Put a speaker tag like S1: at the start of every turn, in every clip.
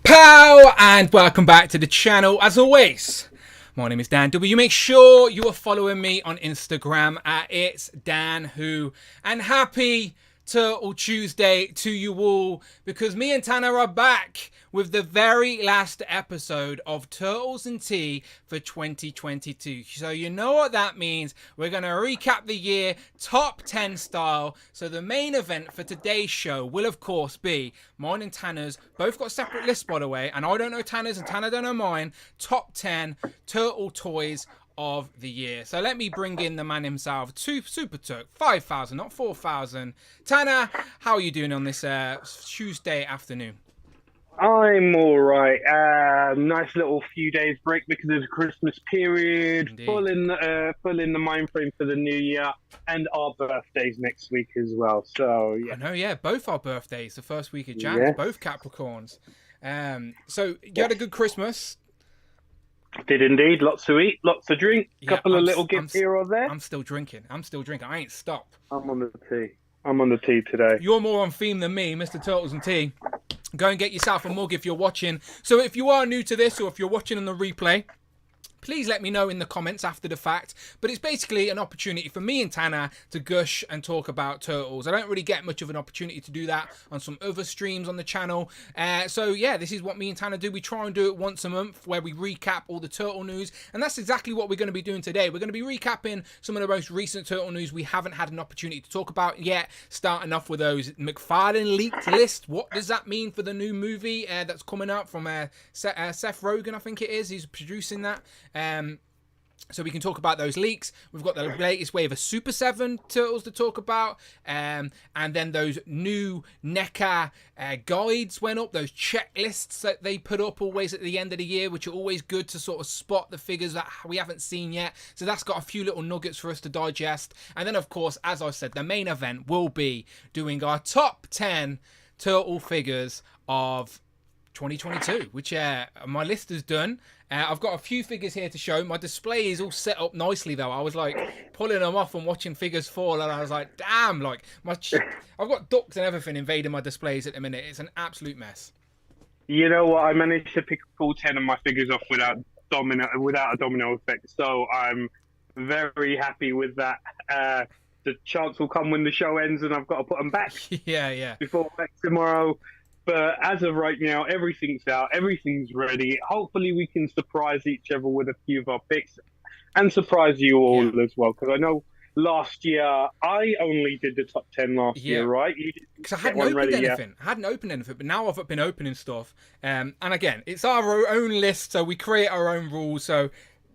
S1: Pow! And welcome back to the channel. As always, my name is Dan W. Make sure you are following me on Instagram at It's Dan Who. And happy Turtle Tuesday to you all, because me and Tanner are back with the very last episode of Turtles and Tea for 2022. So you know what that means. We're going to recap the year top 10 style. So the main event for today's show will of course be mine and Tanner's, both got separate lists by the way, and I don't know Tanner's and Tanner don't know mine, top 10 turtle toys of the year. So let me bring in the man himself, Super Turk, 5,000, not 4,000. Tanner, how are you doing on this Tuesday afternoon?
S2: I'm all right. Nice little few days break because of the Christmas period.
S1: Indeed.
S2: Full in the mind frame for the new year and our birthdays next week as well. So yeah.
S1: I know, yeah, both our birthdays, the first week of Jan,
S2: Yeah.
S1: both Capricorns. So you had a good Christmas.
S2: Did indeed. Lots to eat, lots to drink.
S1: Yeah,
S2: Couple of little gifts here or there.
S1: I'm still drinking. I ain't stopped.
S2: I'm on the tea today.
S1: You're more on theme than me, Mr. Turtles and Tea. Go and get yourself a mug if you're watching. So if you are new to this, or if you're watching on the replay, please let me know in the comments after the fact. But it's basically an opportunity for me and Tanner to gush and talk about turtles. I don't really get much of an opportunity to do that on some other streams on the channel. So yeah, this is what me and Tanner do. We try and do it once a month where we recap all the turtle news. And that's exactly what we're going to be doing today. We're going to be recapping some of the most recent turtle news we haven't had an opportunity to talk about yet. Starting off with those McFarlane leaked list. What does that mean for the new movie that's coming out from Seth Rogen, I think it is. He's producing that. So we can talk about those leaks. We've got the latest wave of SUPER7 turtles to talk about, and then those new Neca guides went up, those checklists that they put up always at the end of the year, which are always good to sort of spot the figures that we haven't seen yet. So that's got a few little nuggets for us to digest. And then of course, as I said, the main event will be doing our top 10 turtle figures of 2022, which my list is done. I've got a few figures here to show. My display is all set up nicely though. I was like pulling them off and watching figures fall, and I was like, damn, like I've got ducks and everything invading my displays at the minute. It's an absolute mess.
S2: You know what? I managed to pick all 10 of my figures off without a domino effect. So I'm very happy with that. The chance will come when the show ends and I've got to put them back
S1: Yeah, yeah.
S2: before back tomorrow. But as of right now, everything's out, everything's ready. Hopefully, we can surprise each other with a few of our picks and surprise you all as well. Because I know last year I only did the top 10 last year, right?
S1: Because I hadn't opened anything. I hadn't opened anything, but now I've been opening stuff. And again, it's our own list, so we create our own rules. So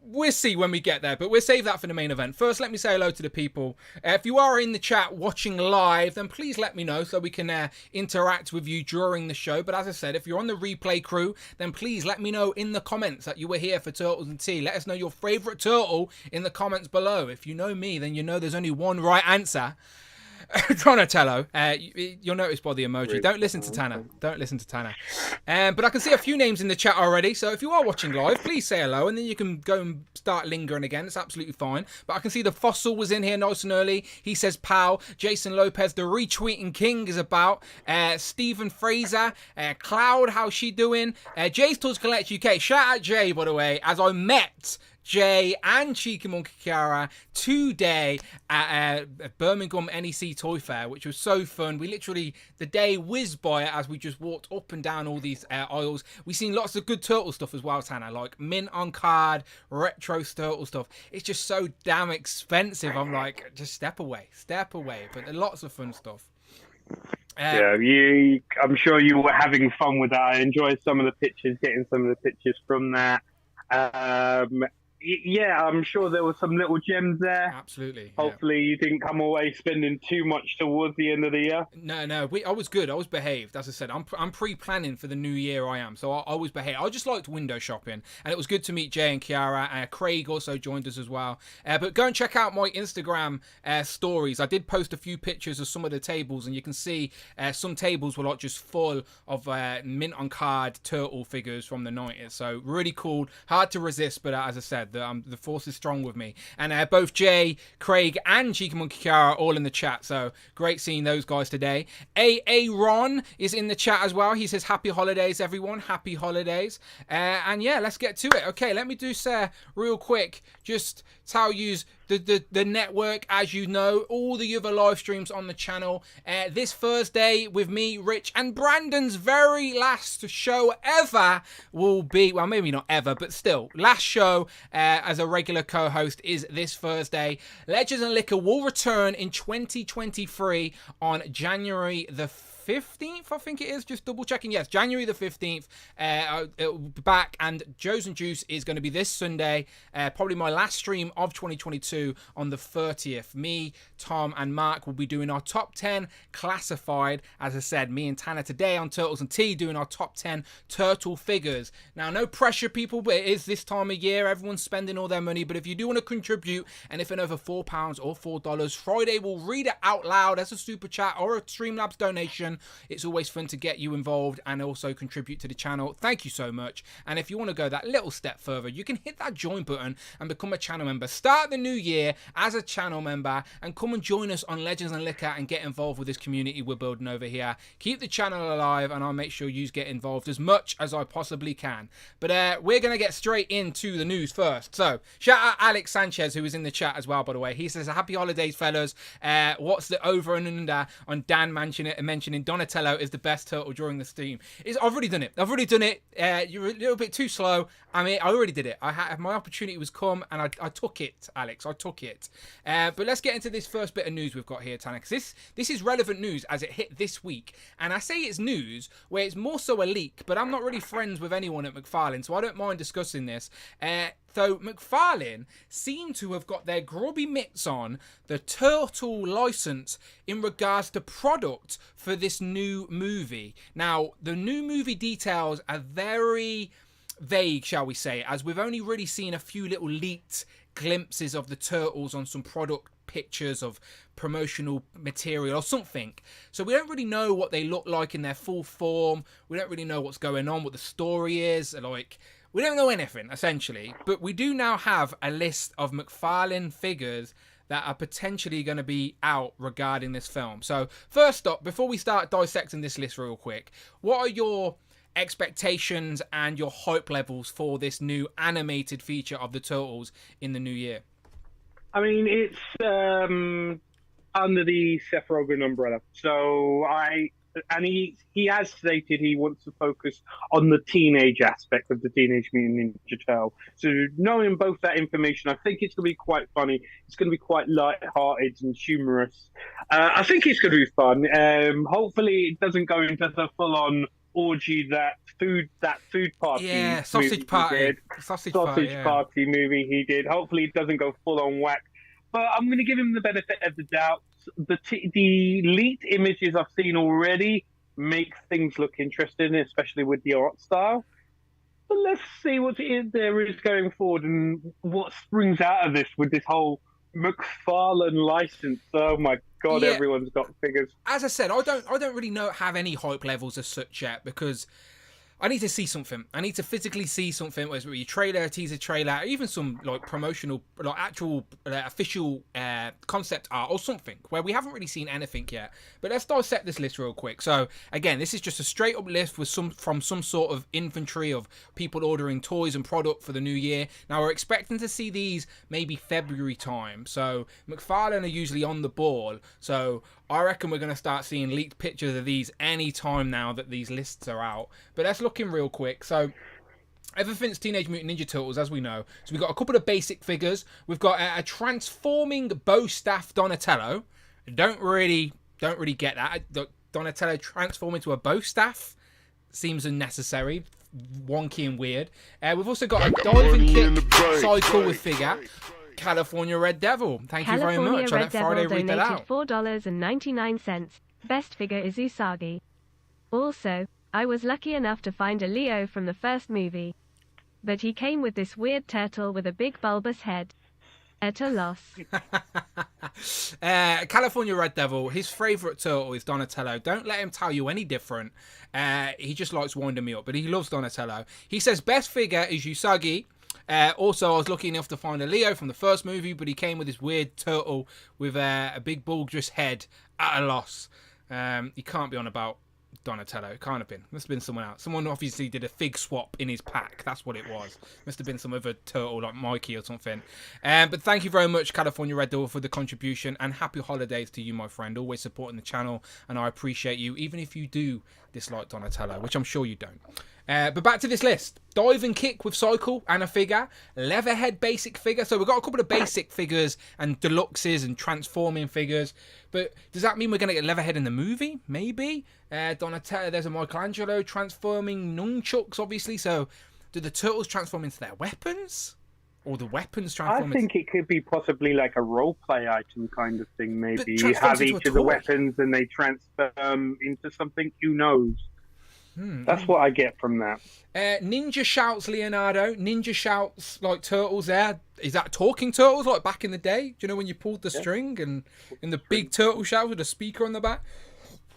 S1: we'll see when we get there, but we'll save that for the main event. First, let me say hello to the people. If you are in the chat watching live, then please let me know so we can interact with you during the show. But as I said, if you're on the replay crew, then please let me know in the comments that you were here for Turtles and Tea. Let us know your favourite turtle in the comments below. If you know me, then you know there's only one right answer. Donatello, you'll notice by the emoji. Don't listen to Tanner. Don't listen to Tanner. But I can see a few names in the chat already. So if you are watching live, please say hello, and then you can go and start lingering again. It's absolutely fine. But I can see the Fossil was in here nice and early. He says, "Pow." Jason Lopez, the retweeting king, is about. Stephen Fraser, Cloud, how's she doing? Jay's Toys Collect UK. Shout out Jay, by the way, as I met Jay and Cheeky Monkey Kiara today at Birmingham NEC Toy Fair, which was so fun. We literally, the day whizzed by as we just walked up and down all these aisles. We've seen lots of good turtle stuff as well, Tanner, like mint on card, retro turtle stuff. It's just so damn expensive. I'm like, just step away. But lots of fun stuff.
S2: I'm sure you were having fun with that. I enjoyed some of the pictures, getting some of the pictures from that. Yeah, I'm sure there were some little gems there.
S1: Absolutely.
S2: Hopefully you didn't come away spending too much towards the end of the year.
S1: No. I was good. I was behaved. As I said, I'm pre-planning for the new year. I am. So I was behaved. I just liked window shopping. And it was good to meet Jay and Kiara. Craig also joined us as well. But go and check out my Instagram stories. I did post a few pictures of some of the tables. And you can see some tables were like just full of mint on card turtle figures from the 90s. So really cool. Hard to resist. But as I said, the force is strong with me. And both Jay, Craig, and Cheeky Monkey Kiara are all in the chat. So great seeing those guys today. Ron is in the chat as well. He says, happy holidays, everyone. Happy holidays. And yeah, let's get to it. Okay, let me do real quick. Just tell you the network, as you know, all the other live streams on the channel. This Thursday with me, Rich, and Brandon's very last show ever will be, well, maybe not ever, but still, last show as a regular co-host is this Thursday. Legends and Liquor will return in 2023 on January the 15th, I think it is. Just double checking. Yes, January the 15th. It'll be back, and Joe's and Juice is going to be this Sunday. Probably my last stream of 2022 on the 30th. Me, Tom, and Mark will be doing our top 10 classified. As I said, me and Tanner today on Turtles and Tea doing our top 10 turtle figures. Now, no pressure, people, but it is this time of year. Everyone's spending all their money. But if you do want to contribute, anything over £4 or $4, Friday will read it out loud as a super chat or a Streamlabs donation. It's always fun to get you involved and also contribute to the channel. Thank you so much. And if you want to go that little step further, you can hit that join button and become a channel member. Start the new year as a channel member and come and join us on Legends and Liquor and get involved with this community we're building over here. Keep the channel alive, and I'll make sure you get involved as much as I possibly can. But we're going to get straight into the news first. So shout out Alex Sanchez, who is in the chat as well, by the way. He says, happy holidays, fellas. What's the over and under on Dan mentioning Donatello is the best turtle during the stream? I've already done it. You're a little bit too slow. I mean, I already did it. My opportunity was come, and I took it, Alex. I took it. But let's get into this first bit of news we've got here, Tanner, because this is relevant news as it hit this week. And I say it's news where it's more so a leak, but I'm not really friends with anyone at McFarlane, so I don't mind discussing this. So McFarlane seem to have got their grubby mitts on the turtle license in regards to product for this new movie. Now, the new movie details are very vague, shall we say, as we've only really seen a few little leaked glimpses of the turtles on some product pictures of promotional material or something. So we don't really know what they look like in their full form. We don't really know what's going on, what the story is. Like, we don't know anything, essentially. But we do now have a list of McFarlane figures that are potentially going to be out regarding this film. So first up, before we start dissecting this list real quick, what are your expectations and your hype levels for this new animated feature of the Turtles in the new year.
S2: I mean, it's under the Seth Rogen umbrella. He has stated he wants to focus on the teenage aspect of the Teenage Mutant Ninja Turtle. So knowing both that information, I think it's going to be quite funny. It's going to be quite light-hearted and humorous. I think it's going to be fun. Hopefully, it doesn't go into the full-on orgy that food party.
S1: Yeah, sausage party. Sausage
S2: party movie he did. Hopefully, it doesn't go full-on whack. But I'm going to give him the benefit of the doubt. The leaked images I've seen already make things look interesting, especially with the art style. But let's see what there is going forward and what springs out of this with this whole McFarlane license. Oh my God,
S1: yeah.
S2: Everyone's got figures.
S1: As I said, I don't really have any hype levels as such yet, because I need to see something. I need to physically see something, whether it's a trailer, a teaser trailer, even some like promotional, like actual official concept art or something, where we haven't really seen anything yet. But let's dissect this list real quick. So again, this is just a straight up list with from some sort of inventory of people ordering toys and product for the new year. Now we're expecting to see these maybe February time. So McFarlane are usually on the ball. So I reckon we're going to start seeing leaked pictures of these any time now that these lists are out. But let's look in real quick. So everything's Teenage Mutant Ninja Turtles, as we know. So we've got a couple of basic figures. We've got a transforming bow staff Donatello. Don't really get that. Donatello transform into a bow staff seems unnecessary, wonky and weird. We've also got a diving kick cycle with figure. California Red Devil. Thank you very much. I let Friday read that out.
S3: $4.99. Best figure is Usagi. Also, I was lucky enough to find a Leo from the first movie. But he came with this weird turtle with a big bulbous head. At a loss.
S1: California Red Devil, his favourite turtle is Donatello. Don't let him tell you any different. He just likes winding me up, but he loves Donatello. He says best figure is Usagi. Also, I was lucky enough to find a Leo from the first movie, but he came with this weird turtle with a big bulbous head. At a loss. He can't be on about Donatello. It can't have been. Must have been someone else. Someone obviously did a fig swap in his pack. That's what it was. Must have been some other turtle like Mikey or something. But thank you very much, California Red Devil, for the contribution, and happy holidays to you, my friend. Always supporting the channel, and I appreciate you, even if you do dislike Donatello, which I'm sure you don't. But back to this list. Dive and kick with cycle and a figure. Leatherhead basic figure. So we've got a couple of basic figures and deluxes and transforming figures. But does that mean we're going to get Leatherhead in the movie? Maybe. Donatello, there's a Michelangelo transforming nunchucks, obviously. So do the turtles transform into their weapons? Or the weapons transform
S2: I think it could be possibly like a role-play item kind of thing, maybe.
S1: You
S2: have each of the weapons and they transform into something. Who knows? That's what I get from that.
S1: Ninja Shouts Leonardo. Ninja Shouts like turtles there. Is that talking turtles like back in the day? Do you know when you pulled the string and in the big turtle shouts with a speaker on the back?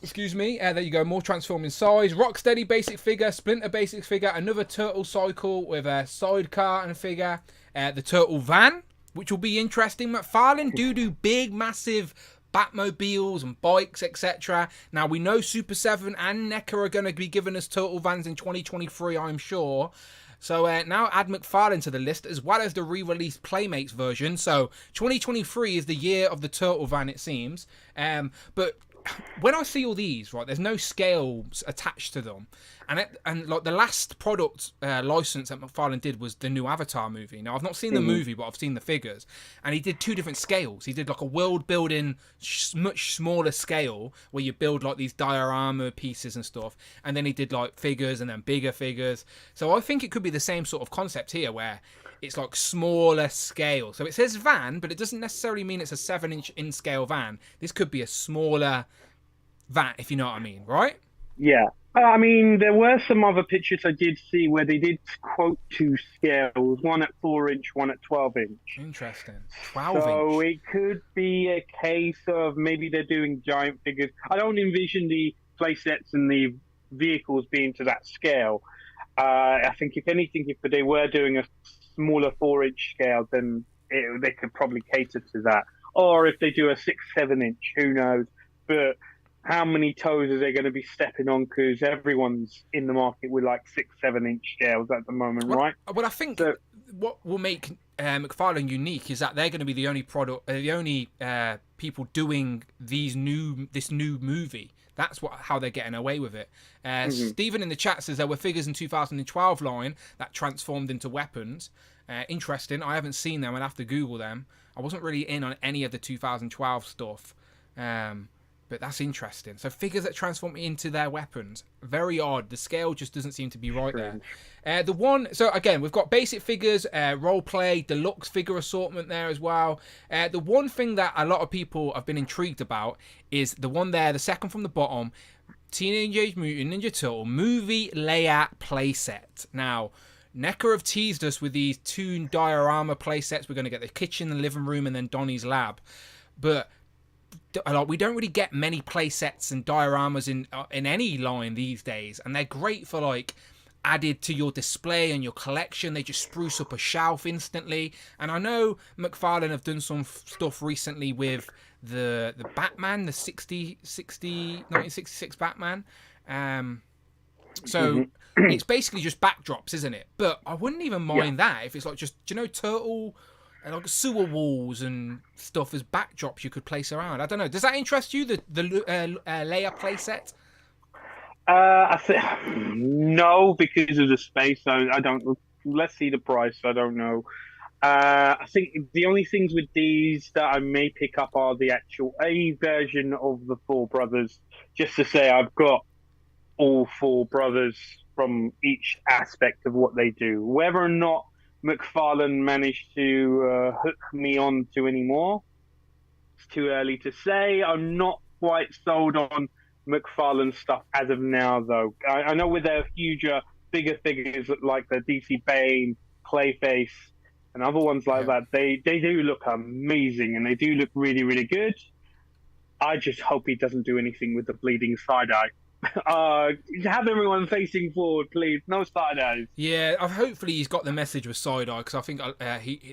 S1: Excuse me. There you go. More transforming size. Rocksteady basic figure. Splinter basic figure. Another turtle cycle with a sidecar and a figure. The turtle van, which will be interesting. McFarlane do big, massive Batmobiles and bikes, etc. Now we know SUPER7 and Neca are going to be giving us turtle vans in 2023, I'm sure. So now add McFarlane to the list, as well as the re-released Playmates version. So 2023 is the year of the turtle van, it seems. But when I see all these, right, there's no scales attached to them. And like the last product license that McFarlane did was the new Avatar movie. Now, I've not seen the movie, but I've seen the figures. And he did two different scales. He did like a world building, much smaller scale, where you build like these diorama pieces and stuff. And then he did like figures and then bigger figures. So I think it could be the same sort of concept here, where it's like smaller scale. So it says van, but it doesn't necessarily mean it's a 7-inch in-scale van. This could be a smaller van, if you know what I mean, right?
S2: Yeah. I mean, there were some other pictures I did see where they did quote two scales, one at 4-inch, one at 12-inch.
S1: Interesting. 12-inch.
S2: So it could be a case of maybe they're doing giant figures. I don't envision the playsets and the vehicles being to that scale. I think if anything, if they were doing a smaller 4-inch scale, then they could probably cater to that. Or if they do a 6-7 inch, who knows? But how many toes are they going to be stepping on? Because everyone's in the market with like 6-7 inch scales at the moment, right?
S1: Well, I think
S2: So,
S1: what will make McFarlane unique is that they're going to be the only people doing this new movie. That's how they're getting away with it. Stephen in the chat says there were figures in 2012 line that transformed into weapons. Interesting. I haven't seen them. I'd have to Google them. I wasn't really in on any of the 2012 stuff. But that's interesting. So figures that transform into their weapons. Very odd. The scale just doesn't seem to be right there. So again, we've got basic figures, role play, deluxe figure assortment there as well. The one thing that a lot of people have been intrigued about is the one there, the second from the bottom, Teenage Mutant Ninja Turtle movie layout playset. Now, Neca have teased us with these 2 diorama playsets. We're going to get the kitchen, the living room, and then Donnie's lab. But we don't really get many play sets and dioramas in any line these days, and they're great for like added to your display and your collection. They just spruce up a shelf instantly. And I know McFarlane have done some stuff recently with the Batman, the 1966 Batman. It's basically just backdrops, isn't it? But I wouldn't even mind that if it's like just, turtle and like sewer walls and stuff as backdrops you could place around. I don't know. Does that interest you, the Leia playset?
S2: I think no, because of the space. I don't. Let's see the price. I don't know. I think the only things with these that I may pick up are the actual A version of the 4 brothers, just to say I've got all 4 brothers from each aspect of what they do. Whether or not McFarlane managed to hook me on to any more, it's too early to say. I'm not quite sold on McFarlane stuff as of now, though. I know with their bigger figures like the DC Bane, Clayface, and other ones like that, they do look amazing and they do look really, really good. I just hope he doesn't do anything with the bleeding side eye. Have everyone facing forward, please. No side eyes.
S1: Yeah, hopefully he's got the message with side eye, because I think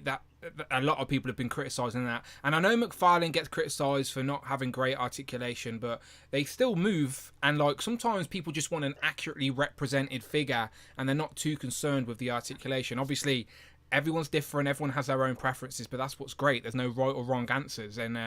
S1: that a lot of people have been criticising that. And I know McFarlane gets criticised for not having great articulation, but they still move. And like sometimes people just want an accurately represented figure, and they're not too concerned with the articulation. Obviously, everyone's different, everyone has their own preferences, but that's what's great. There's no right or wrong answers, and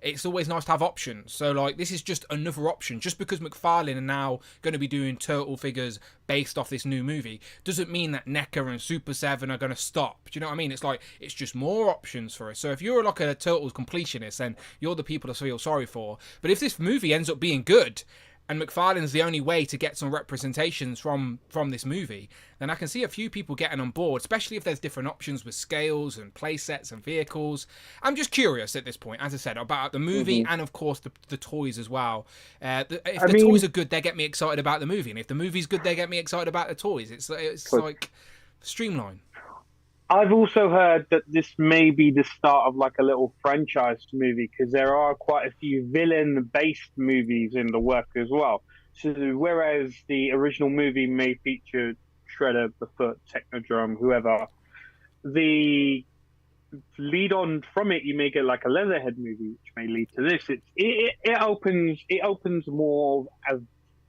S1: it's always nice to have options. So like this is just another option. Just because McFarlane are now going to be doing turtle figures based off this new movie doesn't mean that Neca and Super7 are going to stop. Do you know what I mean? It's like it's just more options for us. So if you're like a turtles completionist, then you're the people to feel sorry for. But if this movie ends up being good, and McFarlane's the only way to get some representations from this movie, then I can see a few people getting on board, especially if there's different options with scales and play sets and vehicles. I'm just curious at this point, as I said, about the movie and, of course, the toys as well. If the toys are good, they get me excited about the movie. And if the movie's good, they get me excited about the toys. It's like streamline.
S2: I've also heard that this may be the start of like a little franchise movie, because there are quite a few villain-based movies in the work as well. So whereas the original movie may feature Shredder, the Foot, Technodrome, whoever, the lead on from it, you may get like a Leatherhead movie, which may lead to this. It opens more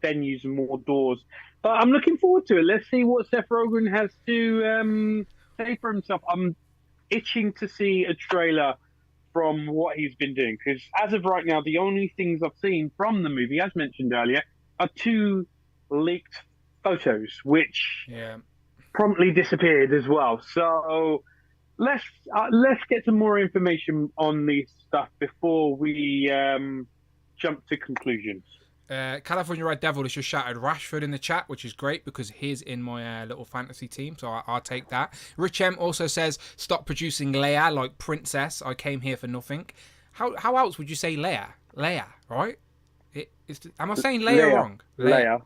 S2: venues and more doors. But I'm looking forward to it. Let's see what Seth Rogen has to say for himself. I'm itching to see a trailer from what he's been doing, because as of right now, the only things I've seen from the movie, as mentioned earlier, are 2 leaked photos, which promptly disappeared as well. So let's get some more information on this stuff before we jump to conclusions.
S1: California Red Devil has just shouted Rashford in the chat, which is great because he's in my little fantasy team, so I'll take that. Rich M also says, stop producing Leia like Princess. I came here for nothing. How else would you say Leia? Leia, right? Am I saying Leia wrong?
S2: Leia.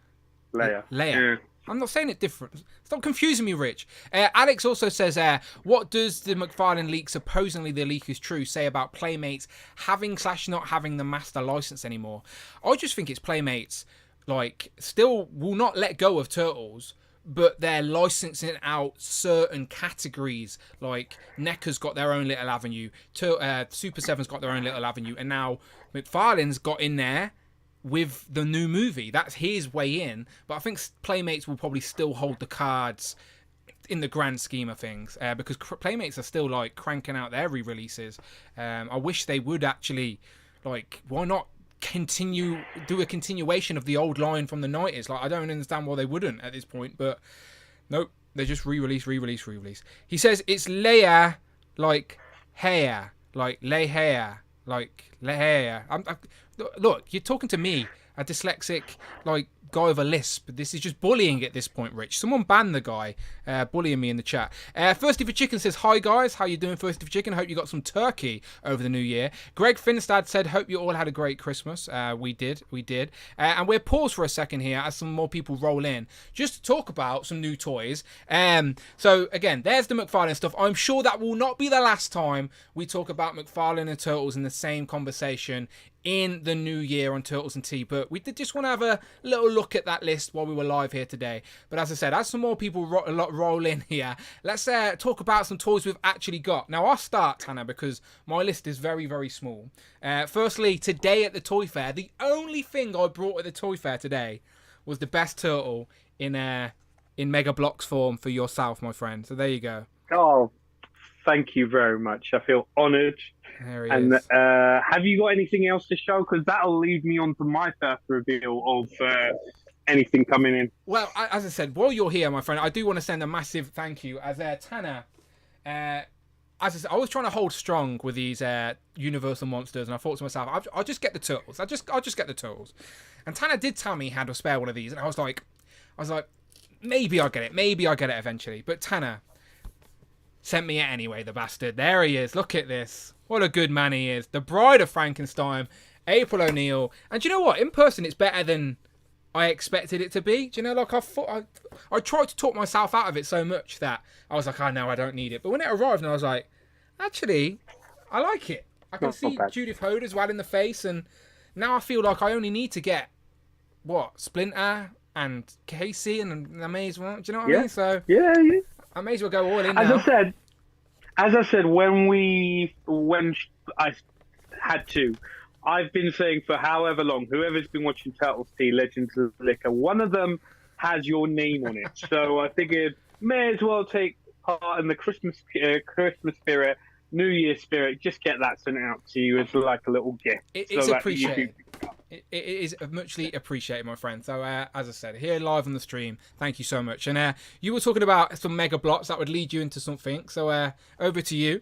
S1: Yeah. I'm not saying it different. Stop confusing me, Rich. Alex also says, what does the McFarlane leak, supposedly the leak is true, say about Playmates having/not having the master license anymore? I just think it's Playmates, like, still will not let go of Turtles, but they're licensing out certain categories. Like, Neca's got their own little avenue, Super7's got their own little avenue, and now McFarlane's got in there with the new movie. That's his way in. But I think Playmates will probably still hold the cards in the grand scheme of things, because Playmates are still like cranking out their re-releases. I wish they would actually, like, why not do a continuation of the old line from the 90s? Like, I don't understand why they wouldn't at this point, but nope, they just re-release. He says it's Leia, like hair, like lay hair, like lay hair. Look, you're talking to me, a dyslexic, like, guy with a lisp. This is just bullying at this point, Rich. Someone ban the guy bullying me in the chat. Thirsty for Chicken says, hi guys, how you doing, Thirsty for Chicken? Hope you got some turkey over the new year. Greg Finstad said, hope you all had a great Christmas. We did. And we're paused for a second here as some more people roll in, just to talk about some new toys. So again, there's the McFarlane stuff. I'm sure that will not be the last time we talk about McFarlane and Turtles in the same conversation in the new year on Turtles and Tea, but we did just want to have a little look at that list while we were live here today. But as I said, as some more people roll in here, let's talk about some toys we've actually got. Now I'll start, Tanner, because my list is very, very small. Firstly, today at the Toy Fair, the only thing I brought at the Toy Fair today was the best turtle in Mega Bloks form for yourself, my friend. So there you go.
S2: Oh, thank you very much. I feel honoured.
S1: There he
S2: and
S1: is.
S2: Have you got anything else to show? Because that'll lead me on to my first reveal of anything coming in.
S1: Well, as I said, while you're here, my friend, I do want to send a massive thank you as Tanner. As I said, I was trying to hold strong with these Universal monsters, and I thought to myself, I'll just get the turtles. I'll just get the turtles. And Tanner did tell me he had to spare one of these, and I was like, maybe I'll get it. Maybe I'll get it eventually. But Tanner sent me it anyway, the bastard. There he is. Look at this. What a good man he is. The Bride of Frankenstein, April O'Neil. And do you know what? In person, it's better than I expected it to be. Do you know, like, I tried to talk myself out of it so much that I was like, oh, no, I don't need it. But when it arrived, and I was like, actually, I like it. I can see Judith Hoad as well in the face. And now I feel like I only need to get, Splinter and Casey, and I may as well. Do you know what I mean? So
S2: yeah.
S1: I may as well go all in now.
S2: As I said, when I had to, I've been saying for however long, whoever's been watching Turtles Tea, Legends of Liquor, one of them has your name on it. So I figured, may as well take part in the Christmas spirit, New Year spirit. Just get that sent out to you as like a little gift.
S1: It's appreciated. It is muchly appreciated, my friend. So, as I said, here live on the stream, thank you so much. And you were talking about some Mega Bloks that would lead you into something. So, over to you.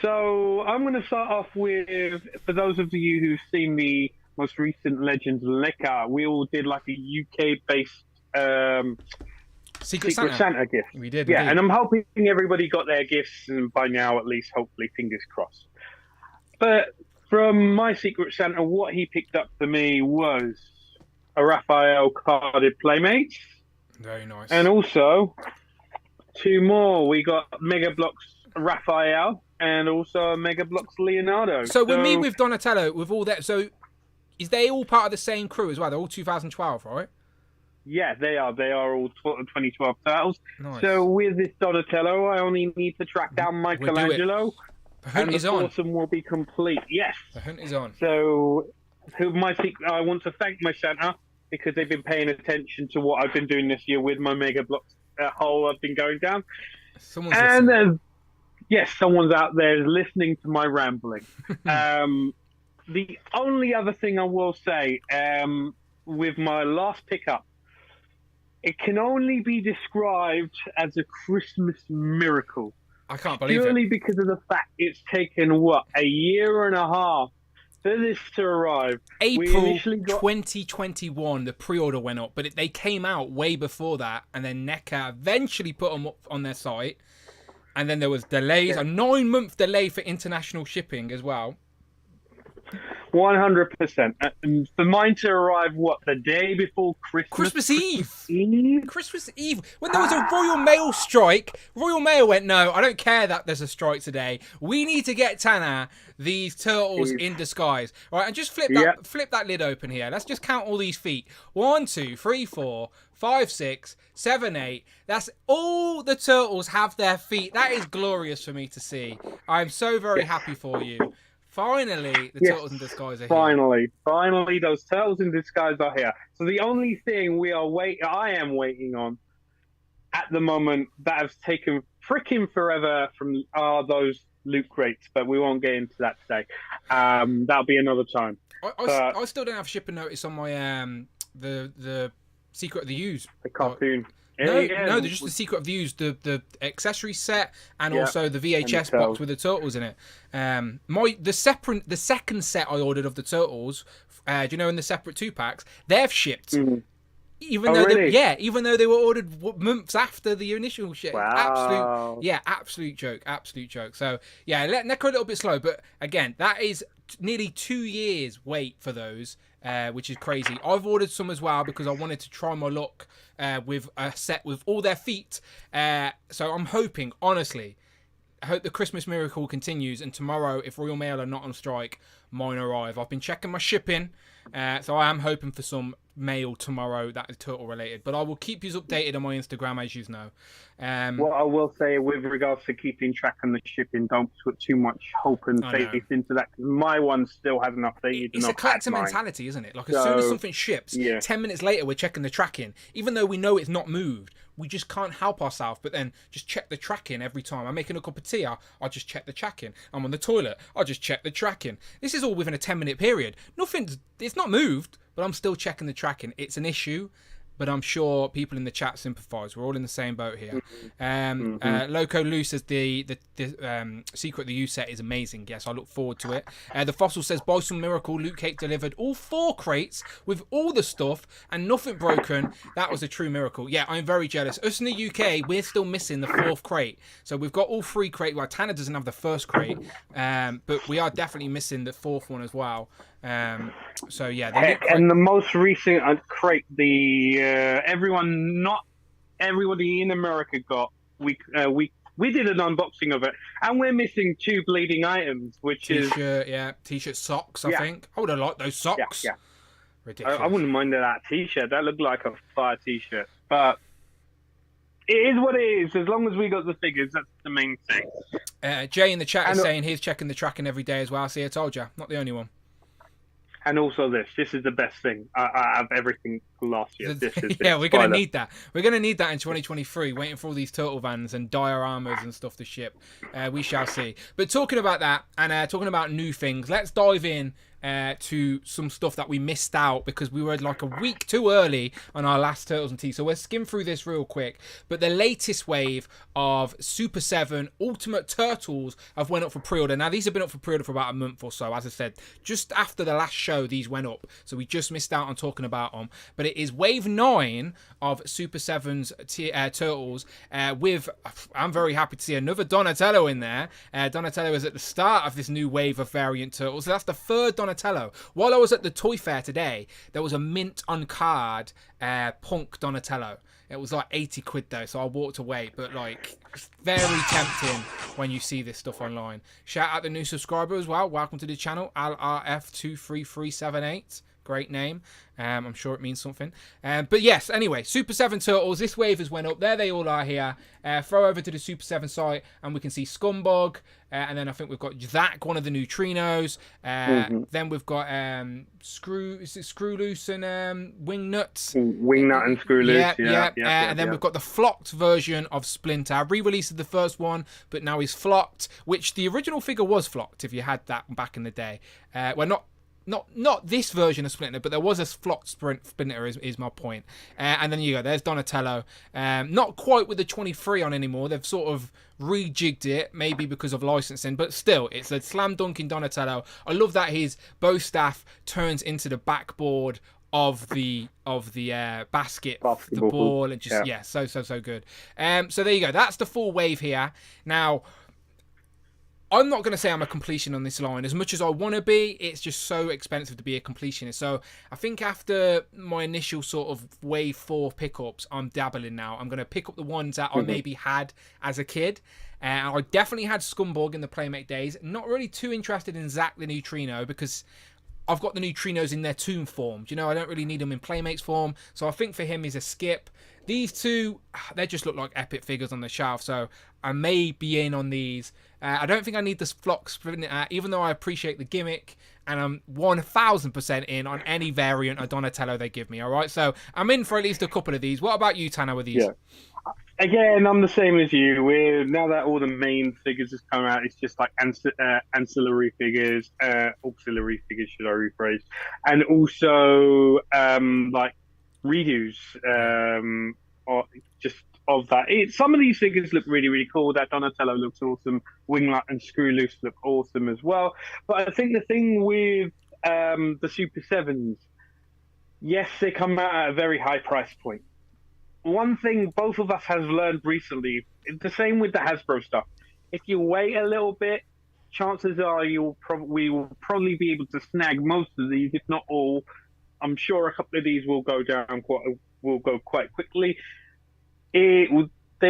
S2: So, I'm going to start off with, for those of you who've seen the most recent Legends of Neca, we all did like a UK-based
S1: Secret
S2: Santa gift.
S1: We did.
S2: Yeah,
S1: indeed.
S2: and I'm hoping everybody got their gifts, and by now, at least, hopefully, fingers crossed. But from my Secret Santa, what he picked up for me was a Raphael carded Playmates.
S1: Very nice.
S2: And also, two more. We got Mega Bloks Raphael and also a Mega Bloks Leonardo.
S1: So with me, with Donatello, with all that, so is they all part of the same crew as well? They're all 2012, right?
S2: Yeah, they are. They are all 2012 Turtles.
S1: Nice.
S2: So with this Donatello, I only need to track down Michelangelo.
S1: The hunt is on.
S2: The foursome will be complete. Yes.
S1: The hunt is on.
S2: So, I want to thank my Santa because they've been paying attention to what I've been doing this year with my Mega Bloks hole I've been going down.
S1: Someone's listening.
S2: Yes, someone's out there listening to my rambling. The only other thing I will say, with my last pickup, it can only be described as a Christmas miracle.
S1: I can't believe
S2: Purely
S1: it.
S2: because of the fact it's taken, a year and a half for this to arrive.
S1: April 2021, the pre-order went up, but they came out way before that, and then Neca eventually put them up on their site, and then there was delays, a 9-month delay for international shipping as well.
S2: 100%. And for mine to arrive, the day before Christmas?
S1: Christmas Eve. When there was a Royal Mail strike, Royal Mail went, no, I don't care that there's a strike today. We need to get Tanner these turtles in disguise. All right, and just flip that lid open here. Let's just count all these feet. 1, 2, 3, 4, 5, 6, 7, 8. That's all the turtles have their feet. That is glorious for me to see. I'm so very happy for you. Finally, the
S2: Yes,
S1: Turtles in Disguise are here.
S2: finally, those Turtles in Disguise are here. So the only thing I am waiting on at the moment that has taken freaking forever are those loot crates, but we won't get into that today. That'll be another time.
S1: I still don't have shipping notice on my the Secret of the Use.
S2: The cartoon.
S1: No, they're just the Secret of the Use, the accessory set, and also the VHS box with the Turtles in it. The second set I ordered of the Turtles, do you know, in the separate 2-packs, they've shipped. Even though they were ordered months after the initial shit.
S2: Wow.
S1: Absolute joke. So yeah, Neca a little bit slow, but again, that is nearly 2 years wait for those, which is crazy. I've ordered some as well because I wanted to try my luck with a set with all their feet. So I'm hoping, honestly, I hope the Christmas miracle continues, and tomorrow, if Royal Mail are not on strike, mine arrive. I've been checking my shipping, so I am hoping for some mail tomorrow that is turtle related, but I will keep you updated on my Instagram, as you know.
S2: What I will say with regards to keeping track on the shipping, don't put too much hope and faith into that, because my one still hasn't updated.
S1: It's a collector mentality, isn't it? Like, as soon as something ships, 10 minutes later we're checking the tracking, even though we know it's not moved. We just can't help ourselves, but then just check the tracking every time. I'm making a cup of tea, I'll just check the tracking. I'm on the toilet, I'll just check the tracking. This is all within a 10-minute period. It's not moved, but I'm still checking the tracking. It's an issue, but I'm sure people in the chat sympathise. We're all in the same boat here. Loco Lou says the Secret of the U set is amazing. Yes, I look forward to it. The Fossil says, by some miracle, Loot Cake delivered all 4 crates with all the stuff and nothing broken. That was a true miracle. Yeah, I'm very jealous. Us in the UK, we're still missing the 4th crate. So we've got all 3 crates. Well, Tanner doesn't have the 1st crate, but we are definitely missing the 4th one as well. So yeah,
S2: and the most recent crate, everybody in America got. We did an unboxing of it, and we're missing 2 bleeding items, which
S1: T-shirt, socks. I think I would have liked those socks.
S2: Yeah.
S1: Ridiculous.
S2: I wouldn't mind that T-shirt. That looked like a fire T-shirt, but it is what it is. As long as we got the figures, that's the main thing.
S1: Jay in the chat is saying he's checking the tracking every day as well. See, I told you, not the only one.
S2: And also this is the best thing. I have everything last year.
S1: We're going to need that. We're going to need that in 2023, waiting for all these turtle vans and dioramas and stuff to ship. We shall see. But talking about that and talking about new things, let's dive in to some stuff that we missed out because we were like a week too early on our last Turtles and Tea. So we'll skim through this real quick. But the latest wave of Super 7 Ultimate Turtles have went up for pre-order. Now, these have been up for pre-order for about a month or so. As I said, just after the last show, these went up. So we just missed out on talking about them. But it is wave 9 of Super 7's Turtles with, I'm very happy to see another Donatello in there. Donatello is at the start of this new wave of variant Turtles. So that's the 3rd Donatello. While I was at the toy fair today, there was a mint on card Punk Donatello. It was like 80 quid though, so I walked away. But like, it's very tempting when you see this stuff online. Shout out the new subscriber as well. Welcome to the channel, AlRF23378. Great name. I'm sure it means something. But yes, anyway, Super 7 Turtles. This wave has went up. There they all are here. Throw over to the Super 7 site and we can see Scumbug. And then I think we've got Zach, one of the neutrinos. Then we've got Screw Loose and Wingnut.
S2: Wingnut and Screw Loose.
S1: And then we've got the flocked version of Splinter. Re-release of the first one, but now he's flocked, which the original figure was flocked if you had that back in the day. Well, not this version of Splinter, but there was a flocked Splinter is my point. And then you go, there's Donatello. Not quite with the 23 on anymore. They've sort of rejigged it, maybe because of licensing, but still, it's a slam dunking Donatello. I love that his bow staff turns into the backboard of the basket, the ball, and just so good. So there you go. That's the full wave here. Now, I'm not going to say I'm a completion on this line. As much as I want to be, it's just so expensive to be a completionist. So I think after my initial sort of wave 4 pickups, I'm dabbling now. I'm going to pick up the ones that I maybe had as a kid. I definitely had Scumbug in the Playmate days. Not really too interested in Zack the Neutrino because I've got the neutrinos in their Toon form. Do you know, I don't really need them in Playmates form. So I think for him, he's a skip. These two, they just look like epic figures on the shelf. So I may be in on these. I don't think I need this Flock Splinter, even though I appreciate the gimmick. And I'm 1000% in on any variant of Donatello they give me. All right, so I'm in for at least a couple of these. What about you, Tanner, with these?
S2: Yeah. Again, I'm the same as you. Now that all the main figures have come out, it's just like ancillary figures, auxiliary figures, should I rephrase, and also like redos, or just of that. Some of these figures look really, really cool. That Donatello looks awesome. Winglet and Screw Loose look awesome as well. But I think the thing with the Super 7s, yes, they come out at a very high price point. One thing both of us has learned recently, it's the same with the Hasbro stuff. If you wait a little bit, chances are we will probably be able to snag most of these, if not all. I'm sure a couple of these will go quite quickly. They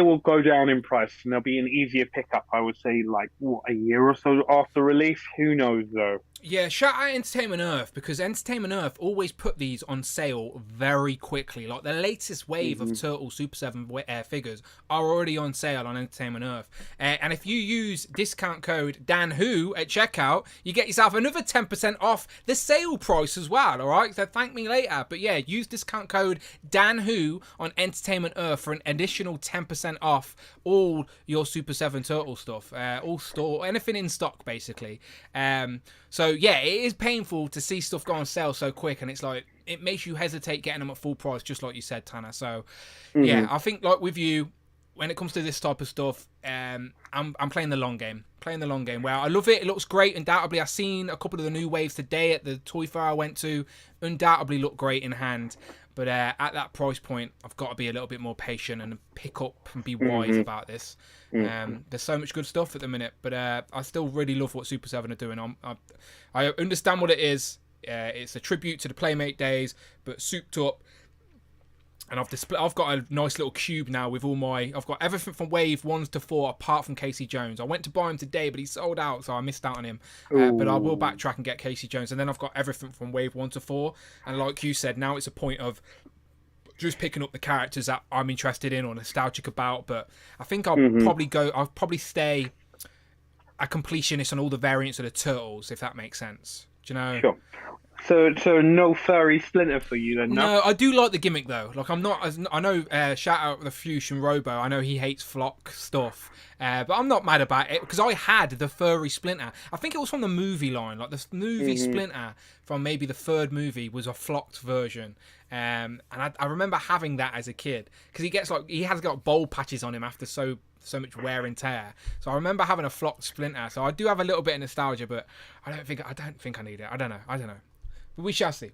S2: will go down in price, and they'll be an easier pickup. I would say, like a year or so after release. Who knows though?
S1: Yeah, shout out Entertainment Earth, because Entertainment Earth always put these on sale very quickly. Like the latest wave of Turtle Super 7 figures are already on sale on Entertainment Earth. And if you use discount code DANWHO at checkout, you get yourself another 10% off the sale price as well, all right? So thank me later. But yeah, use discount code DANWHO on Entertainment Earth for an additional 10% off all your Super 7 Turtle stuff. All store, anything in stock, basically. So yeah, it is painful to see stuff go on sale so quick, and it's like it makes you hesitate getting them at full price, just like you said, Tanner. So yeah, I think like with you, when it comes to this type of stuff, I'm playing the long game. Where I love it. It looks great. Undoubtedly, I've seen a couple of the new waves today at the toy fair I went to. Undoubtedly look great in hand. But at that price point, I've got to be a little bit more patient and pick up and be wise about this. There's so much good stuff at the minute, but I still really love what Super 7 are doing. I understand what it is. It's a tribute to the Playmate days, but souped up. And I've got a nice little cube now with I've got everything from Wave 1 to 4 apart from Casey Jones. I went to buy him today, but he sold out, so I missed out on him. But I will backtrack and get Casey Jones. And then I've got everything from Wave 1 to 4. And like you said, now it's a point of just picking up the characters that I'm interested in or nostalgic about. But I think I'll probably stay a completionist on all the variants of the Turtles, if that makes sense. Do you know?
S2: Sure. So no furry Splinter for you then?
S1: No, I do like the gimmick though. Like I'm not, I know. Shout out the Fusion Robo. I know he hates Flock stuff, but I'm not mad about it because I had the furry Splinter. I think it was from the movie line. Like the movie Splinter from maybe the third movie was a flocked version, and I remember having that as a kid because he has got bowl patches on him after so much wear and tear. So I remember having a flocked Splinter. So I do have a little bit of nostalgia, but I don't think I need it. I don't know. But we shall see.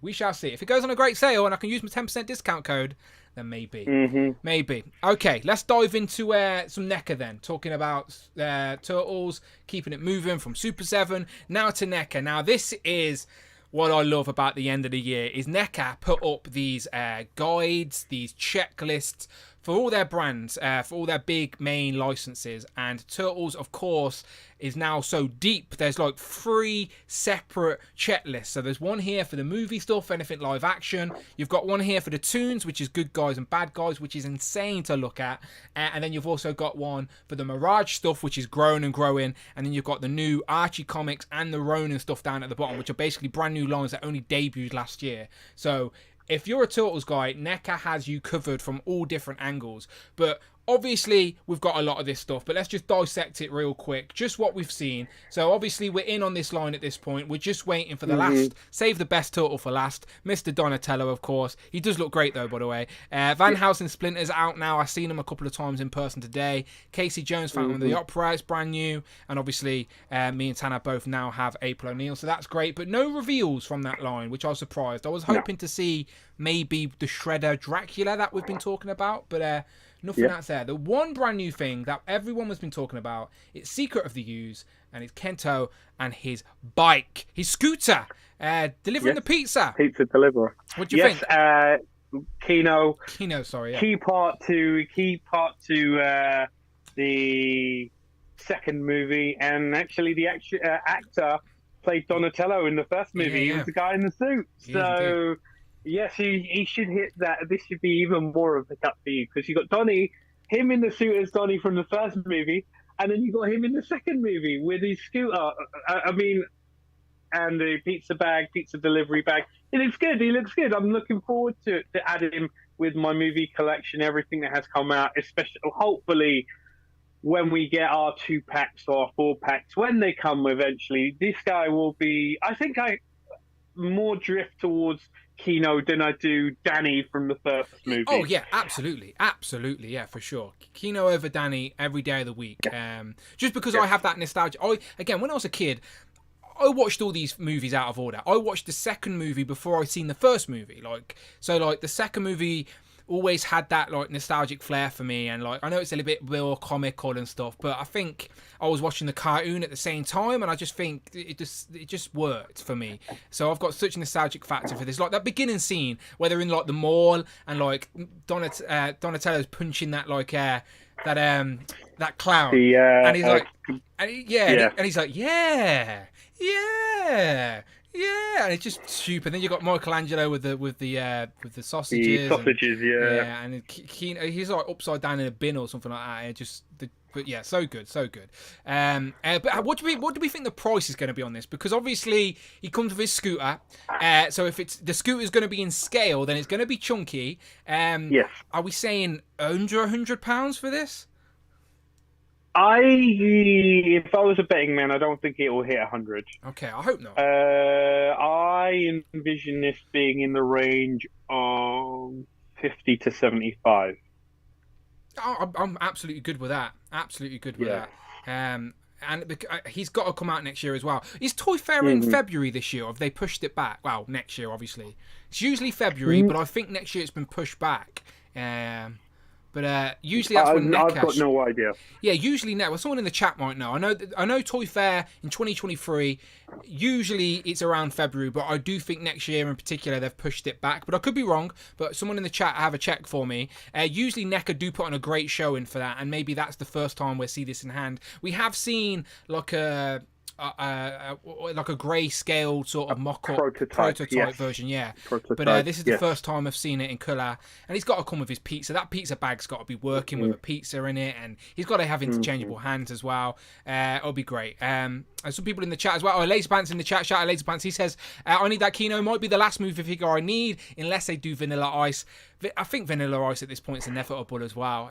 S1: If it goes on a great sale and I can use my 10% discount code, then maybe. Maybe. Okay, let's dive into some Neca then. Talking about Turtles, keeping it moving from Super 7 now to Neca. Now this is what I love about the end of the year is Neca put up these guides, these checklists for all their brands, for all their big main licenses. And Turtles, of course, is now so deep. There's like 3 separate checklists. So there's one here for the movie stuff, anything live action. You've got one here for the toons, which is good guys and bad guys, which is insane to look at. And then you've also got one for the Mirage stuff, which is growing and growing. And then you've got the new Archie comics and the Ronin stuff down at the bottom, which are basically brand new lines that only debuted last year. So if you're a Turtles guy, Neca has you covered from all different angles. But obviously, we've got a lot of this stuff, but let's just dissect it real quick. Just what we've seen. So obviously, we're in on this line at this point. We're just waiting for the last, save the best turtle for last. Mr. Donatello, of course. He does look great, though, by the way. Van Helsing Splinter's out now. I've seen him a couple of times in person today. Casey Jones, Phantom of the Opera, it's brand new. And obviously, me and Tanner both now have April O'Neil, so that's great. But no reveals from that line, which I was surprised. I was hoping to see maybe the Shredder Dracula that we've been talking about, but nothing that's there. The one brand new thing that everyone has been talking about, it's Secret of the Use, and it's Kento and his bike, his scooter, delivering the pizza.
S2: Pizza deliverer.
S1: What do you think?
S2: Kino,
S1: sorry. Yeah.
S2: Key part to the second movie, and actually the actor played Donatello in the first movie.
S1: Yeah,
S2: He
S1: yeah.
S2: was the guy in the suit.
S1: He is
S2: So, yes, he should hit that. This should be even more of a cut for you because you got him in the suit as Donnie from the first movie, and then you got him in the second movie with his scooter. I mean, and the pizza delivery bag. He looks good. I'm looking forward to adding him with my movie collection, everything that has come out, especially hopefully when we get our 2-packs or 4-packs, when they come eventually, this guy will be, I think I more drift towards Kino than I do Danny from the first movie.
S1: Oh yeah, absolutely, yeah, for sure. Kino over Danny every day of the week. Just because I have that nostalgia. When I was a kid, I watched all these movies out of order. I watched the second movie before I'd seen the first movie. The second movie always had that like nostalgic flair for me, and like I know it's a little bit more comical and stuff, but I think I was watching the cartoon at the same time, and I just think it just worked for me. So I've got such a nostalgic factor for this, like that beginning scene where they're in like the mall and like Donatello's punching that like that clown, and he's like, and he's like, yeah, and it's just stupid. Then you got Michelangelo with the sausages.
S2: The sausages,
S1: yeah, and he's like upside down in a bin or something like that. But yeah, so good. But what do we think the price is going to be on this? Because obviously he comes with his scooter. So if the scooter is going to be in scale, then it's going to be chunky.
S2: Yes.
S1: Are we saying under £100 for this?
S2: If I was a betting man, I don't think it will hit 100.
S1: Okay, I hope not.
S2: I envision this being in the range of 50 to 75.
S1: I'm absolutely good with that. That. And he's got to come out next year as well. Is Toy Fair in February this year, or have they pushed it back? Well, next year, obviously. It's usually February, but I think next year it's been pushed back. But usually that's when Neca...
S2: I've got no idea.
S1: Yeah, usually Neca... Well, someone in the chat might know. I know Toy Fair in 2023, usually it's around February, but I do think next year in particular they've pushed it back. But I could be wrong, but someone in the chat have a check for me. Usually Neca do put on a great showing for that, and maybe that's the first time we'll see this in hand. We have seen like a grey-scaled sort of mock-up prototype version, but this is the first time I've seen it in colour, and he's got to come with his pizza. That pizza bag's got to be working with a pizza in it, and he's got to have interchangeable hands as well. It'll be great. And some people in the chat as well. Laserpants in the chat. Shout out Laserpants. He says, I need that Kino. Might be the last movie figure I need, unless they do Vanilla Ice. I think Vanilla Ice at this point is inevitable as well.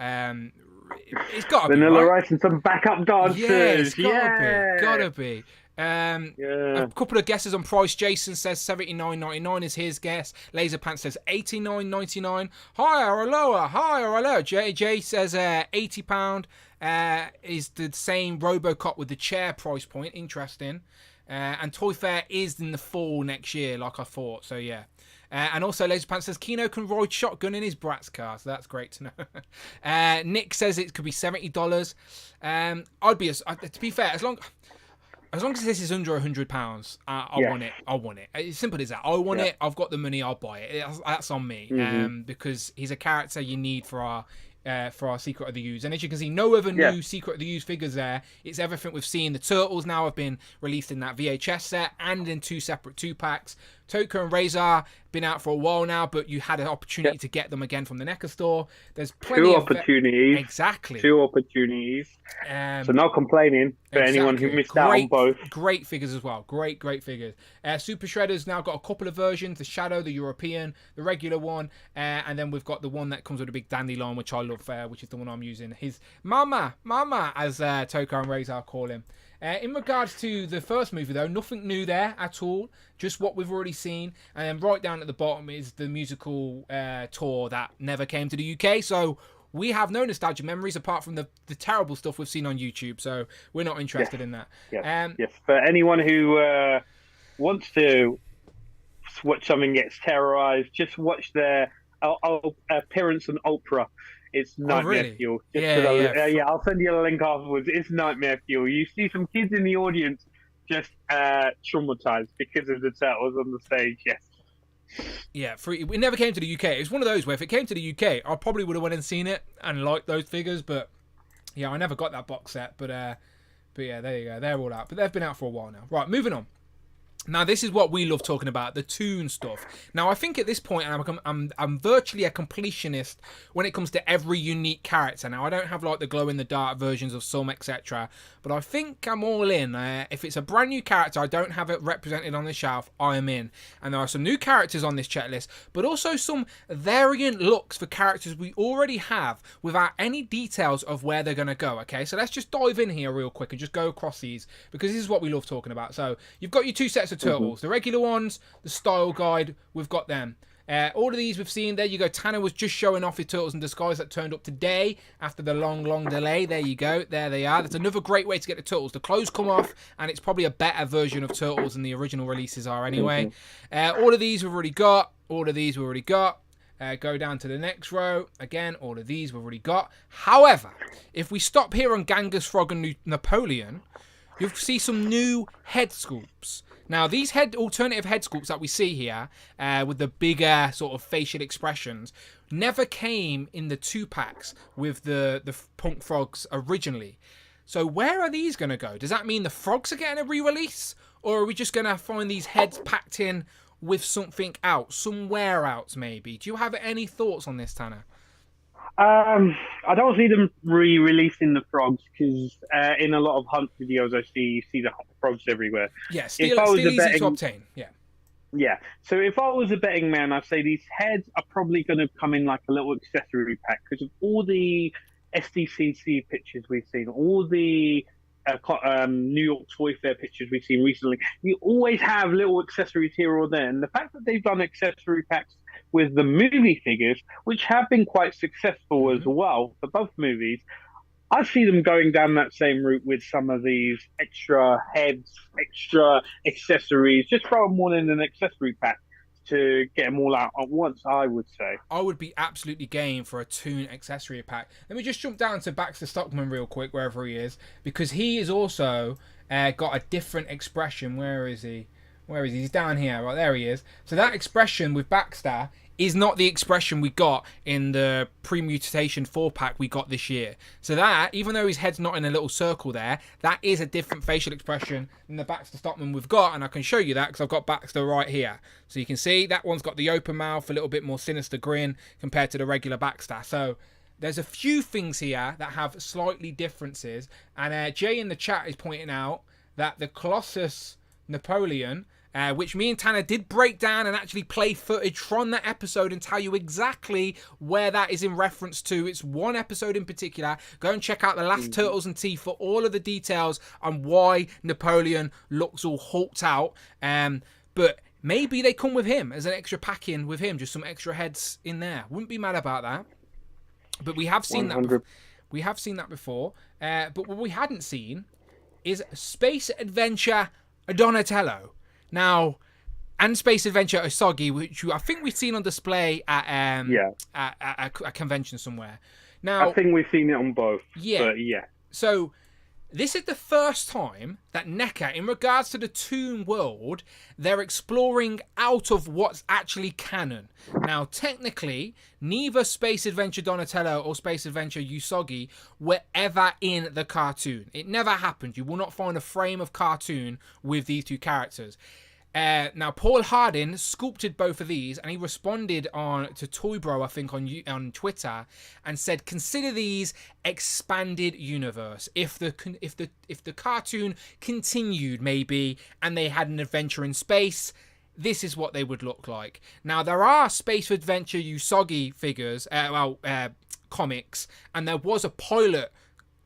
S1: It's got to be
S2: Vanilla
S1: right?
S2: Ice and some backup dancers.
S1: Yeah, it's gotta be. A couple of guesses on price. Jason says $79.99 is his guess. Laserpants says $89.99. Higher or lower? Jay says £80 is the same Robocop with the chair price point. Interesting. And Toy Fair is in the fall next year, like I thought. So yeah. And also Laserpants says Kino can ride shotgun in his Bratz car, so that's great to know. Nick says it could be $70. I'd be to be fair, as long as this is under £100, I want it. It's simple as that. I want it. I've got the money. I'll buy it. That's on me. Because he's a character you need for our Secret of the Ooze. And as you can see, no other new Secret of the Ooze figures there. It's everything we've seen. The Turtles now have been released in that VHS set and in 2 separate 2-packs. Toka and Razor been out for a while now, but you had an opportunity to get them again from the Neca store. There's plenty
S2: Two
S1: of
S2: opportunities.
S1: Exactly.
S2: 2 opportunities. So no complaining for anyone who missed out on both.
S1: Great figures as well. Great figures. Super Shredder's now got a couple of versions: the Shadow, the European, the regular one, and then we've got the one that comes with a big dandelion, which I love, which is the one I'm using. His Mama, as Toka and Razor call him. In regards to the first movie, though, nothing new there at all. Just what we've already seen. And then right down at the bottom is the musical tour that never came to the UK. So we have no nostalgia memories apart from the terrible stuff we've seen on YouTube. So we're not interested in that.
S2: Yes. For anyone who wants to watch something gets terrorized, just watch their appearance on Oprah. It's nightmare fuel. I'll send you a link afterwards. It's nightmare fuel. You see some kids in the audience just traumatized because of the turtles on the stage. Yes.
S1: Yeah, it never came to the UK. It was one of those where if it came to the UK, I probably would have went and seen it and liked those figures. But yeah, I never got that box set. But yeah, there you go. They're all out. But they've been out for a while now. Right, moving on. Now, this is what we love talking about, the toon stuff. Now, I think at this point, I'm virtually a completionist when it comes to every unique character. Now, I don't have like the glow-in-the-dark versions of some, etc. But I think I'm all in. If it's a brand new character, I don't have it represented on the shelf, I am in. And there are some new characters on this checklist, but also some variant looks for characters we already have without any details of where they're going to go, okay? So let's just dive in here real quick and just go across these, because this is what we love talking about. So you've got your two sets of turtles, the regular ones, the style guide, we've got them. All of these we've seen. There you go. Tanner was just showing off his Turtles in Disguise that turned up today after the long delay. There you go. There they are. That's another great way to get the Turtles. The clothes come off, and it's probably a better version of Turtles than the original releases are anyway. All of these we've already got. All of these we've already got. Go down to the next row. Again, all of these we've already got. However, if we stop here on Genghis, Frog, and Napoleon, you'll see some new head sculpts. Now, these alternative head sculpts that we see here, with the bigger sort of facial expressions, never came in the 2-packs with the Punk Frogs originally. So where are these going to go? Does that mean the frogs are getting a re-release? Or are we just going to find these heads packed in with something else? Somewhere else, maybe? Do you have any thoughts on this, Tanner?
S2: I don't see them re-releasing the frogs because in a lot of hunt videos I see the frogs everywhere.
S1: Yeah, still easy to obtain.
S2: Yeah. So if I was a betting man, I'd say these heads are probably going to come in like a little accessory pack because of all the SDCC pictures we've seen, all the New York Toy Fair pictures we've seen recently. You always have little accessories here or there, and the fact that they've done accessory packs with the movie figures, which have been quite successful as well for both movies, I see them going down that same route with some of these extra heads, extra accessories. Just throw them all in an accessory pack to get them all out at once, I would say.
S1: I would be absolutely game for a Toon accessory pack. Let me just jump down to Baxter Stockman real quick, wherever he is, because he is also got a different expression. Where is he? Where is he? He's down here. Right, there he is. So that expression with Baxter is not the expression we got in the pre-mutation 4-pack we got this year. So that, even though his head's not in a little circle there, that is a different facial expression than the Baxter Stockman we've got, and I can show you that because I've got Baxter right here. So you can see that one's got the open mouth, a little bit more sinister grin compared to the regular Baxter. So there's a few things here that have slightly differences, and Jay in the chat is pointing out that the Colossus Napoleon, which me and Tanner did break down and actually play footage from that episode and tell you exactly where that is in reference to. It's one episode in particular. Go and check out the last Turtles and Tea for all of the details on why Napoleon looks all hulked out. But maybe they come with him as an extra pack in with him, just some extra heads in there. Wouldn't be mad about that. But we have seen 100. That. We have seen that before. But what we hadn't seen is Space Adventure Donatello. Now, and Space Adventure Usagi, which I think we've seen on display at a convention somewhere. Now,
S2: I think we've seen it on both.
S1: Yeah.
S2: But yeah.
S1: So this is the first time that Neca, in regards to the Toon world, they're exploring out of what's actually canon. Now, technically, neither Space Adventure Donatello or Space Adventure Usagi were ever in the cartoon. It never happened. You will not find a frame of cartoon with these two characters. Now, Paul Hardin sculpted both of these, and he responded to Toy Bro, I think, on Twitter, and said, "Consider these expanded universe. If the cartoon continued, maybe, and they had an adventure in space, this is what they would look like." Now, there are Space Adventure Usagi figures, comics, and there was a pilot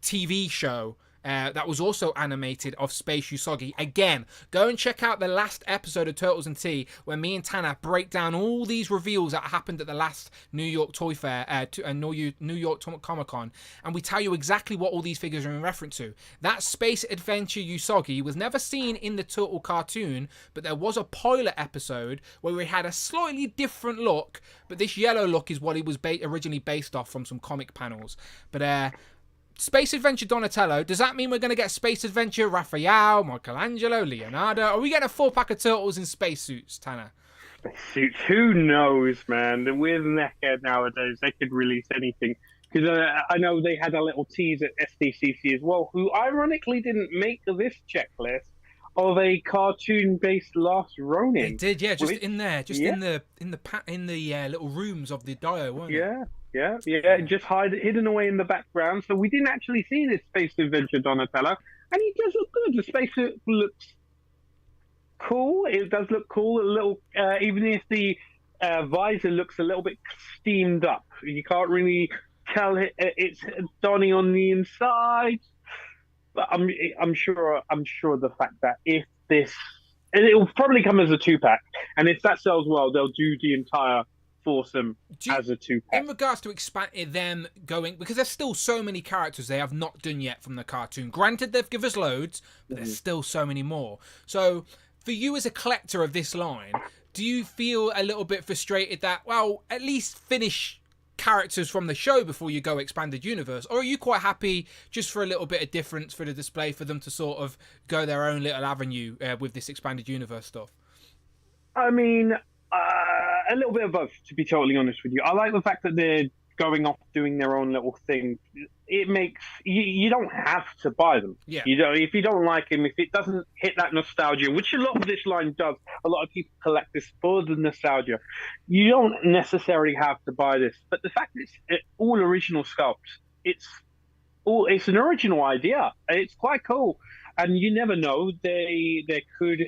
S1: TV show that was also animated of Space Usagi. Again, go and check out the last episode of Turtles and Tea where me and Tanner break down all these reveals that happened at the last New York Toy Fair, New York Comic Con, and we tell you exactly what all these figures are in reference to. That Space Adventure Usagi was never seen in the Turtle cartoon, but there was a pilot episode where we had a slightly different look, but this yellow look is what he was originally based off from some comic panels. But Space Adventure Donatello, does that mean we're going to get Space Adventure Raphael, Michelangelo, Leonardo? Are we getting a 4-pack of Turtles in spacesuits, Tanner?
S2: Spacesuits? Who knows, man? With NECA nowadays, they could release anything. Because I know they had a little tease at SDCC as well, who ironically didn't make this checklist. of a cartoon-based Last Ronin.
S1: They did, yeah, just
S2: which-
S1: in there, just
S2: yeah.
S1: in the little rooms of the Dio, weren't it?
S2: Yeah, just hidden away in the background. So we didn't actually see this space adventure Donatello, and he does look good. The spacesuit looks cool. It does look cool. A little, even if the visor looks a little bit steamed up, you can't really tell it's Donnie on the inside. But I'm sure the fact that if this, and it will probably come as a 2-pack, and if that sells well, they'll do the entire foursome as a 2-pack.
S1: In regards to expanding them going, because there's still so many characters they have not done yet from the cartoon. Granted, they've given us loads, but there's still so many more. So, for you as a collector of this line, do you feel a little bit frustrated that, well, at least finish characters from the show before you go expanded universe, or are you quite happy just for a little bit of difference for the display for them to sort of go their own little avenue with this expanded universe stuff?
S2: I mean, a little bit of both, to be totally honest with you. I like the fact that they're going off doing their own little thing. It makes you don't have to buy them.
S1: Yeah.
S2: You know, if you don't like him, if it doesn't hit that nostalgia, which a lot of this line does, a lot of people collect this for the nostalgia. You don't necessarily have to buy this, but the fact that it's all original sculpts, it's an original idea. It's quite cool. And you never know, they could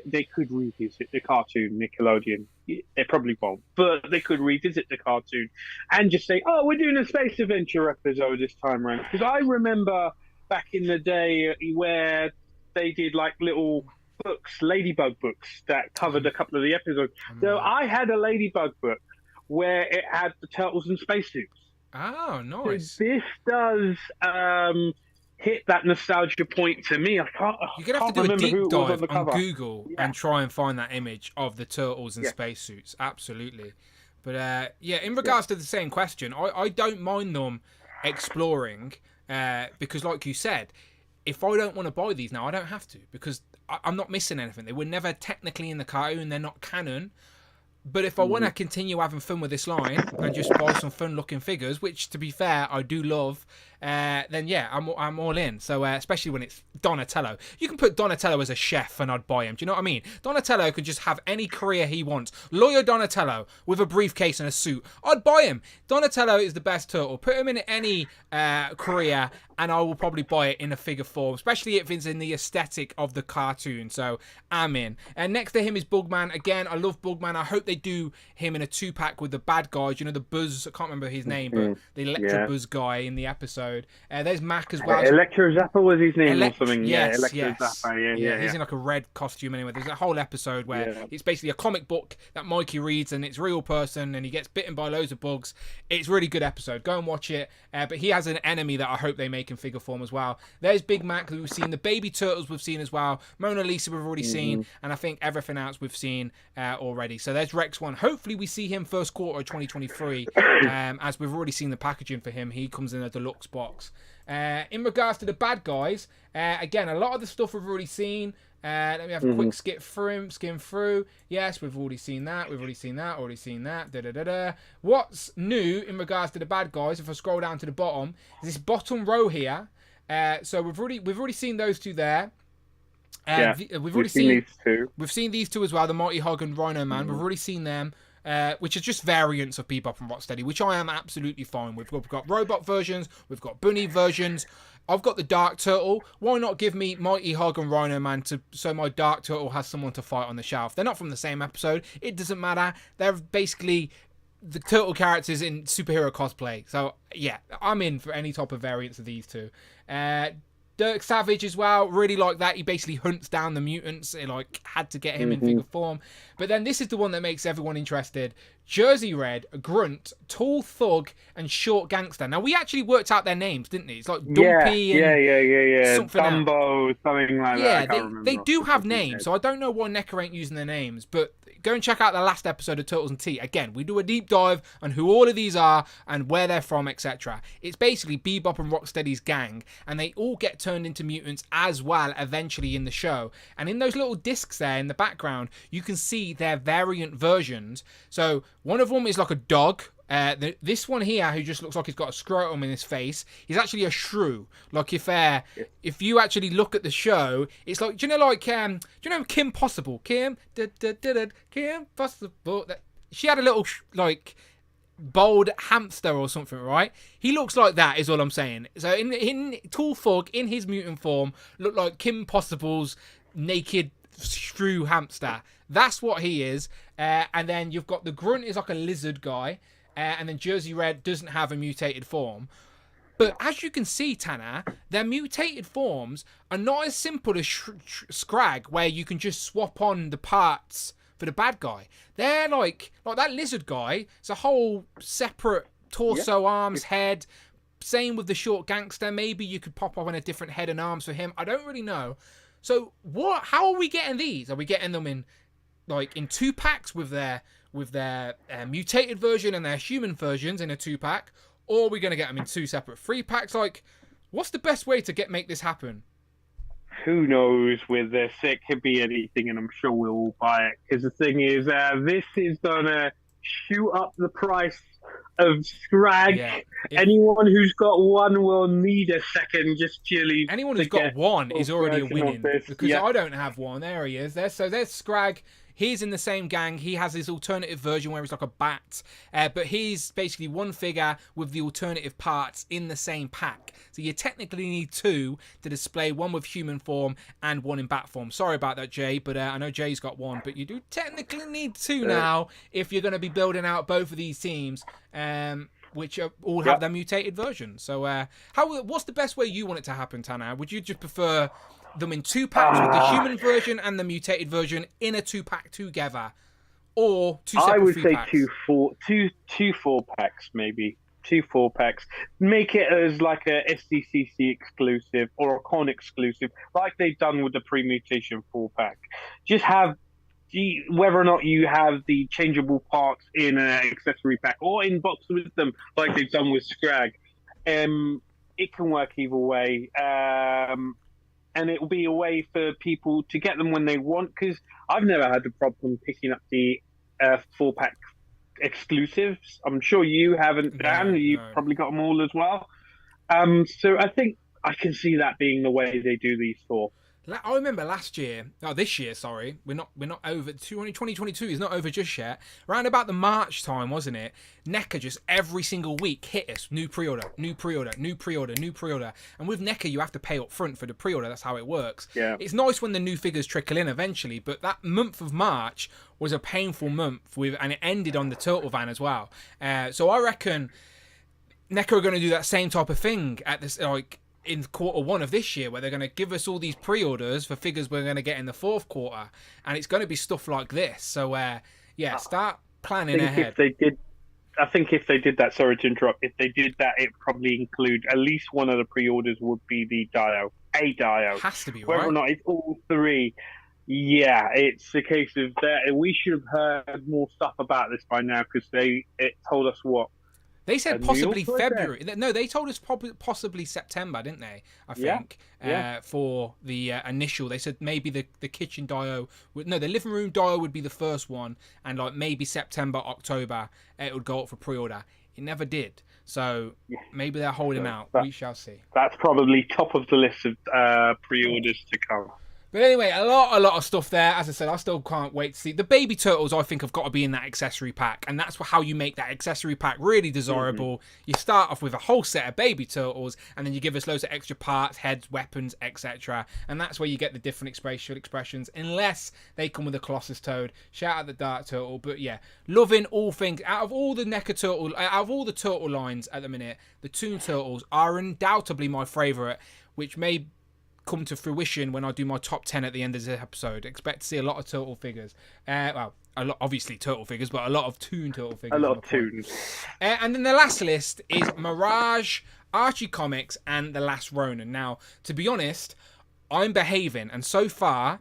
S2: revisit the cartoon, Nickelodeon. They probably won't, but they could revisit the cartoon and just say, "Oh, we're doing a space adventure episode this time around." Because I remember back in the day where they did like little books, Ladybug books that covered a couple of the episodes. So I had a Ladybug book where it had the turtles and spacesuits.
S1: Oh, nice.
S2: So this does hit that nostalgia point to me.
S1: You're gonna have to do a deep dive on Google and try and find that image of the turtles and spacesuits. Absolutely. But in regards to the same question, I don't mind them exploring because, like you said, if I don't want to buy these now, I don't have to, because I'm not missing anything. They were never technically in the cartoon. They're not canon. But if I want to continue having fun with this line and just buy some fun-looking figures, which, to be fair, I do love, then yeah, I'm all in. So especially when it's Donatello. You can put Donatello as a chef and I'd buy him. Do you know what I mean? Donatello could just have any career he wants. Lawyer Donatello with a briefcase and a suit. I'd buy him. Donatello is the best turtle. Put him in any career and I will probably buy it in a figure form, especially if it's in the aesthetic of the cartoon. So I'm in. And next to him is Bugman. Again, I love Bugman. I hope they do him in a 2-pack with the bad guys. You know, the Buzz, I can't remember his name, but the Electro Buzz guy in the episode. There's Mac as well.
S2: Electro Zappa was his name or something.
S1: Yes,
S2: Electro Zappa. Yeah.
S1: He's in like a red costume anyway. There's a whole episode where it's basically a comic book that Mikey reads and it's a real person and he gets bitten by loads of bugs. It's a really good episode. Go and watch it. But he has an enemy that I hope they make in figure form as well. There's Big Mac, who we've seen. The baby turtles we've seen as well. Mona Lisa we've already seen. And I think everything else we've seen already. So there's Rex 1. Hopefully we see him first quarter of 2023, as we've already seen the packaging for him. He comes in a deluxe box. In regards to the bad guys, again, a lot of the stuff we've already seen. Let me have a quick skim through. Yes, we've already seen that. Already seen that. What's new in regards to the bad guys? If I scroll down to the bottom, is this bottom row here. So we've already seen those two there. We've already seen
S2: these two.
S1: We've seen these two as well, the Mighty Hog and Rhino Man. We've already seen them. Which are just variants of Bebop and Rocksteady, which I am absolutely fine with. We've got robot versions, we've got bunny versions. I've got the Dark Turtle. Why not give me Mighty Hog and Rhino Man so my Dark Turtle has someone to fight on the shelf? They're not from the same episode. It doesn't matter. They're basically the turtle characters in superhero cosplay. So yeah, I'm in for any type of variants of these two. Dirk Savage as well, really like that. He basically hunts down the mutants. It had to get him in figure form. But then this is the one that makes everyone interested. Jersey Red, Grunt, Tall Thug, and Short Gangster. Now we actually worked out their names, didn't we? It's like Dumpy and something
S2: Dumbo, something like that.
S1: Yeah, they do have names, so I don't know why Neca ain't using their names, but go and check out the last episode of Turtles and Tea. Again, we do a deep dive on who all of these are and where they're from, etc. It's basically Bebop and Rocksteady's gang, and they all get turned into mutants as well eventually in the show. And in those little discs there in the background, you can see their variant versions. So one of them is like a dog, This one here, who just looks like he's got a scrotum in his face, he's actually a shrew. Like if you actually look at the show, it's like, do you know Kim Possible? Kim Possible. She had a little like bold hamster or something, right? He looks like that, is all I'm saying. So in Tall Thug, in his mutant form, looked like Kim Possible's naked shrew hamster. That's what he is. And then you've got the Grunt is like a lizard guy. And then Jersey Red doesn't have a mutated form. But as you can see, Tanner, their mutated forms are not as simple as Scrag, where you can just swap on the parts for the bad guy. They're like that lizard guy. It's a whole separate torso, arms, head. Same with the short gangster. Maybe you could pop on a different head and arms for him. I don't really know. So how are we getting these? Are we getting them in 2 packs with their mutated version and their human versions in a 2-pack, or are we going to get them in 2 separate 3-packs? Like, what's the best way to make this happen?
S2: Who knows with this? It could be anything, and I'm sure we'll all buy it. Because the thing is, this is going to shoot up the price of Scrag. Yeah. Anyone who's got one will need a second just purely.
S1: Anyone who's got one is already winning. Because I don't have one. There he is. There's Scrag. He's in the same gang. He has his alternative version where he's like a bat. But he's basically one figure with the alternative parts in the same pack. So you technically need 2 to display, one with human form and one in bat form. Sorry about that, Jay, but I know Jay's got one. But you do technically need 2 now if you're going to be building out both of these teams, which all have their mutated version. So what's the best way you want it to happen, Tanner? Would you just prefer them in 2 packs with the human version and the mutated version in a 2-pack together, or 2 separate 3 packs? I would say
S2: 2 4-packs, maybe 2 4-packs. Make it as like a SDCC exclusive or a con exclusive, like they've done with the pre-mutation 4-pack. Just have whether or not you have the changeable parts in an accessory pack or in box with them, like they've done with Scrag. It can work either way. And it will be a way for people to get them when they want, because I've never had a problem picking up the 4-pack exclusives. I'm sure you haven't, Dan. You've probably got them all as well. So I think I can see that being the way they do these 4.
S1: I remember this year, sorry, we're not over. 2022 is not over just yet. Around about the March time, wasn't it? Neca just every single week hit us. New pre-order. And with Neca, you have to pay up front for the pre-order. That's how it works.
S2: Yeah.
S1: It's nice when the new figures trickle in eventually, but that month of March was a painful month, and it ended on the Turtle Van as well. So I reckon Neca are going to do that same type of thing at this, in Q1 of this year, where they're going to give us all these pre-orders for figures we're going to get in the 4th quarter, and it's going to be stuff like this. So start planning ahead.
S2: I think if they did that, sorry to interrupt, if they did that, it probably include at least one of the pre-orders would be the Dio. A Dio.
S1: Has to be, right?
S2: Whether or not it's all 3, yeah, it's a case of that. We should have heard more stuff about this by now, because it told us what.
S1: They said possibly February. No, they told us possibly September, didn't they? I think for the initial. They said maybe the kitchen Dio. The living room Dio would be the first one, and maybe September, October it would go up for pre-order. It never did. So maybe they're holding out. We shall see.
S2: That's probably top of the list of pre-orders to come.
S1: But anyway, a lot of stuff there. As I said, I still can't wait to see. The baby turtles, I think, have got to be in that accessory pack. And that's how you make that accessory pack really desirable. You start off with a whole set of baby turtles, and then you give us loads of extra parts, heads, weapons, etc. And that's where you get the different facial expressions, unless they come with a Colossus Toad. Shout out the Dark Turtle. But yeah, loving all things. Out of all the Neca Turtle, out of all the turtle lines at the minute, the Toon Turtles are undoubtedly my favourite, which may come to fruition when I do my top 10 at the end of this episode. Expect to see a lot of turtle figures. Obviously turtle figures, but a lot of Toon turtle figures.
S2: A lot of Toons.
S1: And then the last list is Mirage, Archie Comics, and The Last Ronin. Now, to be honest, I'm behaving, and so far,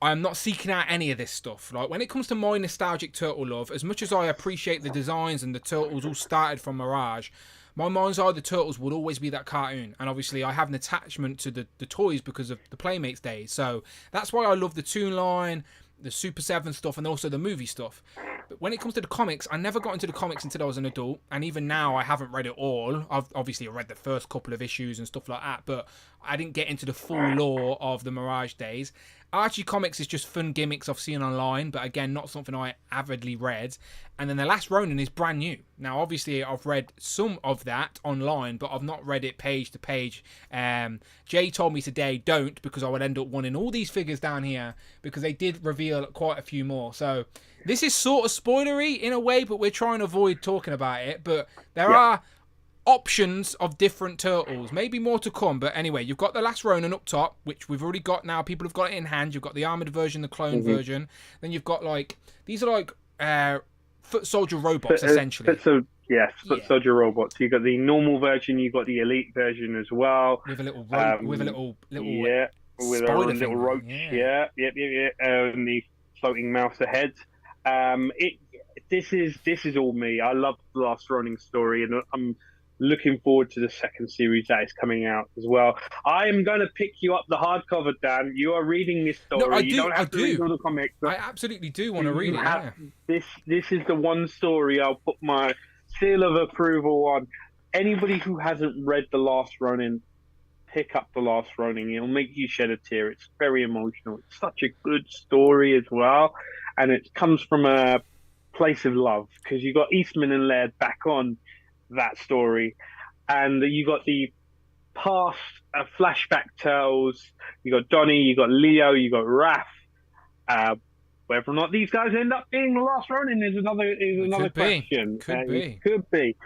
S1: I'm not seeking out any of this stuff. Like, when it comes to my nostalgic turtle love, as much as I appreciate the designs and the turtles all started from Mirage, my mind's eye, the Turtles would always be that cartoon. And obviously I have an attachment to the toys because of the Playmates days. So that's why I love the Toon line. the Super 7 stuff and also the movie stuff. But when it comes to the comics, I never got into the comics until I was an adult, and even now I haven't read it all. I've obviously read the first couple of issues and stuff like that, but I didn't get into the full lore of the Mirage days. Archie comics is just fun gimmicks I've seen online, but again, not something I avidly read. And then The Last Ronin is brand new. Now, obviously, I've read some of that online, but I've not read it page to page. Jay told me today, don't, because I would end up wanting all these figures down here, because they did reveal quite a few more. So this is sort of spoilery in a way, but we're trying to avoid talking about it. But there are options of different turtles, maybe more to come. But anyway, you've got the Last Ronin up top, which we've already got now. People have got it in hand. You've got the armored version, the clone version. Then you've got like, these are like foot soldier robots, essentially.
S2: Foot soldier robots. You've got the normal version, you've got the elite version as well,
S1: with a little with a little
S2: with a little roach. And the floating mouse ahead. This is all me. I love the Last Ronin story, and I'm looking forward to the second series that is coming out as well. I am going to pick you up the hardcover, Dan. You are reading this story.
S1: No,
S2: you don't have to read all the comics.
S1: I absolutely do want to read it.
S2: This is the one story I'll put my seal of approval on. Anybody who hasn't read The Last Ronin, pick up The Last Ronin. It'll make you shed a tear. It's very emotional. It's such a good story as well, and it comes from a place of love, because you got Eastman and Laird back on that story, and you got the past flashback tales. You got Donnie, you got Leo, you got Raph. Whether or not these guys end up being the Last Ronin is another question.
S1: Could be.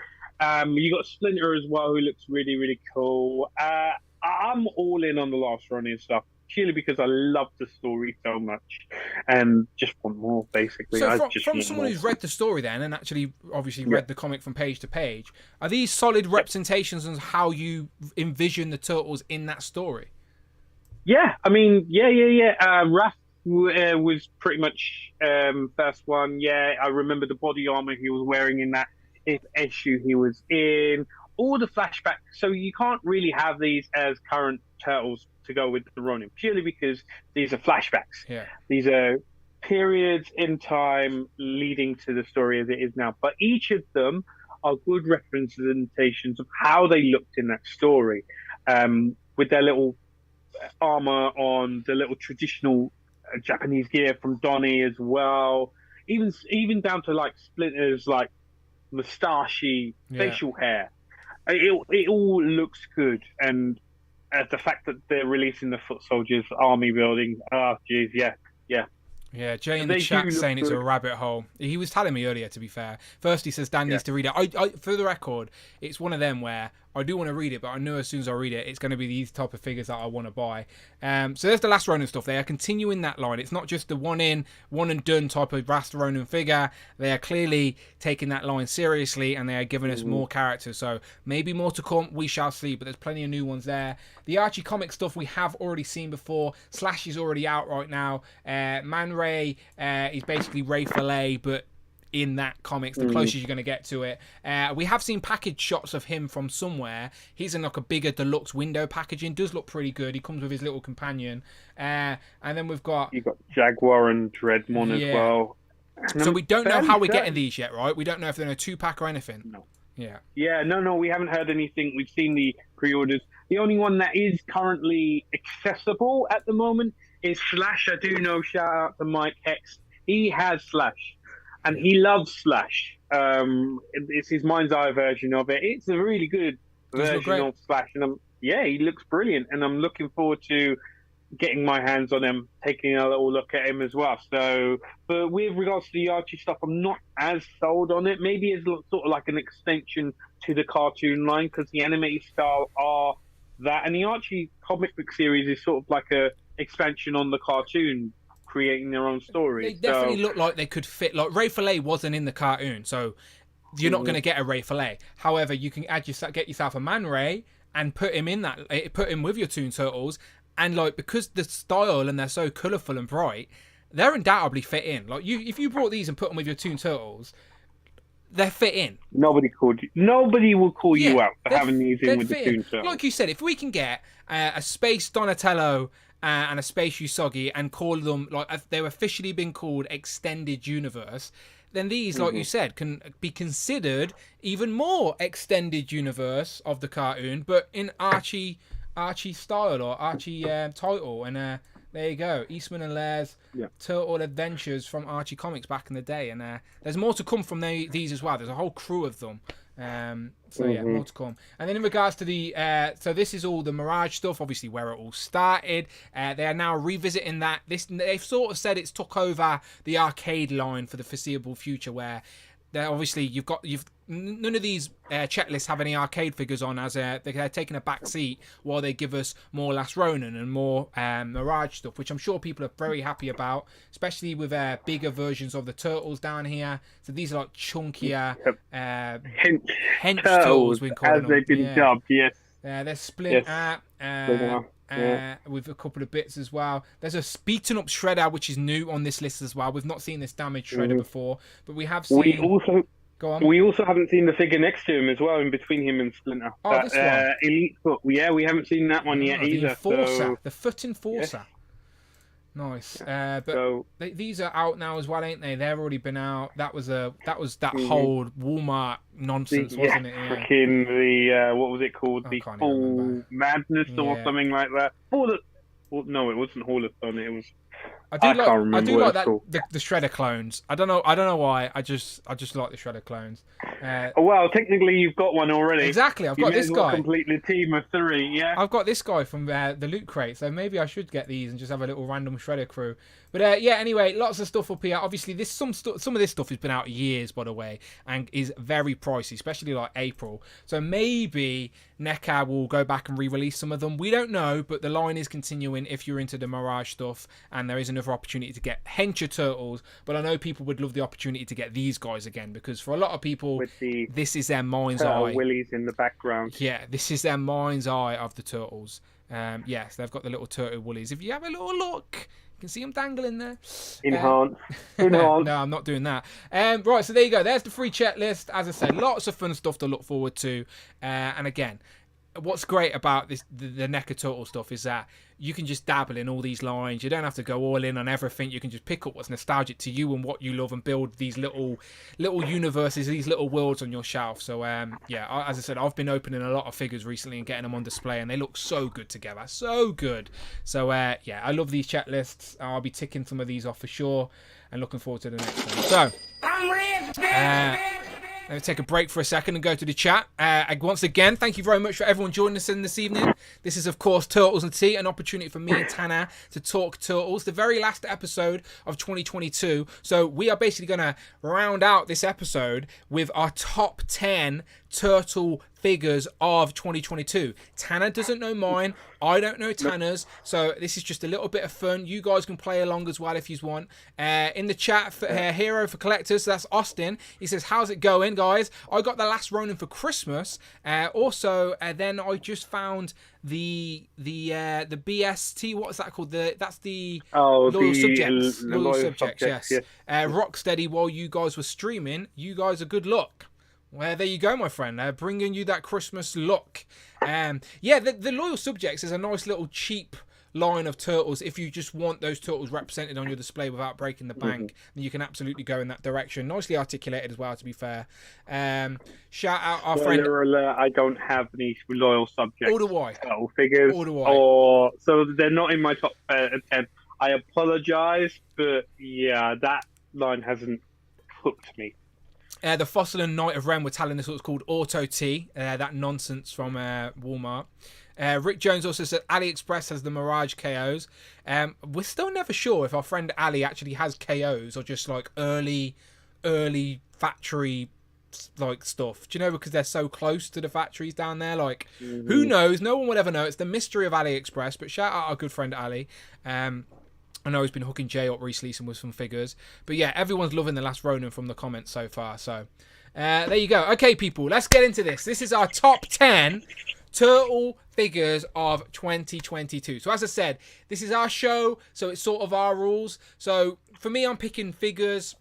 S2: You got Splinter as well, who looks really, really cool. I'm all in on the Last Ronin stuff, purely because I love the story so much and just want more, basically.
S1: So from someone who's read the story then, and actually obviously read the comic from page to page, are these solid representations of how you envision the Turtles in that story? Yeah.
S2: I mean, Raph was pretty much first one. Yeah, I remember the body armor he was wearing in that issue he was in. All the flashbacks. So you can't really have these as current Turtles to go with the Ronin, purely because these are flashbacks.
S1: Yeah.
S2: These are periods in time leading to the story as it is now. But each of them are good representations of how they looked in that story, with their little armor on, the little traditional Japanese gear from Donnie as well. Even down to like Splinter's like moustachey facial hair. It all looks good, and the fact that they're releasing the Foot Soldiers army building,
S1: Yeah, Jay in the chat saying it's a rabbit hole. He was telling me earlier, to be fair. First he says Dan needs to read it. I for the record, it's one of them where I do want to read it, but I know as soon as I read it, it's going to be these type of figures that I want to buy. So there's the Last Ronin stuff. They are continuing that line. It's not just the one and done type of Last Ronin figure. They are clearly taking that line seriously, and they are giving us more characters. So maybe more to come. We shall see, but there's plenty of new ones there. The Archie comic stuff we have already seen before. Slash is already out right now. Man Ray is basically Ray Fillet, but in that comics, the closest you're going to get to it. We have seen package shots of him from somewhere. He's in like a bigger deluxe window packaging. Does look pretty good. He comes with his little companion. And then we've got...
S2: You've got Jaguar and Dreadmon as well.
S1: So we don't know how we're getting these yet, right? We don't know if they're in a 2-pack or anything.
S2: No.
S1: Yeah,
S2: no, we haven't heard anything. We've seen the pre-orders. The only one that is currently accessible at the moment is Slash. I do know, shout out to Mike Hex. He has Slash, and he loves Slash. It's his mind's eye version of it. It's a really good version of Slash, and he looks brilliant, and I'm looking forward to getting my hands on him, taking a little look at him as well. So, but with regards to the Archie stuff, I'm not as sold on it. Maybe it's sort of like an extension to the cartoon line, because the animated style are that, and the Archie comic book series is sort of like a expansion on the cartoon, creating their own story.
S1: They definitely look like they could fit. Like Ray Fillet wasn't in the cartoon, so you're not going to get a Ray Fillet. However, you can get yourself a Man Ray and put him in that. Put him with your Toon Turtles. And like, because the style and they're so colourful and bright, they're undoubtedly fit in. Like if you brought these and put them with your Toon Turtles, they're fit in.
S2: Nobody will call you out for having these in with the Toon Turtles.
S1: Like you said, if we can get a Space Donatello and a Space Usagi and call them like they've officially been called Extended Universe, then these, like you said, can be considered even more Extended Universe of the cartoon, but in Archie style or Archie title. And there you go, Eastman and Lair's Turtle Adventures from Archie Comics back in the day. And there's more to come from these as well. There's a whole crew of them. So yeah, more to come. And then in regards to the so this is all the Mirage stuff, obviously where it all started. They are now revisiting that. They've sort of said it's took over the arcade line for the foreseeable future, where obviously none of these checklists have any arcade figures on, as they're taking a back seat while they give us more Last Ronin and more Mirage stuff, which I'm sure people are very happy about, especially with bigger versions of the Turtles down here. So these are like chunkier hench turtles, we call them,
S2: as they've been dubbed. Yes,
S1: they're split out. With a couple of bits as well. There's a beaten up Shredder, which is new on this list as well. We've not seen this damaged Shredder before, but we have seen. We also haven't seen the figure next to him as well, in between him and Splinter. Oh, this one.
S2: Elite Foot. Yeah, we haven't seen that one yet either.
S1: The Foot Enforcer. Nice. But these are out now as well, ain't they? They've already been out. That was that whole Walmart nonsense, wasn't it? Yeah.
S2: Freaking the what was it called? The Full Madness or something like that. No, it wasn't Hall of Fun. It was. I do like that the Shredder clones. I don't know why. I just like the Shredder clones. Well, technically you've got one already.
S1: Exactly, I've got this guy.
S2: Complete the team of 3. Yeah.
S1: I've got this guy from the loot crate, so maybe I should get these and just have a little random Shredder crew. But yeah, anyway, lots of stuff up here. Obviously, some of this stuff has been out years, by the way, and is very pricey, especially like April. So maybe Neca will go back and re-release some of them. We don't know, but the line is continuing if you're into the Mirage stuff, and there is another opportunity to get Hencher Turtles. But I know people would love the opportunity to get these guys again, because for a lot of people, this is their mind's eye.
S2: Willies in the background.
S1: Yeah, this is their mind's eye of the Turtles. Yes, they've got the little turtle woolies. If you have a little look, you can see them dangling there.
S2: Enhance.
S1: No, I'm not doing that. Right, so there you go. There's the free checklist. As I said, lots of fun stuff to look forward to. And again, what's great about this, the Neca Turtle stuff, is that you can just dabble in all these lines. You don't have to go all in on everything. You can just pick up what's nostalgic to you and what you love and build these little universes, these little worlds on your shelf. So, yeah, as I said, I've been opening a lot of figures recently and getting them on display, and they look so good together. So good. So, yeah, I love these checklists. I'll be ticking some of these off for sure and looking forward to the next one. So, let me take a break for a second and go to the chat. Once again, thank you very much for everyone joining us in this evening. This is, of course, Turtles and Tea, an opportunity for me and Tanner to talk Turtles, the very last episode of 2022. So we are basically going to round out this episode with our top 10 Turtle figures of 2022. Tanner doesn't know mine. I don't know Tanner's. So this is just a little bit of fun. You guys can play along as well if you want. In the chat, Hero for Collectors, so that's Austin. He says, how's it going, guys? I got the Last Ronin for Christmas. Also, then I just found the BST. What is that called? That's the Loyal Subjects. Loyal Subjects, yes. Rocksteady, while you guys were streaming, you guys are good luck. Well, there you go, my friend. Bringing you that Christmas look. Yeah, the Loyal Subjects is a nice little cheap line of turtles. If you just want those turtles represented on your display without breaking the bank, then you can absolutely go in that direction. Nicely articulated as well, to be fair. Shout out our friend.
S2: Alert, I don't have any Loyal Subjects.
S1: Or do I?
S2: Turtle figures.
S1: Or do I?
S2: So they're not in my top 10. I apologise, but yeah, that line hasn't hooked me.
S1: The Fossil and Knight of Ren were telling us what was called Auto Tea, that nonsense from Walmart. Rick Jones also said AliExpress has the Mirage KOs. We're still never sure if our friend Ali actually has KOs or just like early factory like stuff. Do you know, because they're so close to the factories down there? Like, who knows? No one will ever know. It's the mystery of AliExpress. But shout out our good friend Ali. I know he's been hooking Jay up recently with some figures. But yeah, everyone's loving the Last Ronin from the comments so far. So there you go. Okay, people, let's get into this. This is our top 10 Turtle figures of 2022. So as I said, this is our show, so it's sort of our rules. So for me, I'm picking figures,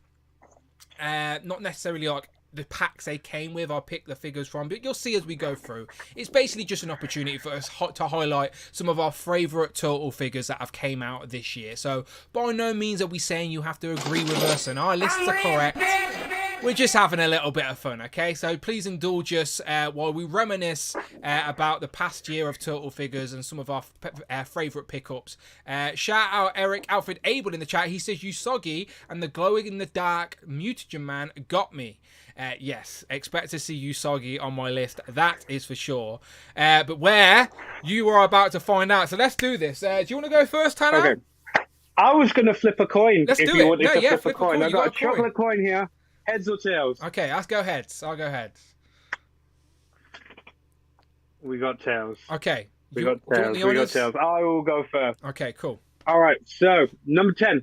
S1: not necessarily like the packs they came with. I'll pick the figures from, but you'll see as we go through. It's basically just an opportunity for us to highlight some of our favourite Turtle figures that have came out this year. So by no means are we saying you have to agree with us and our lists are correct. We're just having a little bit of fun, okay? So please indulge us while we reminisce about the past year of Turtle figures and some of our favourite pickups. Shout out Eric Alfred Abel in the chat. He says Usagi and the glowing-in-the-dark Mutagen Man got me. Yes, expect to see Usagi on my list. That is for sure. But where? You are about to find out. So let's do this. Do you want to go first, Tanner?
S2: Okay. I was going to flip a coin.
S1: Let's
S2: if
S1: do
S2: you
S1: it.
S2: wanted
S1: No,
S2: to
S1: yeah,
S2: flip a coin. I've got a chocolate coin here. Heads or tails?
S1: Okay, let's go heads. I'll go heads.
S2: We got tails.
S1: Okay.
S2: We got tails. I will go first.
S1: Okay, cool.
S2: All right. So, number 10.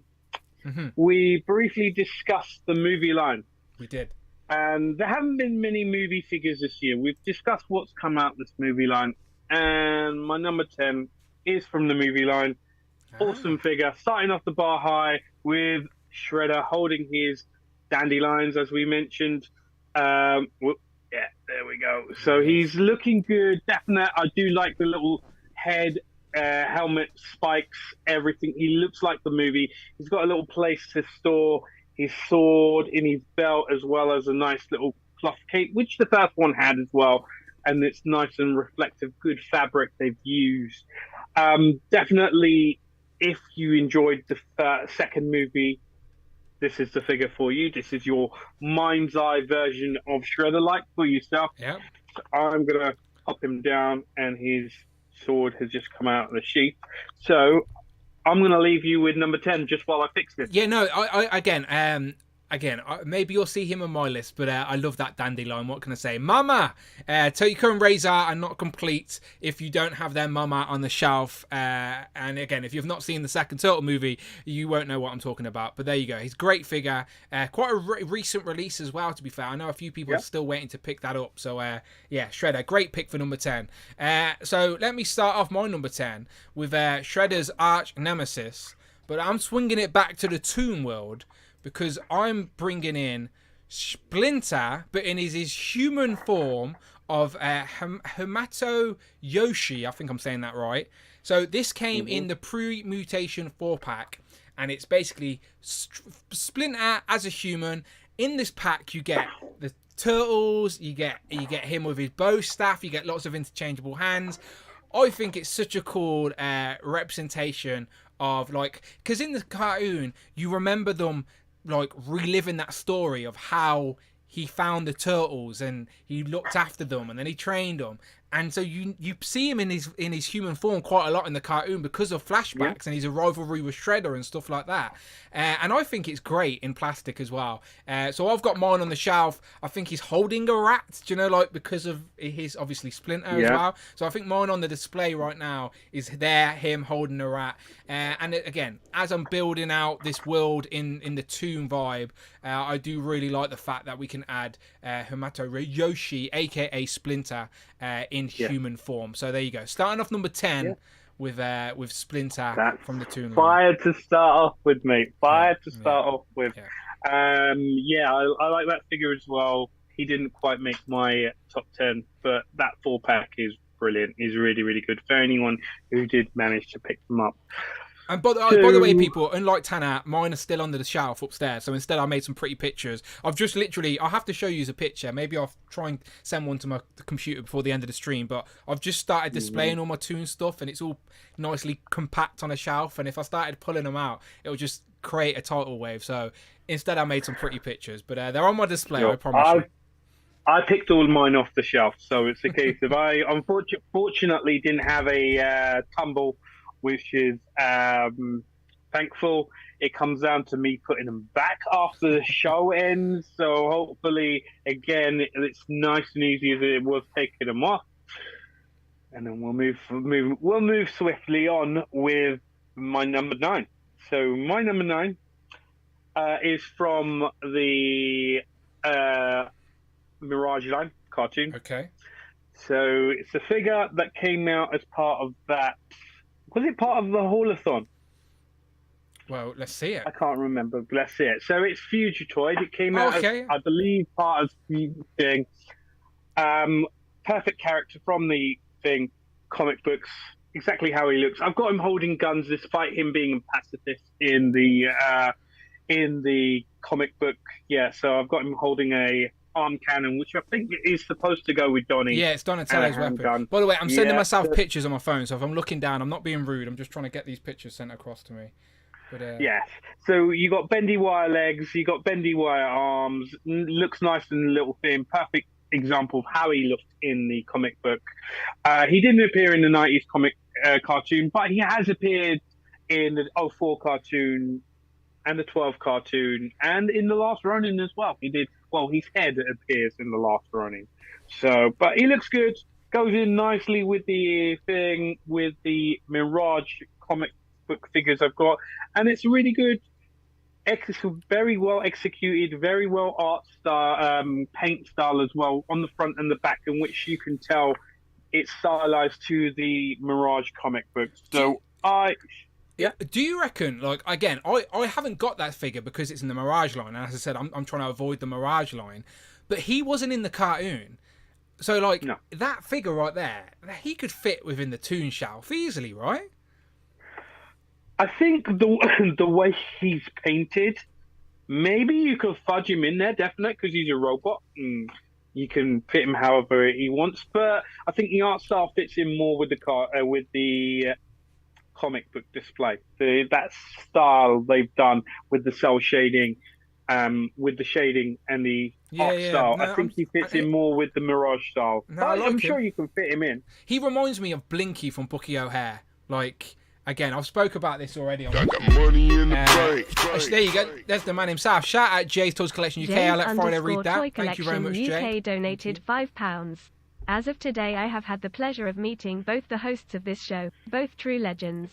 S1: Mm-hmm.
S2: We briefly discussed the movie line.
S1: We did.
S2: And there haven't been many movie figures this year. We've discussed what's come out this movie line. And my number 10 is from the movie line. Awesome figure. Starting off the bar high with Shredder holding his dandelions, as we mentioned. Yeah, there we go. So he's looking good. Definite. I do like the little head, helmet, spikes, everything. He looks like the movie. He's got a little place to store his sword in his belt, as well as a nice little cloth cape, which the first one had as well. And it's nice and reflective, good fabric they've used. Definitely, if you enjoyed the second movie, this is the figure for you. This is your mind's eye version of Shredder-like for yourself.
S1: Yeah.
S2: So I'm going to pop him down, and his sword has just come out of the sheath. So I'm going to leave you with number 10 just while I fix this.
S1: Yeah, no, Again, maybe you'll see him on my list, but I love that dandelion. What can I say? Mama! Toyko and Razor are not complete if you don't have their Mama on the shelf. And again, if you've not seen the second Turtle movie, you won't know what I'm talking about. But there you go. He's a great figure. Quite a recent release as well, to be fair. I know a few people are still waiting to pick that up. So, yeah, Shredder. Great pick for number 10. So let me start off my number 10 with Shredder's arch nemesis. But I'm swinging it back to the Toon World, because I'm bringing in Splinter, but in his human form of Hamato Yoshi. I think I'm saying that right. So this came in the pre-mutation 4-pack, and it's basically Splinter as a human. In this pack, you get the turtles, you get him with his bow staff, you get lots of interchangeable hands. I think it's such a cool representation of, like, because in the cartoon, you remember them like reliving that story of how he found the turtles and he looked after them and then he trained them. And so you see him in his human form quite a lot in the cartoon because of flashbacks and his rivalry with Shredder and stuff like that. And I think it's great in plastic as well. So I've got mine on the shelf. I think he's holding a rat, do you know, like because of his obviously Splinter as well. So I think mine on the display right now is him holding a rat. And again, as I'm building out this world in the Toon vibe, I do really like the fact that we can add Hamato Yoshi, aka Splinter, in human form. So there you go. Starting off number 10 with Splinter from the Toon.
S2: Fire to start off with, mate. Fire to start off with. I like that figure as well. He didn't quite make my top 10, but that 4-pack is brilliant. He's really, really good for anyone who did manage to pick them up.
S1: And by the way, people, unlike Tanner, mine are still under the shelf upstairs. So instead, I made some pretty pictures. I've just literally, I'll have to show you a picture. Maybe I'll try and send one to my computer before the end of the stream. But I've just started displaying all my Toon stuff, and it's all nicely compact on a shelf. And if I started pulling them out, it'll just create a tidal wave. So instead, I made some pretty pictures. But they're on my display, I promise you.
S2: I picked all mine off the shelf. So it's a case of I unfortunately didn't have a tumble, which is thankful. It comes down to me putting them back after the show ends. So hopefully, again, it's nice and easy as it was taking them off. And then we'll move swiftly on with my number 9. So my number 9 is from the Mirage line cartoon.
S1: Okay.
S2: So it's a figure that came out as part of that. Was it part of the Haulathon?
S1: Well, let's see it.
S2: I can't remember, but let's see it. So it's Fugitoid. It came out,
S1: Okay.
S2: as, I believe, part of the thing. Perfect character from the thing, comic books, exactly how he looks. I've got him holding guns, despite him being a pacifist in the comic book. Yeah, so I've got him holding a arm cannon, which I think is supposed to go with Donnie.
S1: Yeah, it's Donatello's weapon.
S2: Gun.
S1: By the way, I'm sending myself pictures on my phone, so if I'm looking down, I'm not being rude. I'm just trying to get these pictures sent across to me. But,
S2: yes. So you got bendy wire legs, you got bendy wire arms. Looks nice and little thin. Perfect example of how he looked in the comic book. He didn't appear in the 90s comic cartoon, but he has appeared in the 04 cartoon and the 12 cartoon, and in the Last Ronin as well. He did. Well, his head appears in the Last Ronin. So, but he looks good. Goes in nicely with the thing, with the Mirage comic book figures I've got, and it's really good. Very well executed, very well art style, paint style as well on the front and the back, in which you can tell it's stylized to the Mirage comic book. So Yeah.
S1: Do you reckon, like, again, I haven't got that figure because it's in the Mirage line, and as I said, I'm trying to avoid the Mirage line, but he wasn't in the cartoon. So, like,
S2: no.
S1: That figure right there, he could fit within the Toon shelf easily, right?
S2: I think the way he's painted, maybe you could fudge him in there, definitely, because he's a robot. You can fit him however he wants, but I think the art style fits in more with the comic book display. That style they've done with the cell shading, with the shading and the art style. No, I think he fits in more with the Mirage style. No, I'm sure you can fit him in.
S1: He reminds me of Blinky from Bucky O'Hare. Like, again, I've spoke about this already.
S4: Got the money in the bank.
S1: There you go. There's the man himself. Shout out Jay's Toys Collection UK. I'll let Friday read that. Thank you very much, Jay.
S3: UK donated £5. As of today, I have had the pleasure of meeting both the hosts of this show, both true legends.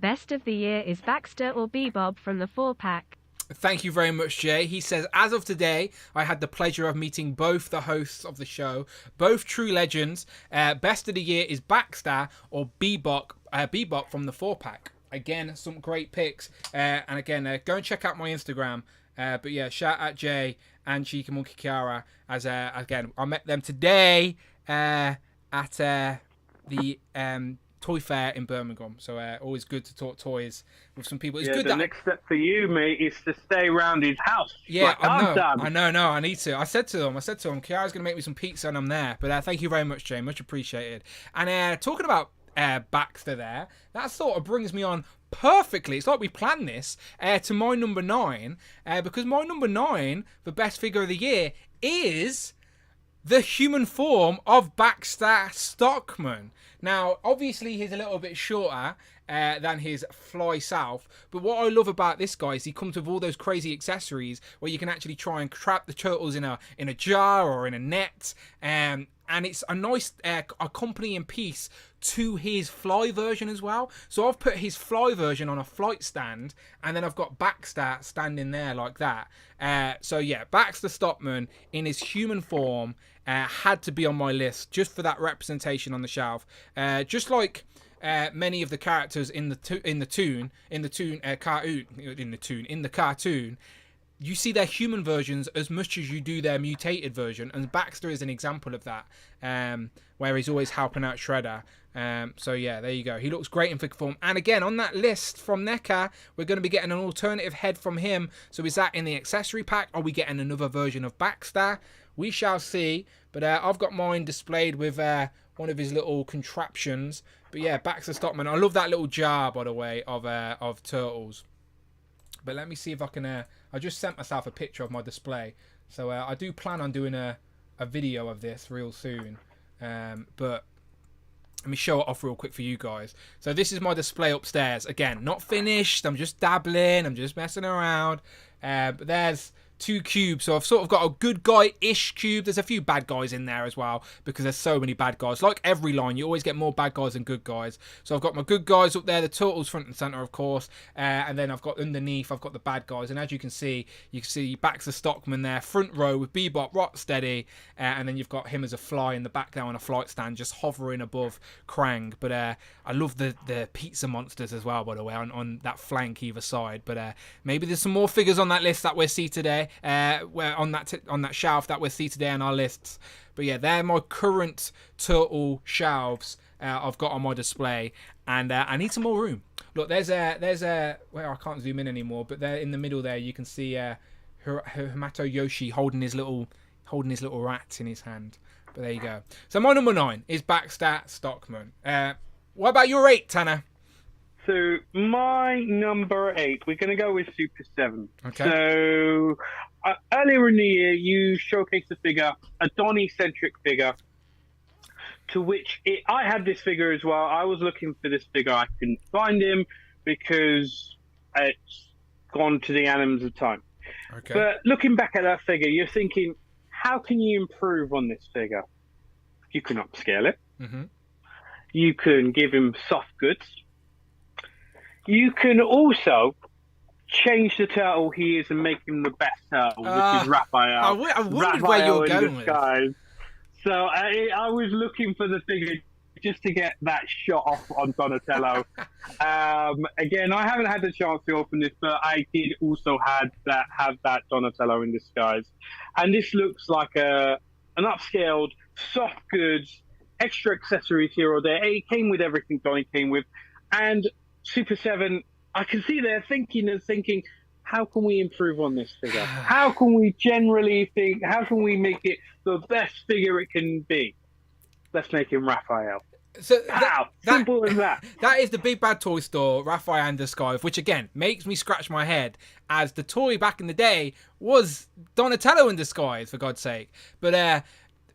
S3: Best of the year is Baxter or Bebob from the 4-pack.
S1: Thank you very much, Jay. He says, as of today, I had the pleasure of meeting both the hosts of the show, both true legends. Best of the year is Baxter or Bebop from the 4-pack. Again, some great picks. And again, go and check out my Instagram. But yeah, shout out Jay and Chica Monkey Kiara. As again, I met them today at the toy fair in Birmingham. So always good to talk toys with some people. It's good.
S2: The next step for you, mate, is to stay around his house.
S1: Yeah, I know. I need to. I said to them, Kiara's going to make me some pizza and I'm there. But thank you very much, Jay. Much appreciated. And talking about Baxter there, that sort of brings me on perfectly. It's like we planned this to my number 9, because my number 9 for best figure of the year is the human form of Baxter Stockman. Now, obviously, he's a little bit shorter than his Fly South, but what I love about this guy is he comes with all those crazy accessories where you can actually try and trap the turtles in a jar or in a net, and it's a nice accompanying piece to his Fly version as well. So I've put his Fly version on a flight stand, and then I've got Baxter standing there like that. So yeah, Baxter Stockman in his human form had to be on my list just for that representation on the shelf. Just like many of the characters in the cartoon, you see their human versions as much as you do their mutated version, and Baxter is an example of that, where he's always helping out Shredder. So yeah, there you go. He looks great in figure form. And again, on that list from Neca, we're going to be getting an alternative head from him. So is that in the accessory pack? Are we getting another version of Baxter? We shall see. But I've got mine displayed with one of his little contraptions. But yeah, Baxter Stockman. I love that little jar, by the way, of turtles. But let me see if I can... I just sent myself a picture of my display. So I do plan on doing a video of this real soon. But let me show it off real quick for you guys. So this is my display upstairs. Again, not finished. I'm just dabbling. I'm just messing around. But there's 2 cubes. So I've sort of got a good guy-ish cube. There's a few bad guys in there as well because there's so many bad guys. Like every line, you always get more bad guys than good guys. So I've got my good guys up there, the turtles front and center, of course, and then I've got underneath, I've got the bad guys. And as you can see Baxter Stockman there, front row with Bebop, Rocksteady, and then you've got him as a fly in the back there on a flight stand, just hovering above Krang. But I love the pizza monsters as well, by the way, on that flank either side. But maybe there's some more figures on that list that we'll see today. Where on that shelf that we'll see today on our lists. But yeah, they're my current turtle shelves I've got on my display, and I need some more room. Look, there's a well, I can't zoom in anymore, but there in the middle there you can see Hamato Yoshi holding his little rat in his hand. But there you go. So my number 9 is Baxter Stockman. What about your 8, Tanner?
S2: So my number 8, we're going to go with Super 7.
S1: Okay.
S2: So earlier in the year, you showcased a figure, a Donnie-centric figure, to which I had this figure as well. I was looking for this figure. I couldn't find him because it's gone to the animals of time.
S1: Okay.
S2: But looking back at that figure, you're thinking, how can you improve on this figure? You can upscale it.
S1: Mm-hmm.
S2: You can give him soft goods. You can also change the turtle he is and make him the best turtle, which is Raphael.
S1: I wondered where you were going with this.
S2: So I was looking for the figure just to get that shot off on Donatello. Again, I haven't had the chance to open this, but I did also have that Donatello in disguise. And this looks like an upscaled, soft goods, extra accessories here or there. It came with everything Donnie came with. And Super 7, I can see they're thinking, how can we improve on this figure? How can we how can we make it the best figure it can be? Let's make him Raphael.
S1: So
S2: simple as that.
S1: That is the Big Bad Toy Store, Raphael and Disguise, which again makes me scratch my head, as the toy back in the day was Donatello in disguise, for God's sake. But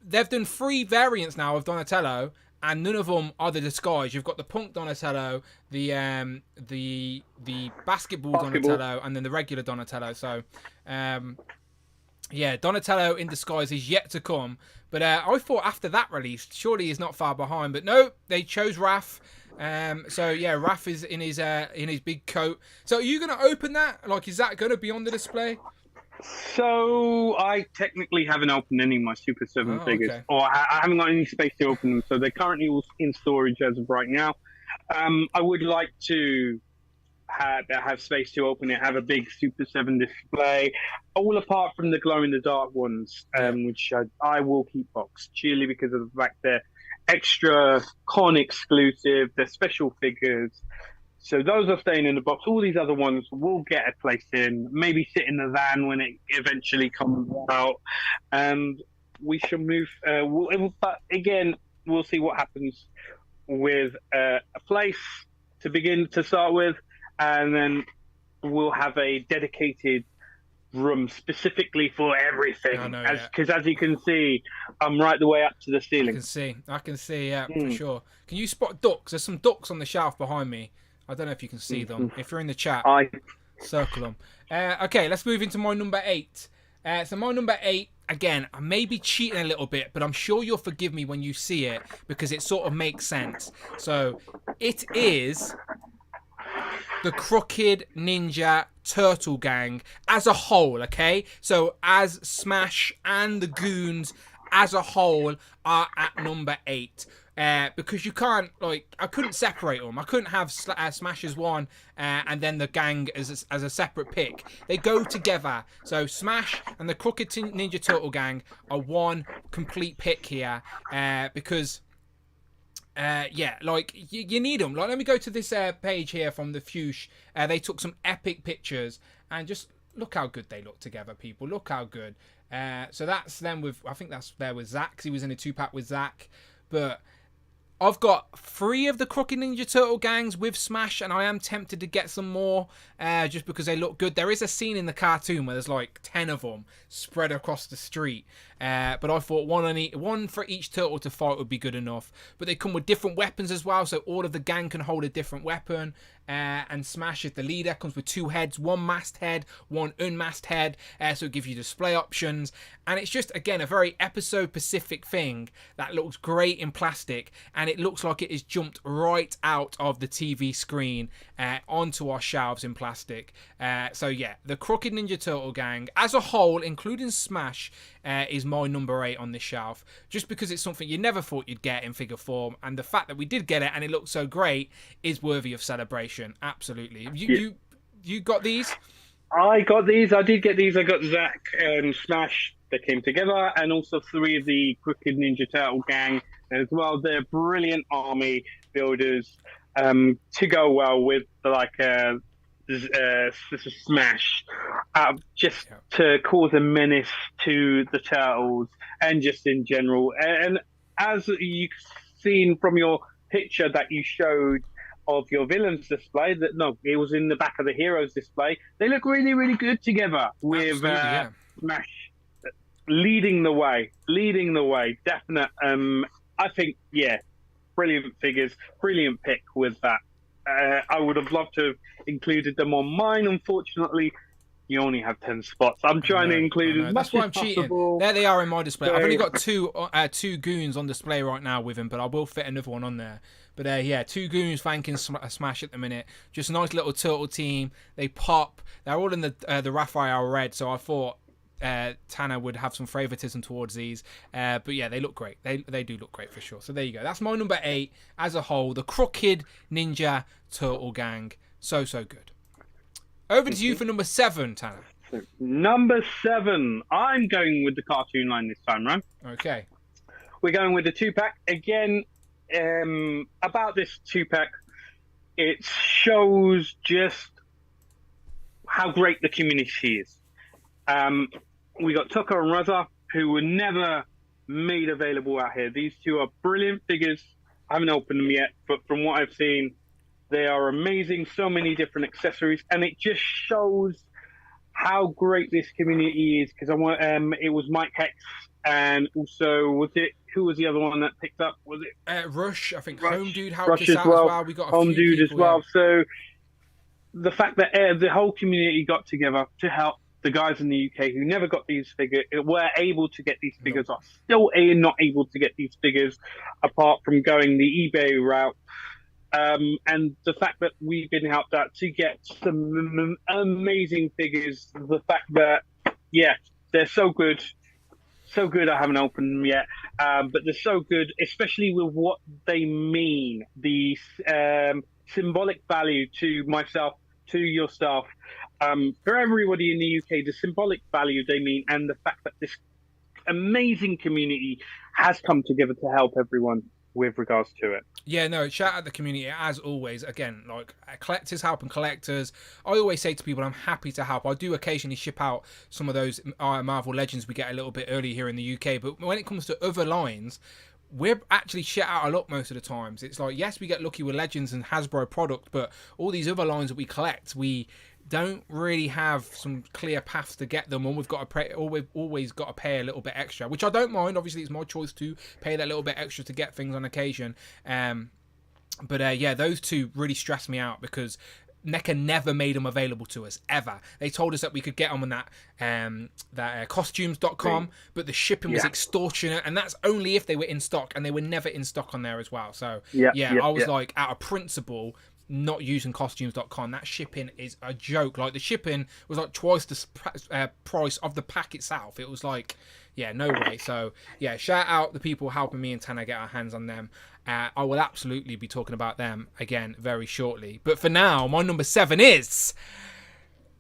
S1: they've done 3 variants now of Donatello, and none of them are the disguise. You've got the Punk Donatello, the basketball Donatello, and then the regular Donatello. So, yeah, Donatello in disguise is yet to come. But I thought after that release, surely he's not far behind. But no, they chose Raph. So yeah, Raph is in his big coat. So are you going to open that? Like, is that going to be on the display?
S2: So I technically haven't opened any of my Super 7 figures,
S1: okay.
S2: or I haven't got any space to open them. So they're currently all in storage as of right now. I would like to have space to open it, have a big Super 7 display, all apart from the glow-in-the-dark ones, which I will keep boxed, purely because of the fact they're extra con exclusive, they're special figures. So those are staying in the box. All these other ones will get a place in, maybe sit in the van when it eventually comes out, and we shall move. But again, we'll see what happens with a place to start with, and then we'll have a dedicated room specifically for everything. Because as you can see, I'm right the way up to the ceiling.
S1: I can see, yeah, for sure. Can you spot ducks? There's some ducks on the shelf behind me. I don't know if you can see them. If you're in the chat, circle them. Okay, let's move into my number 8. So my number 8, again, I may be cheating a little bit, but I'm sure you'll forgive me when you see it because it sort of makes sense. So it is the Crooked Ninja Turtle Gang as a whole, okay? So as Smash and the Goons as a whole are at number 8. Because you can't, like, I couldn't separate them. I couldn't have Smash as one and then the gang as a separate pick. They go together. So Smash and the Crooked Ninja Turtle Gang are one complete pick here because, yeah, like, you need them. Like, let me go to this page here from the Fuchs. They took some epic pictures and just look how good they look together, people. Look how good. So that's them with, I think that's there with Zach, 'cause he was in a 2-pack with Zach. But I've got 3 of the Crooked Ninja Turtle gangs with Smash, and I am tempted to get some more just because they look good. There is a scene in the cartoon where there's like 10 of them spread across the street. but I thought one for each turtle to fight would be good enough. But they come with different weapons as well, so all of the gang can hold a different weapon. And Smash, as the leader, comes with 2 heads, 1 masked head, 1 unmasked head, so it gives you display options. And it's just, again, a very episode-specific thing that looks great in plastic, and it looks like it is jumped right out of the TV screen onto our shelves in plastic. So yeah, the Crooked Ninja Turtle gang, as a whole, including Smash, is my number 8 on this shelf, just because it's something you never thought you'd get in figure form, and the fact that we did get it and it looked so great is worthy of celebration. Absolutely. You got these?
S2: I got these. I did get these. I got Zack and Smash that came together, and also 3 of the Crooked Ninja Turtle gang as well. They're brilliant army builders to go well with Smash, just to cause a menace to the turtles and just in general. And as you've seen from your picture that you showed of your villains display, it was in the back of the heroes display. They look really, really good together with Smash leading the way. Definite. I think, brilliant figures, brilliant pick with that. I would have loved to have included them on mine. Unfortunately, you only have 10 spots. I'm trying to include as much
S1: That's why
S2: as
S1: I'm cheating.
S2: possible.
S1: There they are in my display.
S2: So,
S1: I've only got two goons on display right now with him, but I will fit another one on there. But 2 goons flanking Smash at the minute. Just a nice little turtle team. They pop. They're all in the Raphael red, so I thought Tanner would have some favoritism towards these. But yeah, they look great. They do look great for sure. So there you go. That's my number 8 as a whole. The Crooked Ninja Turtle gang. So good. Over to you for number 7, Tanner.
S2: Number 7. I'm going with the cartoon line this time round.
S1: Okay.
S2: We're going with the 2-pack. Again, about this 2-pack, it shows just how great the community is. We got Tucker and Raza, who were never made available out here. These 2 are brilliant figures. I haven't opened them yet, but from what I've seen, they are amazing. So many different accessories, and it just shows how great this community is. Because it was Mike Hex, and also who was the other one that picked up? Was it
S1: Rush? I think
S2: Rush,
S1: Home Dude helped
S2: Rush
S1: us out as well. We got a
S2: Home
S1: few
S2: Dude
S1: people,
S2: as well.
S1: Yeah.
S2: So the fact that the whole community got together to help the guys in the UK who never got these figures, were able to get these figures, are still not able to get these figures, apart from going the eBay route. And the fact that we've been helped out to get some amazing figures, the fact that, they're so good. So good, I haven't opened them yet, but they're so good, especially with what they mean, the symbolic value to myself, to yourself, for everybody in the UK, the symbolic value they mean, and the fact that this amazing community has come together to help everyone with regards to it.
S1: Yeah, no, shout out the community as always. Again, like collectors helping collectors. I always say to people, I'm happy to help. I do occasionally ship out some of those Marvel Legends we get a little bit early here in the UK, but when it comes to other lines, we're actually shit out a lot most of the times. It's like, yes, we get lucky with Legends and Hasbro product, but all these other lines that we collect, we don't really have some clear paths to get them, and we've got to pay, or we've always got to pay a little bit extra, which I don't mind. Obviously, it's my choice to pay that little bit extra to get things on occasion. But those 2 really stress me out because Neca never made them available to us, ever. They told us that we could get them on that costumes.com, but the shipping was extortionate, and that's only if they were in stock, and they were never in stock on there as well. So, I was like, out of principle, not using costumes.com. That shipping is a joke. Like, the shipping was like twice the price of the pack itself. It was like, no way. So, shout out the people helping me and Tanner get our hands on them. I will absolutely be talking about them again very shortly. But for now, my number 7 is...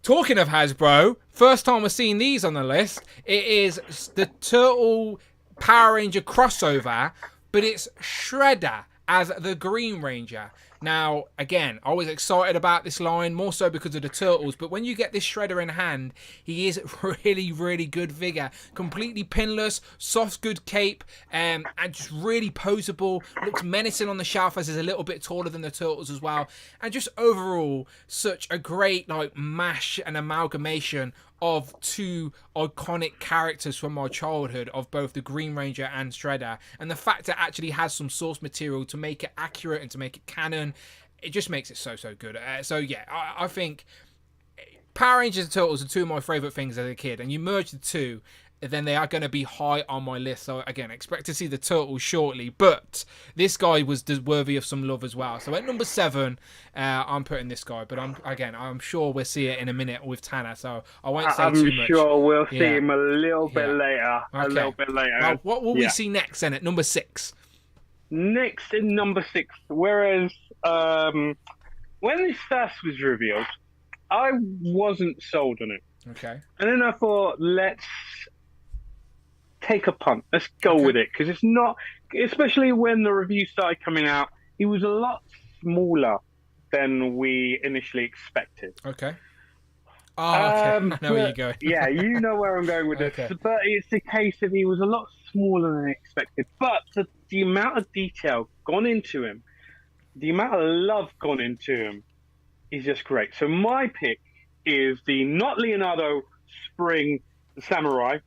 S1: Talking of Hasbro, first time we're seeing these on the list, it is the Turtle Power Ranger crossover, but it's Shredder as the Green Ranger. Now, again, I was excited about this line, more so because of the Turtles, but when you get this Shredder in hand, he is really, really good figure. Completely pinless, soft, good cape, and just really poseable. Looks menacing on the shelf as he's a little bit taller than the Turtles as well. And just overall, such a great mash and amalgamation of two iconic characters from my childhood of both the Green Ranger and Shredder, and the fact it actually has some source material to make it accurate and to make it canon, it just makes it so good. So yeah, I think Power Rangers and Turtles are two of my favorite things as a kid, and you merge the two, then they are going to be high on my list. So again, expect to see the Turtles shortly, but this guy was worthy of some love as well. So at number 7, I'm putting this guy, but I'm sure we'll see it in a minute with Tanner, so I won't say too much.
S2: I'm sure we'll see him a little bit later.
S1: Okay.
S2: A little bit later.
S1: Now, what will we see next then at number 6?
S2: Next in number 6, whereas when this first was revealed, I wasn't sold on it.
S1: Okay.
S2: And then I thought, let's take a punt. Let's go with it, because it's not, especially when the review started coming out, he was a lot smaller than we initially expected.
S1: Okay. Oh, okay. I know where you're going.
S2: Yeah, you know where I'm going with this. But it's a case of he was a lot smaller than expected. But the amount of detail gone into him, the amount of love gone into him is just great. So my pick is the not Leonardo Spring Samurai.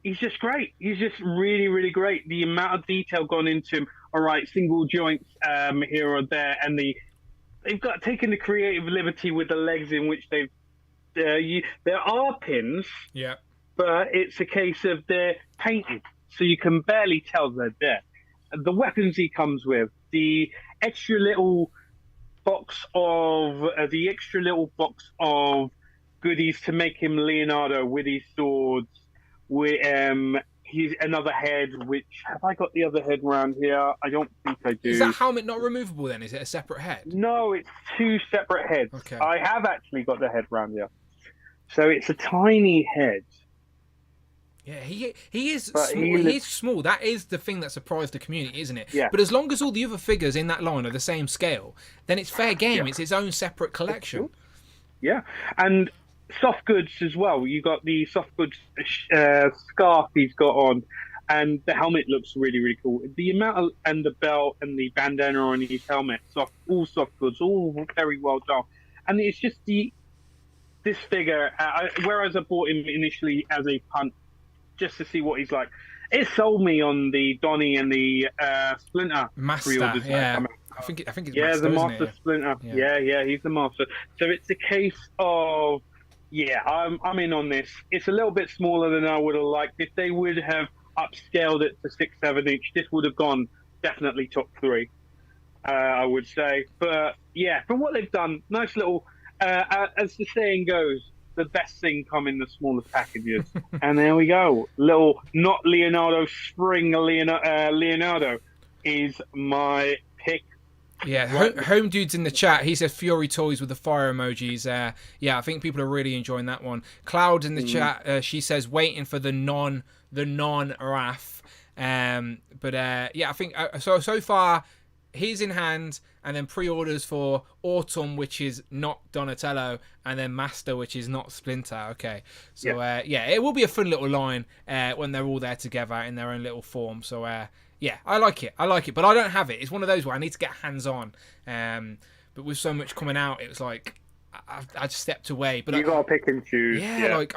S2: He's just great. He's just really, really great. The amount of detail gone into him. All right, single joints here or there, and they've got taken the creative liberty with the legs in which they've. There are pins, but it's a case of they're painted, so you can barely tell they're there. The weapons he comes with, the extra little box of goodies to make him Leonardo with his swords. He's another head, which, have I got the other head around here? I don't think I do.
S1: Is that helmet not removable then? Is it a separate head?
S2: No, it's 2 separate heads.
S1: Okay.
S2: I have actually got the head around here. So it's a tiny head.
S1: Yeah, he is small. He is small. That is the thing that surprised the community, isn't it?
S2: Yeah.
S1: But as long as all the other figures in that line are the same scale, then it's fair game. Yeah. It's its own separate collection.
S2: Yeah, and soft goods as well. You got the soft goods scarf he's got on, and the helmet looks really, really cool. The amount of, and the belt and the bandana on his helmet, all soft goods, all very well done. And it's just this figure. Whereas I bought him initially as a punt, just to see what he's like, it sold me on the Donnie and the Splinter pre-orders.
S1: Yeah. I think it's
S2: Master, the Master
S1: isn't it?
S2: Splinter. Yeah, he's the Master. So it's a case of, I'm in on this. It's a little bit smaller than I would have liked. If they would have upscaled it to 6/7 inch, this would have gone definitely top 3, I would say. But yeah, from what they've done, nice little, as the saying goes, the best thing come in the smallest packages. And there we go. Little, not Leonardo Spring Leonardo is my pick.
S1: Yeah, Home Dude's in the chat. He says Fury Toys with the fire emojis. I think people are really enjoying that one. Cloud's in the chat. She says waiting for the non RAF. I think so far he's in hand, and then pre-orders for Autumn, which is not Donatello, and then Master, which is not Splinter. Okay, so it will be a fun little line when they're all there together in their own little form. So I like it, but I don't have it. It's one of those where I need to get hands on. But with so much coming out, it was like I just stepped away. But
S2: you got to pick and choose.
S1: I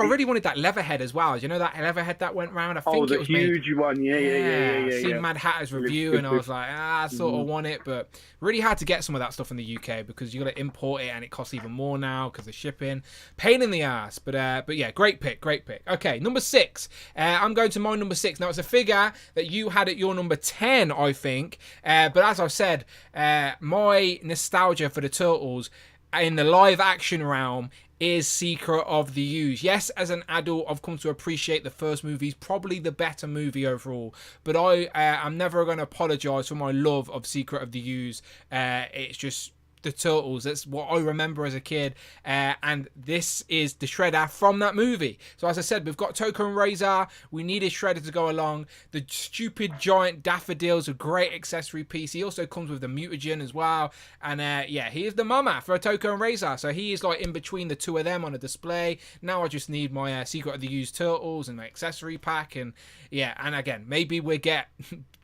S1: really wanted that Leatherhead as well. Do you know that Leatherhead that went round? I think it was
S2: huge one. Yeah.
S1: Seen Mad Hatter's review, and I was like, I sort of want it, but really hard to get some of that stuff in the UK because you got to import it, and it costs even more now because of shipping. Pain in the ass. But yeah, great pick. Okay, number 6. I'm going to my number 6. Now it's a figure that you had at your number 10, I think. But as I've said, my nostalgia for the Turtles in the live action realm is Secret of the Ooze. Yes, as an adult, I've come to appreciate the first movie is probably the better movie overall, but I'm never going to apologise for my love of Secret of the Ooze. It's just the Turtles. That's what I remember as a kid, and this is the Shredder from that movie. So as I said, we've got Toka and Razor. We needed Shredder to go along. The stupid giant daffodils, a great accessory piece. He also comes with the mutagen as well, and he is the mama for Toka and Razor. So he is like in between the two of them on a display. Now I just need my Secret of the Ooze Turtles and my accessory pack, and again, maybe we get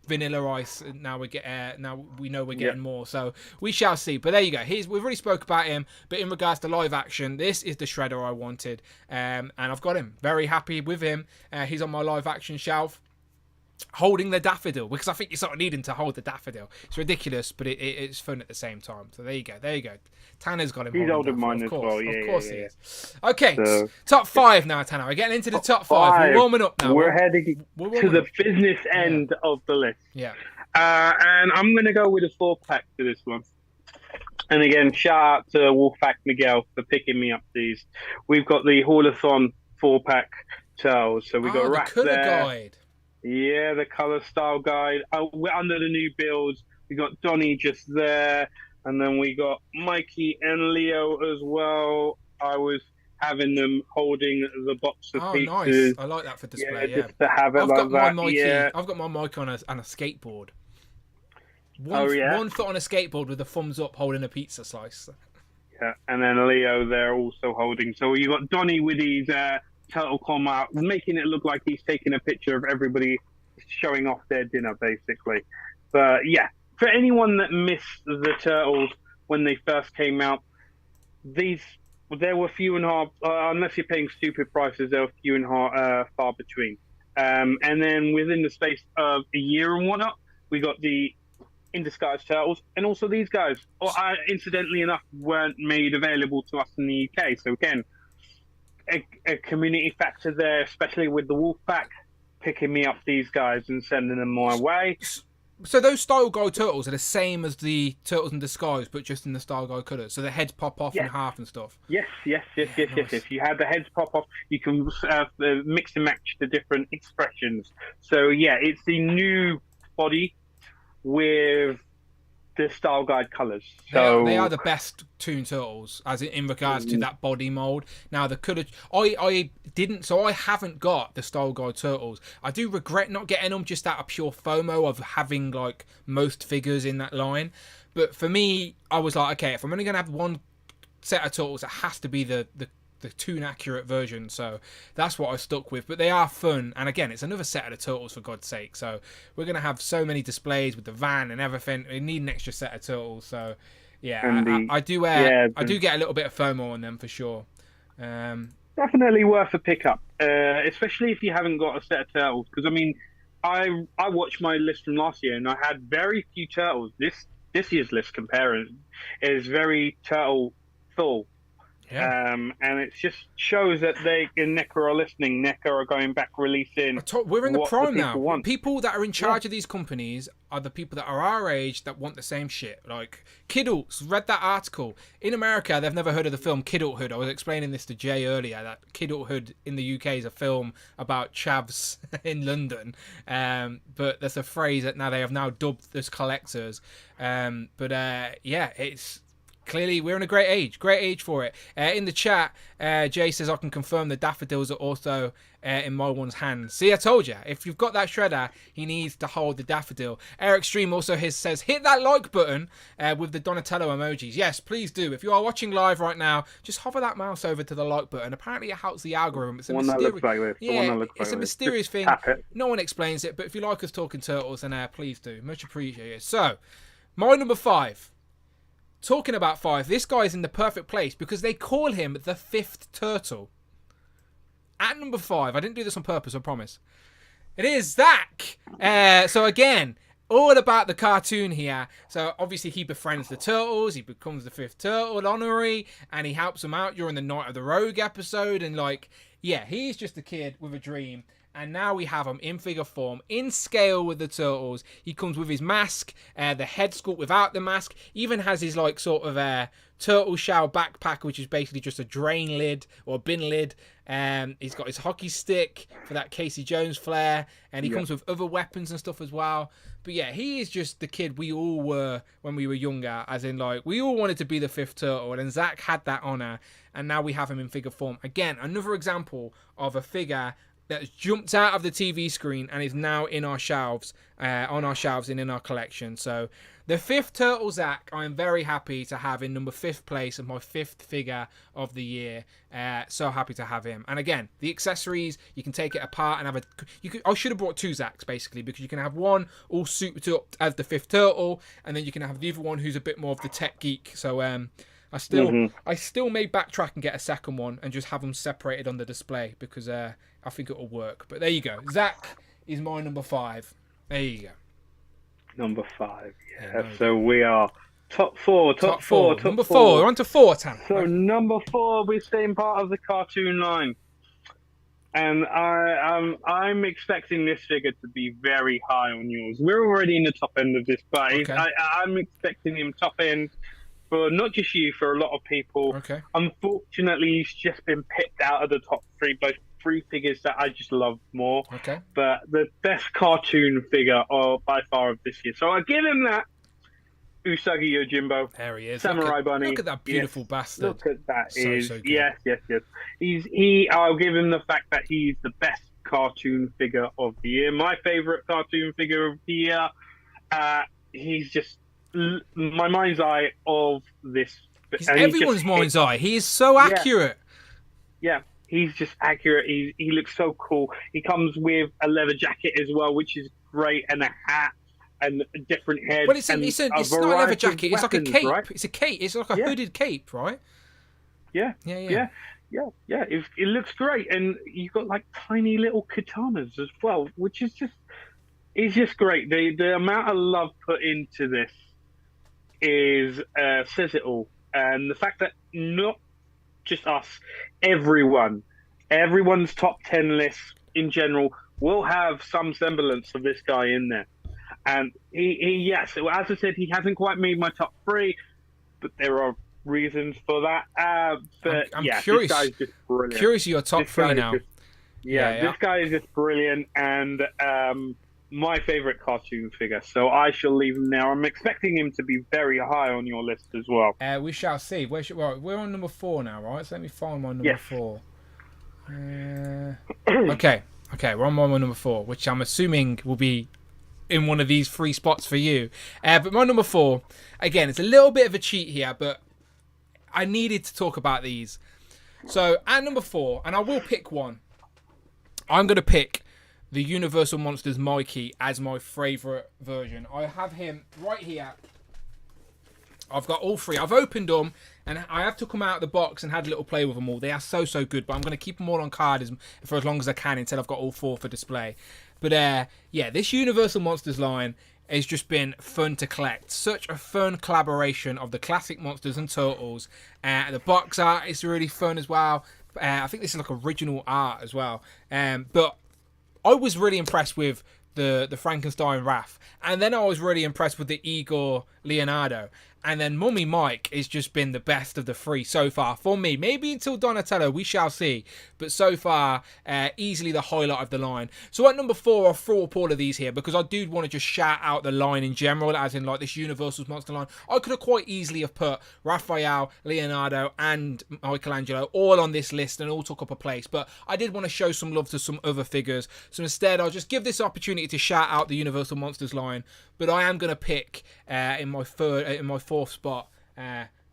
S1: Vanilla Ice. Now now we know we're getting more, so we shall see. But there you go. We've already spoke about him, but in regards to live action, this is the Shredder I wanted, and I've got him. Very happy with him. He's on my live action shelf, holding the daffodil, because I think you sort of need him to hold the daffodil. It's ridiculous, but it's fun at the same time. So there you go. Tanner's got him.
S2: He's holding mine as well. Yeah,
S1: of course he is. Okay, so, top 5 now, Tanner. We're getting into the top 5. We're warming up now.
S2: We're heading to the business end of the list.
S1: Yeah.
S2: And I'm going to go with a 4-pack for this one. And again, shout out to Wolfpack Miguel for picking me up these. We've got the Haulathon 4-pack turtles. So we've got Rat
S1: the colour
S2: there.
S1: guide.
S2: Yeah, the colour style guide. We're under the new builds. We got Donnie just there. And then we got Mikey and Leo as well. I was having them holding the box of pizzas.
S1: Nice. I like that for display.
S2: Yeah, just to have it
S1: I've
S2: like
S1: got
S2: that.
S1: my Mikey.
S2: Yeah.
S1: I've got my Mike on a skateboard. One foot on a skateboard with a thumbs up holding a pizza slice.
S2: Yeah, and then Leo there also holding. So you got Donnie with his turtle come out, making it look like he's taking a picture of everybody showing off their dinner, basically. But yeah, for anyone that missed the turtles when they first came out, there were few and far, unless you're paying stupid prices, there were few and far between. And then within the space of a year and whatnot, we got the In Disguise turtles, and also these guys, incidentally enough, weren't made available to us in the UK. So again, a community factor there, especially with the Wolfpack picking me up these guys and sending them my way.
S1: So those Style Guide turtles are the same as the Turtles in Disguise, but just in the Style Guide colours. So the heads pop off in half and stuff.
S2: Yes. You had the heads pop off. You can mix and match the different expressions. So yeah, it's the new body with the Style Guide colours. So
S1: they are the best Toon Turtles, as in regards to that body mould. Now the colour, I haven't got the Style Guide Turtles. I do regret not getting them, just out of pure FOMO of having like most figures in that line. But for me, I was like, okay, if I'm only going to have one set of Turtles, it has to be the Toon accurate version. So that's what I stuck with. But they are fun, and again, it's another set of the Turtles, for God's sake. So we're going to have so many displays with the van and everything. We need an extra set of Turtles. So yeah, I do get a little bit of FOMO on them for sure.
S2: Definitely worth a pickup, especially if you haven't got a set of turtles. Because I mean, I watched my list from last year, and I had very few turtles. This year's list comparing is very turtle full. Yeah. And it just shows that they in Neca are listening. Neca are going back releasing.
S1: We're in the prime now.
S2: Want.
S1: People that are in charge of these companies are the people that are our age that want the same shit. Like Kidults, read that article. In America, they've never heard of the film Kidulthood. I was explaining this to Jay earlier, that Kidulthood in the UK is a film about chavs in London. But there's a phrase that now they have now dubbed as collectors. It's clearly we're in a great age for it. In the chat, Jay says I can confirm the daffodils are also in my one's hands. See, I told you, if you've got that Shredder, he needs to hold the daffodil. Eric Stream also says hit that like button with the Donatello emojis. Yes, please do. If you are watching live right now, just hover that mouse over to the like button. Apparently it helps the algorithm. It's a mysterious thing. No one explains it, but if you like us talking turtles, then please do. Much appreciated. So, my number 5. Talking about 5, this guy's in the perfect place because they call him the 5th turtle. At number 5, I didn't do this on purpose, I promise. It is Zach. So again, all about the cartoon here. So obviously he befriends the turtles, he becomes the 5th turtle honorary, and he helps them out during the Night of the Rogue episode. And he's just a kid with a dream. And now we have him in figure form, in scale with the turtles. He comes with his mask, the head sculpt without the mask. Even has his turtle shell backpack, which is basically just a drain lid or bin lid. He's got his hockey stick for that Casey Jones flair, and he comes with other weapons and stuff as well. But yeah, he is just the kid we all were when we were younger, as in we all wanted to be the 5th turtle, and Zach had that honor, and now we have him in figure form. Again, another example of a figure that's jumped out of the TV screen and is now in our shelves, and in our collection. So The fifth Turtle Zach, I'm very happy to have in number 5th place of my 5th figure of the year. So happy to have him. And again, the accessories, you can take it apart and have I should have brought 2 Zachs basically, because you can have one all suited up as the 5th turtle, and then you can have the other one who's a bit more of the tech geek. So I still may backtrack and get a second one and just have them separated on the display, because I think it'll work. But there you go. Zach is my number 5. There you go.
S2: Number 5. Yeah. So we are top 4.
S1: Number 4. We're on to 4, Tan.
S2: So number 4, we're staying part of the cartoon line. And I'm expecting this figure to be very high on yours. We're already in the top end of this, but I'm expecting him top end for not just you, for a lot of people.
S1: Okay.
S2: Unfortunately, he's just been picked out of the top 3 by 3 figures that I just love more.
S1: Okay.
S2: But the best cartoon figure by far of this year. So I give him that. Usagi Yojimbo.
S1: There he is.
S2: Samurai Bunny.
S1: Look at that beautiful bastard.
S2: Look at that.
S1: So good.
S2: Yes. I'll give him the fact that he's the best cartoon figure of the year. My favorite cartoon figure of the year. He's just my mind's eye of this.
S1: He's everyone's mind's eye. He is so accurate.
S2: Yeah. He's just accurate. He looks so cool. He comes with a leather jacket as well, which is great, and a hat. And a different head.
S1: Well, it's not a leather jacket. It's like a cape.
S2: Right?
S1: It's a cape. It's like a hooded cape, right?
S2: Yeah. It looks great, and you've got like tiny little katanas as well, which is just great. The amount of love put into this is says it all, and the fact that not just us, everyone's top 10 list in general will have some semblance of this guy in there. And yes, as I said, he hasn't quite made my top 3, but there are reasons for that. But
S1: I'm
S2: curious. This guy's just brilliant.
S1: Curious of your top 3 now.
S2: This guy is just brilliant, and my favorite cartoon figure. So I shall leave him there. I'm expecting him to be very high on your list as well.
S1: We shall see. We're on number 4 now, right? So let me find my number 4. Okay, we're on my number 4, which I'm assuming will be in one of these 3 spots for you. But my number 4, again, it's a little bit of a cheat here, but I needed to talk about these. So at number 4, and I will pick one, I'm going to pick the Universal Monsters Mikey as my favourite version. I have him right here. I've got all 3. I've opened them, and I have took them out of the box and had a little play with them all. They are so good, but I'm going to keep them all on card for as long as I can until I've got all 4 for display. But this Universal Monsters line has just been fun to collect. Such a fun collaboration of the classic monsters and turtles. The box art is really fun as well. I think this is like original art as well. But I was really impressed with the Frankenstein Raph. And then I was really impressed with the Igor Leonardo. And then Mummy Mike has just been the best of the 3 so far for me. Maybe until Donatello, we shall see. But so far, easily the highlight of the line. So at number 4, I'll throw up all of these here because I do want to just shout out the line in general, as in like this Universal's Monster line. I could have quite easily have put Raphael, Leonardo, and Michelangelo all on this list and all took up a place. But I did want to show some love to some other figures. So instead, I'll just give this opportunity to shout out the Universal Monsters line. But I am going to pick in my 4th spot,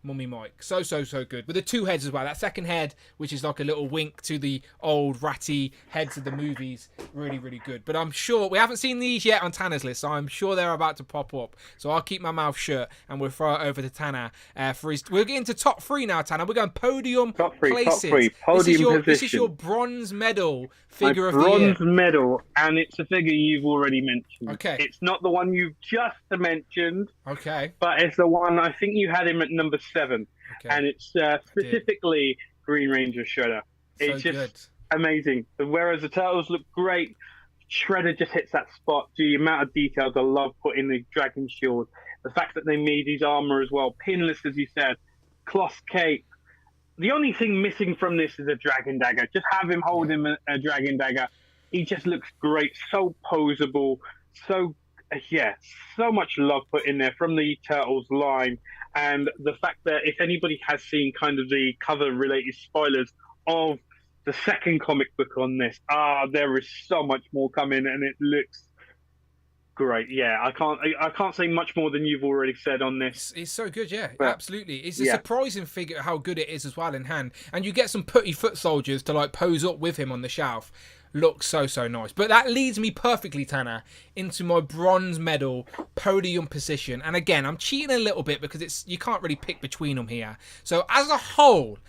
S1: Mummy Mike. So good. With the 2 heads as well. That second head, which is like a little wink to the old ratty heads of the movies. Really good. But I'm sure, we haven't seen these yet on Tanner's list, so I'm sure they're about to pop up. So I'll keep my mouth shut and we'll throw it over to Tanner. We're getting to top 3 now, Tanner. We're going podium
S2: top 3,
S1: places.
S2: Top 3. Podium
S1: this is your bronze medal figure of the
S2: year.
S1: Bronze
S2: medal, and it's a figure you've already mentioned.
S1: Okay.
S2: It's not the one you've just mentioned.
S1: Okay.
S2: But it's the one, I think you had him at number 7. Okay. And it's specifically Green Ranger Shredder. It's just amazing. Whereas the Turtles look great, Shredder just hits that spot. The amount of detail, the love put in the Dragon Shield, the fact that they made his armor as well, pinless as you said, cloth cape. The only thing missing from this is a Dragon Dagger. Just have him hold him a Dragon Dagger. He just looks great, so poseable, so much love put in there from the Turtles line. And the fact that if anybody has seen kind of the cover-related spoilers of the second comic book on this, there is so much more coming, and it looks great. Yeah, I can't say much more than you've already said on this.
S1: It's so good, yeah,
S2: But,
S1: absolutely. It's a
S2: yeah.
S1: surprising figure how good it is as well in hand. And you get some putty foot soldiers to like pose up with him on the shelf. Looks so nice. But that leads me perfectly, Tanner, into my bronze medal podium position. And again, I'm cheating a little bit because you can't really pick between them here. So as a whole,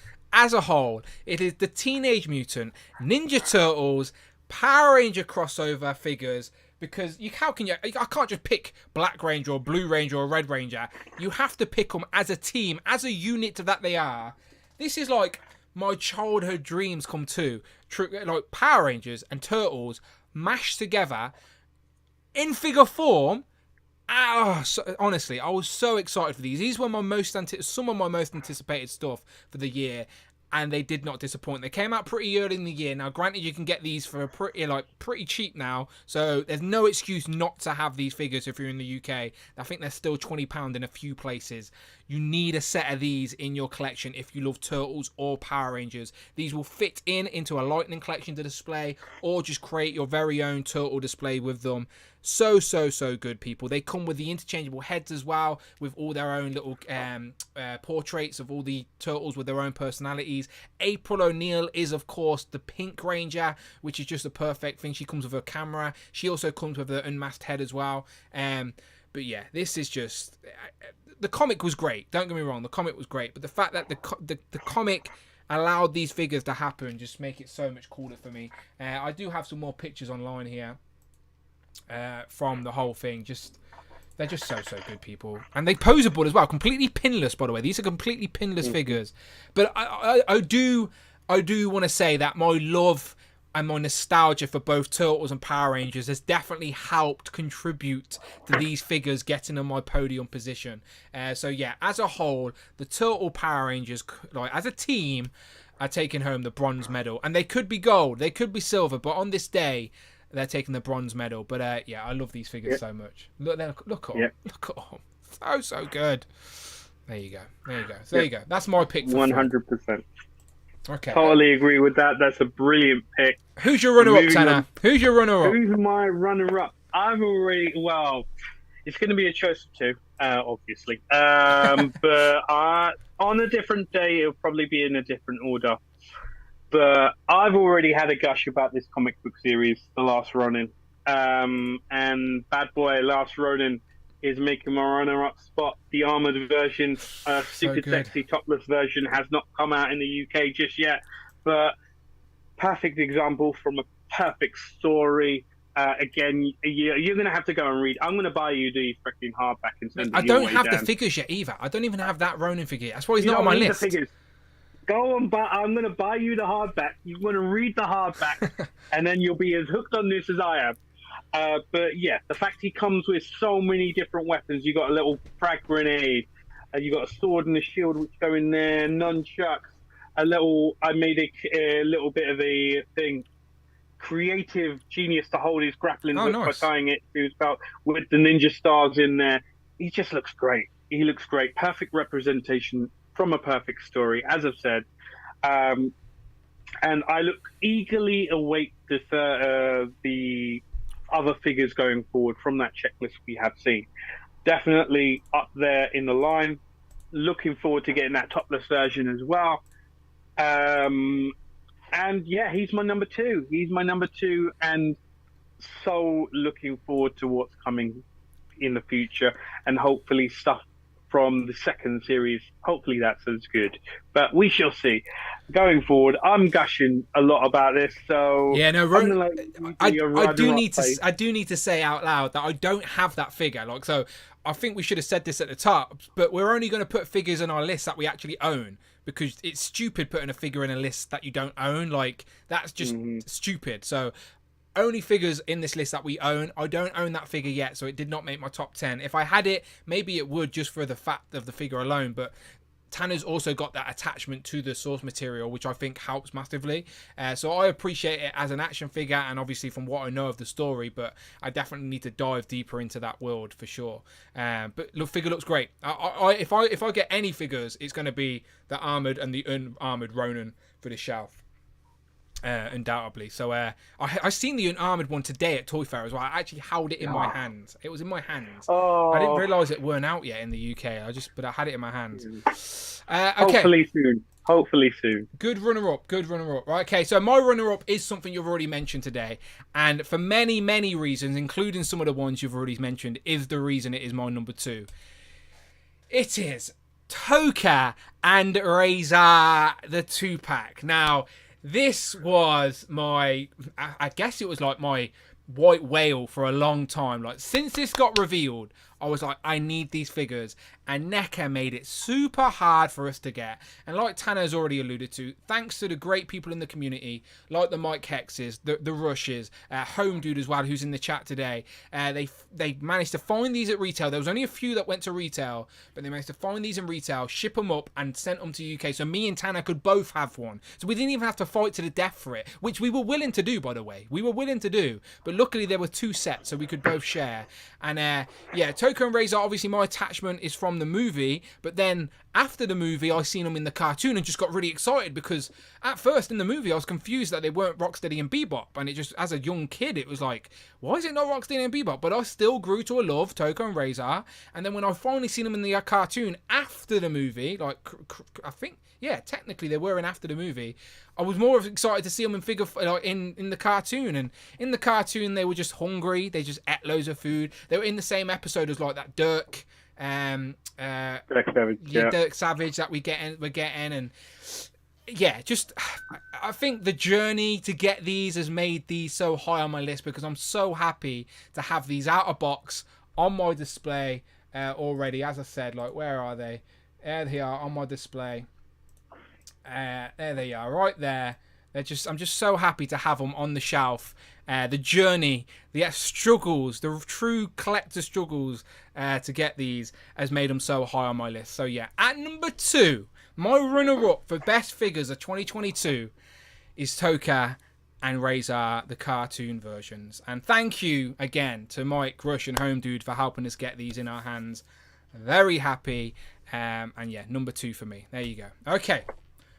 S1: it is the Teenage Mutant Ninja Turtles Power Ranger crossover figures. Because how can you? I can't just pick Black Ranger or Blue Ranger or Red Ranger. You have to pick them as a team, as a unit that they are. This is like my childhood dreams come true. Like Power Rangers and Turtles mashed together in figure form. Honestly, I was so excited for these. These were some of my most anticipated stuff for the year. And they did not disappoint. They came out pretty early in the year. Now, granted, you can get these for pretty cheap now, so there's no excuse not to have these figures if you're in the UK. I think they're still £20 in a few places. You need a set of these in your collection if you love Turtles or Power Rangers. These will fit into a Lightning collection to display, or just create your very own Turtle display with them. So good, people. They come with the interchangeable heads as well, with all their own little portraits of all the Turtles with their own personalities. April O'Neil is, of course, the Pink Ranger, which is just a perfect thing. She comes with her camera. She also comes with the unmasked head as well. But yeah, this is just... the comic was great. Don't get me wrong. The comic was great. But the fact that the comic allowed these figures to happen just make it so much cooler for me. I do have some more pictures online here. From the whole thing, they're just so good, people, and they poseable as well, completely pinless. By the way, these are completely pinless figures. But I do want to say that my love and my nostalgia for both Turtles and Power Rangers has definitely helped contribute to these figures getting on my podium position. So yeah, as a whole, the Turtle Power Rangers, like as a team, are taking home the bronze medal, and they could be gold, they could be silver, but on this day, they're taking the bronze medal. But yeah, I love these figures so much. Look at them. Look at them. So good. There you go. So there you go. That's my pick for
S2: 100%.
S1: Okay.
S2: Totally agree with that. That's a brilliant pick.
S1: Who's your runner-up, Tanner? Who's your runner-up?
S2: Who's my runner-up? It's going to be a choice of two, obviously. But on a different day, it'll probably be in a different order. But I've already had a gush about this comic book series, The Last Ronin. And Bad Boy Last Ronin is making my runner-up spot. The armored version, super sexy topless version, has not come out in the UK just yet. But perfect example from a perfect story. Again, you're going to have to go and read. I'm going to buy you the freaking hardback and send it
S1: I don't have the figures yet either. I don't even have that Ronin figure. That's why he's not on my list. The figures.
S2: Go and buy. I'm going to buy you the hardback. You're going to read the hardback, and then you'll be as hooked on this as I am. But yeah, the fact he comes with so many different weapons. You got a little frag grenade, you got a sword and a shield which go in there. Nunchucks. I made a little bit of a thing. Creative genius to hold his grappling hook by tying it to his belt with the ninja stars in there. He just looks great. He looks great. Perfect representation from a perfect story, as I've said. And I eagerly await the other figures going forward from that checklist we have seen. Definitely up there in the line. Looking forward to getting that topless version as well. And yeah, he's my number two. And so looking forward to what's coming in the future, and hopefully stuff from the second series. Hopefully that's as good, but we shall see. Going forward, I'm gushing a lot about this, so
S1: yeah, no, I do need to say out loud that I don't have that figure. Like, so I think we should have said this at the top, but we're only going to put figures on our list that we actually own, because it's stupid putting a figure in a list that you don't own. Like, that's just stupid. So only figures in this list that we own. I don't own that figure yet, so it did not make my top 10. If I had it, maybe it would, just for the fact of the figure alone, but Tanner's also got that attachment to the source material, which I think helps massively. So I appreciate it as an action figure, and obviously from what I know of the story, but I definitely need to dive deeper into that world for sure. But the figure looks great. If I get any figures, it's going to be the armored and the unarmored Ronin for the shelf. undoubtedly. So I seen the Unarmored one today at Toy Fair as well. I actually held it in my hands. It was in my hands. I didn't realise it weren't out yet in the UK. But I had it in my hands. Okay.
S2: Hopefully soon.
S1: Good runner-up. Right, okay, so my runner-up is something you've already mentioned today. And for many, many reasons, including some of the ones you've already mentioned, is the reason it is my number 2. It is Toka and Razor, the 2-pack. Now, this was I guess it was like my white whale for a long time. Like, since this got revealed, I was like, I need these figures. And Neca made it super hard for us to get. And like Tanner's already alluded to, thanks to the great people in the community, like the Mike Hexes, the Rushes, Home Dude as well, who's in the chat today, they managed to find these at retail. There was only a few that went to retail, but they managed to find these in retail, ship them up, and sent them to UK. So me and Tanner could both have one. So we didn't even have to fight to the death for it, which we were willing to do, by the way. We were willing to do. But luckily there were 2 sets, so we could both share. And yeah, Toka and Razor, obviously my attachment is from the movie, but then after the movie I seen them in the cartoon and just got really excited, because at first in the movie I was confused that they weren't Rocksteady and Bebop, and it just, as a young kid, it was like, why is it not Rocksteady and Bebop? But I still grew to a love Toka and Razor. And then when I finally seen them in the cartoon after the movie, like I think, yeah, technically they were in after the movie, I was more excited to see them in figure like in the cartoon. And in the cartoon they were just hungry, they just ate loads of food. They were in the same episode as like that Dirk Dirk Savage that we're getting, and yeah, just I think the journey to get these has made these so high on my list, because I'm so happy to have these out of box on my display already. As I said, like, where are they? There they are on my display. There they are, right there. I'm just so happy to have them on the shelf. The journey, the struggles, the true collector struggles to get these has made them so high on my list. So yeah, at number 2, my runner-up for best figures of 2022 is Toka and Razor, the cartoon versions. And thank you again to Mike, Rush, and Home Dude for helping us get these in our hands. Very happy. And yeah, number 2 for me. There you go. Okay,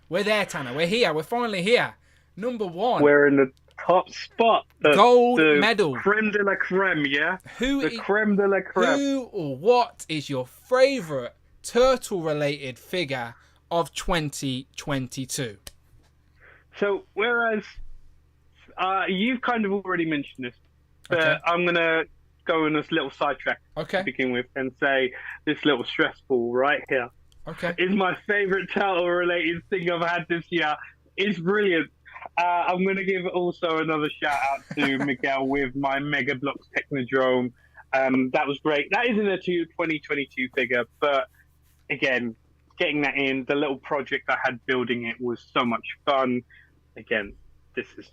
S1: we're there, Tanner. We're here. We're finally here. Number 1.
S2: We're in the top spot.
S1: Gold medal.
S2: Creme de la creme, yeah? Creme de la creme.
S1: Who or what is your favourite turtle-related figure of 2022?
S2: So, whereas you've kind of already mentioned this, but okay, I'm going to go on this little sidetrack to begin with and say this little stress ball right here is my favourite turtle-related thing I've had this year. It's brilliant. I'm going to give also another shout out to Miguel with my Mega Blocks Technodrome. That was great. That isn't a 2022 figure, but again, getting that in, the little project I had building it was so much fun. Again, this is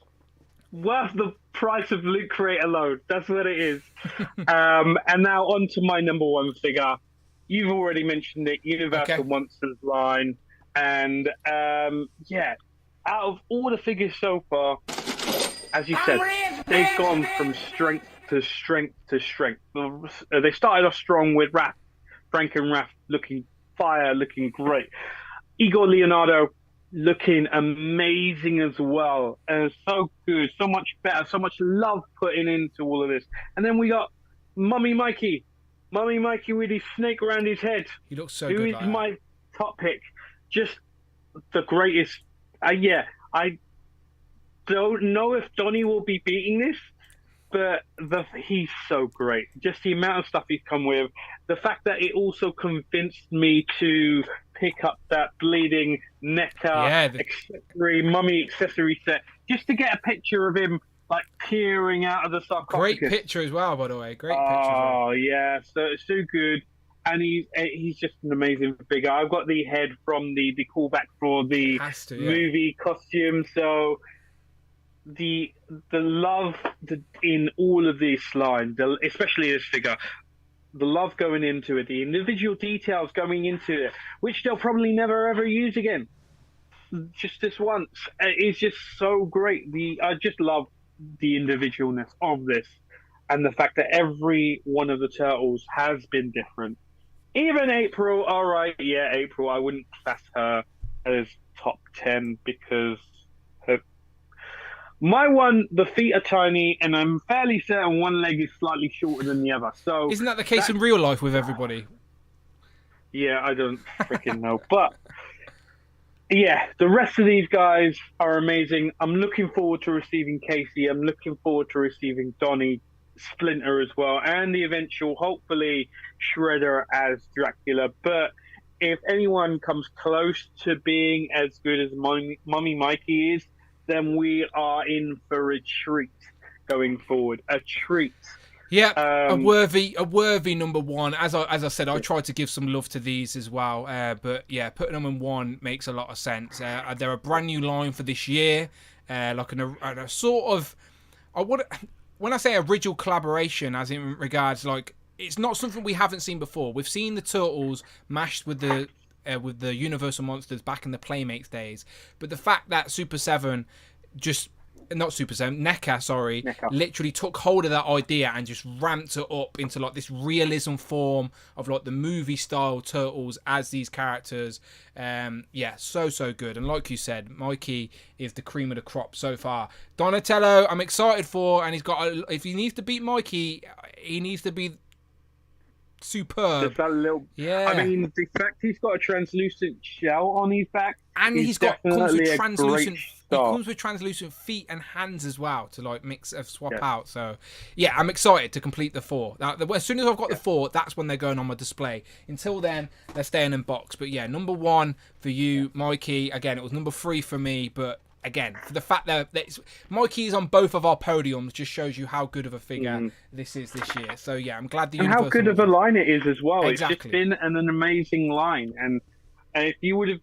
S2: worth the price of Loot Crate alone. That's what it is. And now on to my number 1 figure. You've already mentioned it, Universal Monsters line. And yeah, out of all the figures so far, as you said, they've gone from strength to strength to strength. They started off strong with Raph, Frank and Raph looking fire, looking great. Igor Leonardo looking amazing as well. So good, so much better, so much love putting into all of this. And then we got Mummy Mikey with his snake around his head.
S1: He looks so
S2: good. Who is my top pick? Just the greatest. Yeah, I don't know if Donnie will be beating this, but he's so great. Just the amount of stuff he's come with. The fact that it also convinced me to pick up that bleeding Neca mummy accessory set, just to get a picture of him like peering out of the sarcophagus.
S1: Great picture as well, by the way. Great picture as well.
S2: Oh, yeah, so good. And he's just an amazing figure. I've got the head from the callback for the movie costume. So the love in all of these lines, especially this figure, the love going into it, the individual details going into it, which they'll probably never ever use again. Just this once. It's just so great. I just love the individualness of this, and the fact that every one of the turtles has been different. Even April, all right, yeah, April, I wouldn't class her as top 10 because My one, the feet are tiny, and I'm fairly certain one leg is slightly shorter than the other. So
S1: Isn't that the case in real life with everybody?
S2: yeah, I don't freaking know, but yeah, the rest of these guys are amazing. I'm looking forward to receiving Casey. I'm looking forward to receiving Donnie, Splinter as well, and the eventual, hopefully, Shredder as Dracula. But if anyone comes close to being as good as Mummy Mikey is, then we are in for a treat going forward. A treat.
S1: Yeah, a worthy number one. As I said, I tried to give some love to these as well. But yeah, putting them in one makes a lot of sense. They're a brand new line for this year, like a sort of. When I say original collaboration, as in regards like it's not something we haven't seen before. We've seen the Turtles mashed with the Universal monsters back in the Playmates days, but the fact that Super7 just. Not Super7, NECA, literally took hold of that idea and just ramped it up into like this realism form of like the movie style Turtles as these characters. Yeah, so good. And like you said, Mikey is the cream of the crop so far. Donatello, I'm excited for, and if he needs to beat Mikey, he needs to be superb.
S2: Just that little,
S1: yeah.
S2: I mean, the fact he's got a translucent shell on his back,
S1: and comes with translucent feet and hands as well to like swap out. So yeah, I'm excited to complete the 4. Now, as soon as I've got the 4, that's when they're going on my display. Until then, they're staying in box. But yeah, number 1 for you, Mikey. Again, it was number 3 for me, but. Again, for the fact that Mikey is on both of our podiums just shows you how good of a figure this is this year. So yeah, I'm glad
S2: and how good of a line it is as well.
S1: Exactly.
S2: It's just been an amazing line, and if you would have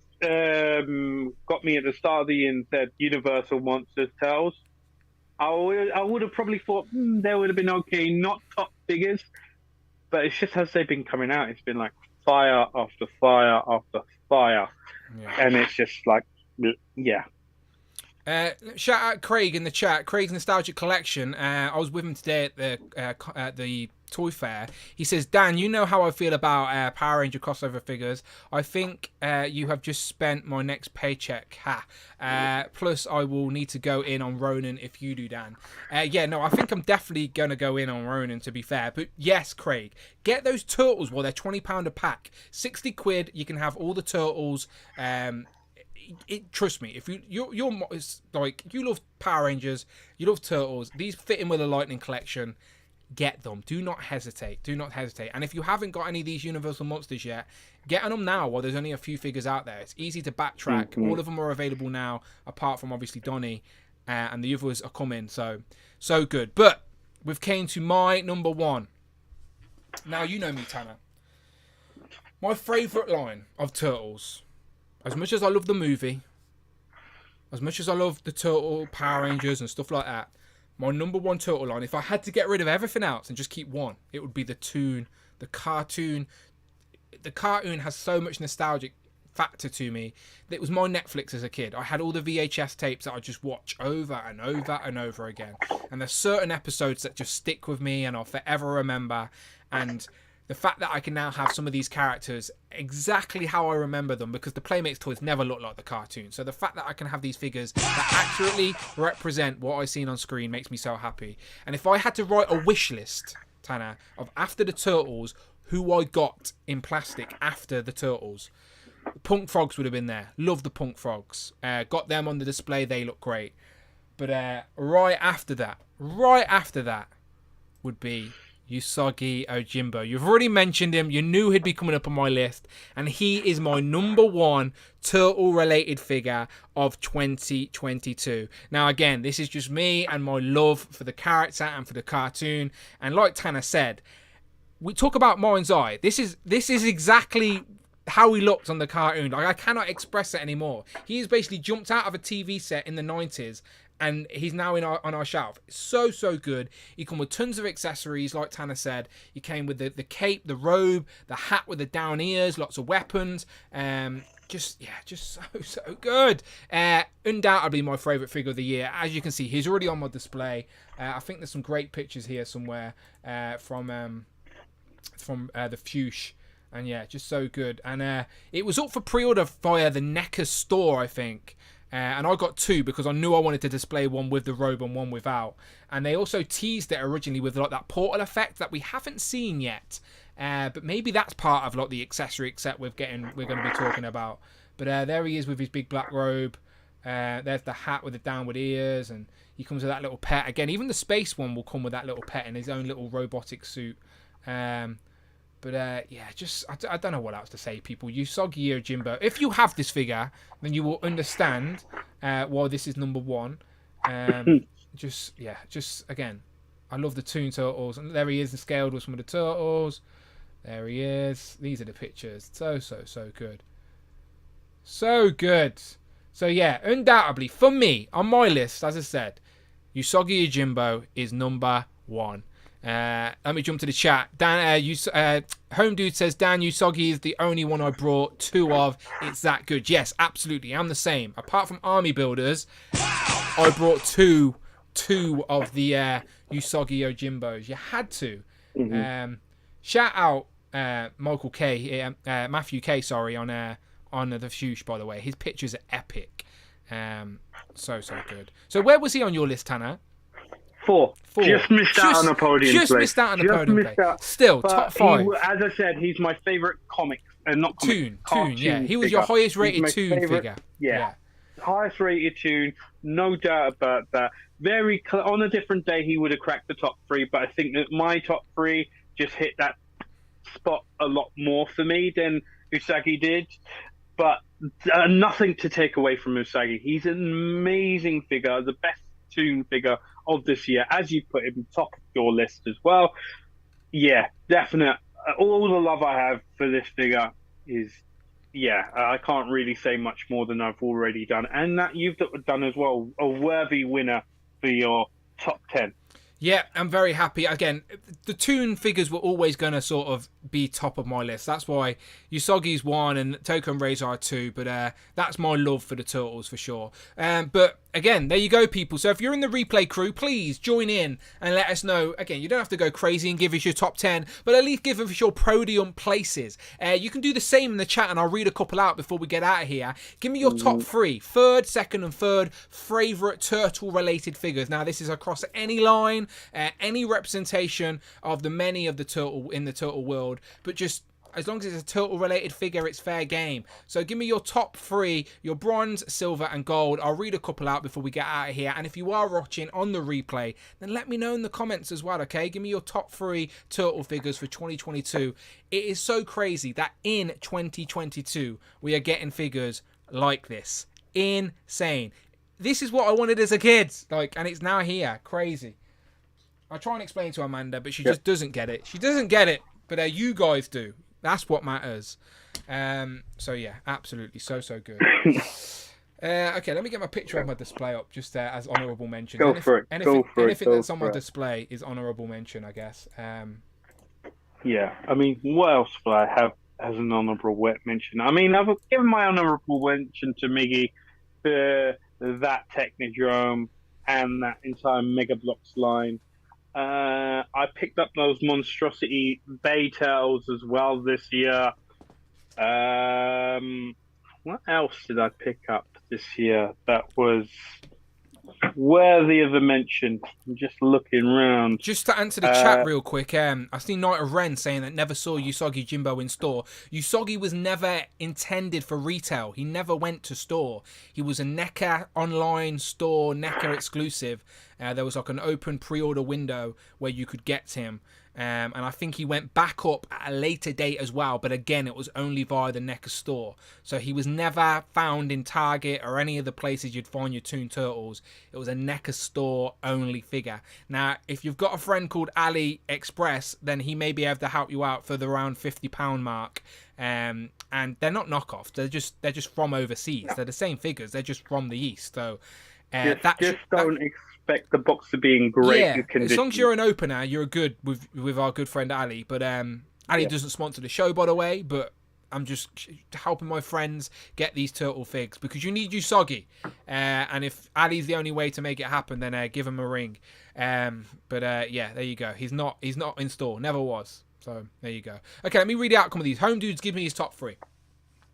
S2: got me at the start of the year and said Universal Monsters Tales, I would have probably thought they would have been okay, not top figures, but it's just as they've been coming out, it's been like fire after fire after fire, and it's just like yeah.
S1: Shout out Craig in the chat. Craig's Nostalgic Collection. I was with him today at the toy fair. He says, Dan, you know how I feel about Power Ranger crossover figures. I think you have just spent my next paycheck. Plus, I will need to go in on Ronin if you do, Dan. Yeah, no, I think I'm definitely going to go in on Ronin, to be fair. But yes, Craig, get those Turtles while they're £20 a pack. 60 quid, you can have all the Turtles. Trust me, if you're like you love Power Rangers, you love Turtles, these fit in with a Lightning collection, get them. Do not hesitate. And if you haven't got any of these Universal monsters yet, get on them now while there's only a few figures out there. It's easy to backtrack. All of them are available now, apart from obviously Donnie, and the others are coming. So good. But we've came to my number 1. Now you know me, Tanner. My favourite line of Turtles. As much as I love the movie, as much as I love the Turtle Power Rangers and stuff like that, my number 1 Turtle line, if I had to get rid of everything else and just keep one, it would be the cartoon. The cartoon has so much nostalgic factor to me. It was my Netflix as a kid. I had all the VHS tapes that I just watch over and over and over again. And there's certain episodes that just stick with me and I'll forever remember. And the fact that I can now have some of these characters exactly how I remember them, because the Playmates toys never look like the cartoon. So the fact that I can have these figures that accurately represent what I've seen on screen makes me so happy. And if I had to write a wish list, Tanner, of after the Turtles, who I got in plastic after the Turtles, Punk Frogs would have been there. Love the Punk Frogs. Got them on the display. They look great. But right after that would be Usagi Ojimbo. You've already mentioned him. You knew he'd be coming up on my list. And he is my number 1 Turtle-related figure of 2022. Now, again, this is just me and my love for the character and for the cartoon. And like Tanner said, we talk about Mind's Eye. This is exactly how he looked on the cartoon. Like, I cannot express it anymore. He has basically jumped out of a TV set in the 90s. And he's now on our shelf. So good. He come with tons of accessories, like Tanner said. He came with the cape, the robe, the hat with the down ears, lots of weapons. Just so good. Undoubtedly my favourite figure of the year. As you can see, he's already on my display. I think there's some great pictures here somewhere from the Fuchs. And yeah, just so good. And it was up for pre-order via the Neca store, I think. And I got 2 because I knew I wanted to display one with the robe and one without. And they also teased it originally with like that portal effect that we haven't seen yet. But maybe that's part of like the accessory set we're going to be talking about. But there he is with his big black robe. There's the hat with the downward ears, and he comes with that little pet. Again, even the space one will come with that little pet in his own little robotic suit. I don't know what else to say, people. Usagi Yojimbo. If you have this figure, then you will understand why this is number 1. Again, I love the Toon Turtles. And there he is, scaled with some of the Turtles. There he is. These are the pictures. So good. So good. So yeah, undoubtedly, for me, on my list, as I said, Usagi Yojimbo is number 1. Let me jump to the chat. Dan, Home Dude says, Dan, Usagi is the only one I brought 2 of. It's that good. Yes, absolutely. I'm the same. Apart from Army Builders, I brought two of the Usagi Yojimbos. You had to. Shout out Michael K, Matthew K, sorry, on the Fuchs, by the way. His pictures are epic. So good. So where was he on your list, Tanner?
S2: 4. Just missed out on a podium
S1: Just
S2: play.
S1: missed out on a podium play. Still,
S2: But
S1: top 5.
S2: As I said, he's my favourite comic. Not comic,
S1: Toon, yeah. He was
S2: figure.
S1: your highest rated
S2: He's my
S1: Toon
S2: favourite-
S1: figure.
S2: Yeah. Highest rated Toon, no doubt about that. On a different day, he would have cracked the top 3, but I think that my top 3 just hit that spot a lot more for me than Usagi did. But nothing to take away from Usagi. He's an amazing figure, the best Toon figure of this year, as you put him top of your list as well. Yeah, definite. All the love I have for this figure is, I can't really say much more than I've already done. And that you've done as well, a worthy winner for your top 10.
S1: Yeah, I'm very happy. Again, the Toon figures were always going to sort of be top of my list. That's why Usagi's 1 and Toko and Razor are 2. But that's my love for the Turtles for sure. But again, there you go, people. So if you're in the replay crew, please join in and let us know. Again, you don't have to go crazy and give us your top 10, but at least give us your podium places. You can do the same in the chat, and I'll read a couple out before we get out of here. Give me your top 3, third, second, and third favourite turtle-related figures. Now, this is across any line, any representation of the many of the turtle in the turtle world, but just as long as it's a turtle-related figure, it's fair game. So give me your top 3, your bronze, silver, and gold. I'll read a couple out before we get out of here. And if you are watching on the replay, then let me know in the comments as well, okay? Give me your top 3 turtle figures for 2022. It is so crazy that in 2022, we are getting figures like this. Insane. This is what I wanted as a kid. And it's now here. Crazy. I try and explain to Amanda, but she just doesn't get it. She doesn't get it, but you guys do. That's what matters. So yeah, absolutely, so good. Okay, let me get my picture of my display up, just as honourable mention.
S2: Go for it.
S1: Anything that's on my display is honourable mention, I guess.
S2: Yeah, I mean, what else will I have as an honourable mention? I mean, I've given my honourable mention to Miggy for that Technodrome and that entire Mega Bloks line. I picked up those monstrosity Baytails as well this year. What else did I pick up this year that was worthy of a mention? I'm just looking around.
S1: Just to answer the chat real quick, I see Knight of Ren saying that never saw Usagi Jimbo in store. Usagi was never intended for retail. He never went to store. He was a Neca online store, Neca exclusive. There was like an open pre-order window where you could get him. And I think he went back up at a later date as well. But again, it was only via the Neca store. So he was never found in Target or any of the places you'd find your Toon Turtles. It was a Neca store only figure. Now, if you've got a friend called Ali Express, then he may be able to help you out for the around £50 mark. And they're not knockoffs. They're just from overseas. No. They're the same figures. They're just from the East. So
S2: don't expect the box to be in great condition.
S1: As long as you're an opener, you're good with our good friend Ali. But Ali doesn't sponsor the show, by the way. But I'm just helping my friends get these turtle figs because you need Usagi. And if Ali's the only way to make it happen, then give him a ring. But there you go. He's not in store. Never was. So there you go. Okay, let me read the outcome of these. Home Dudes give me his top 3.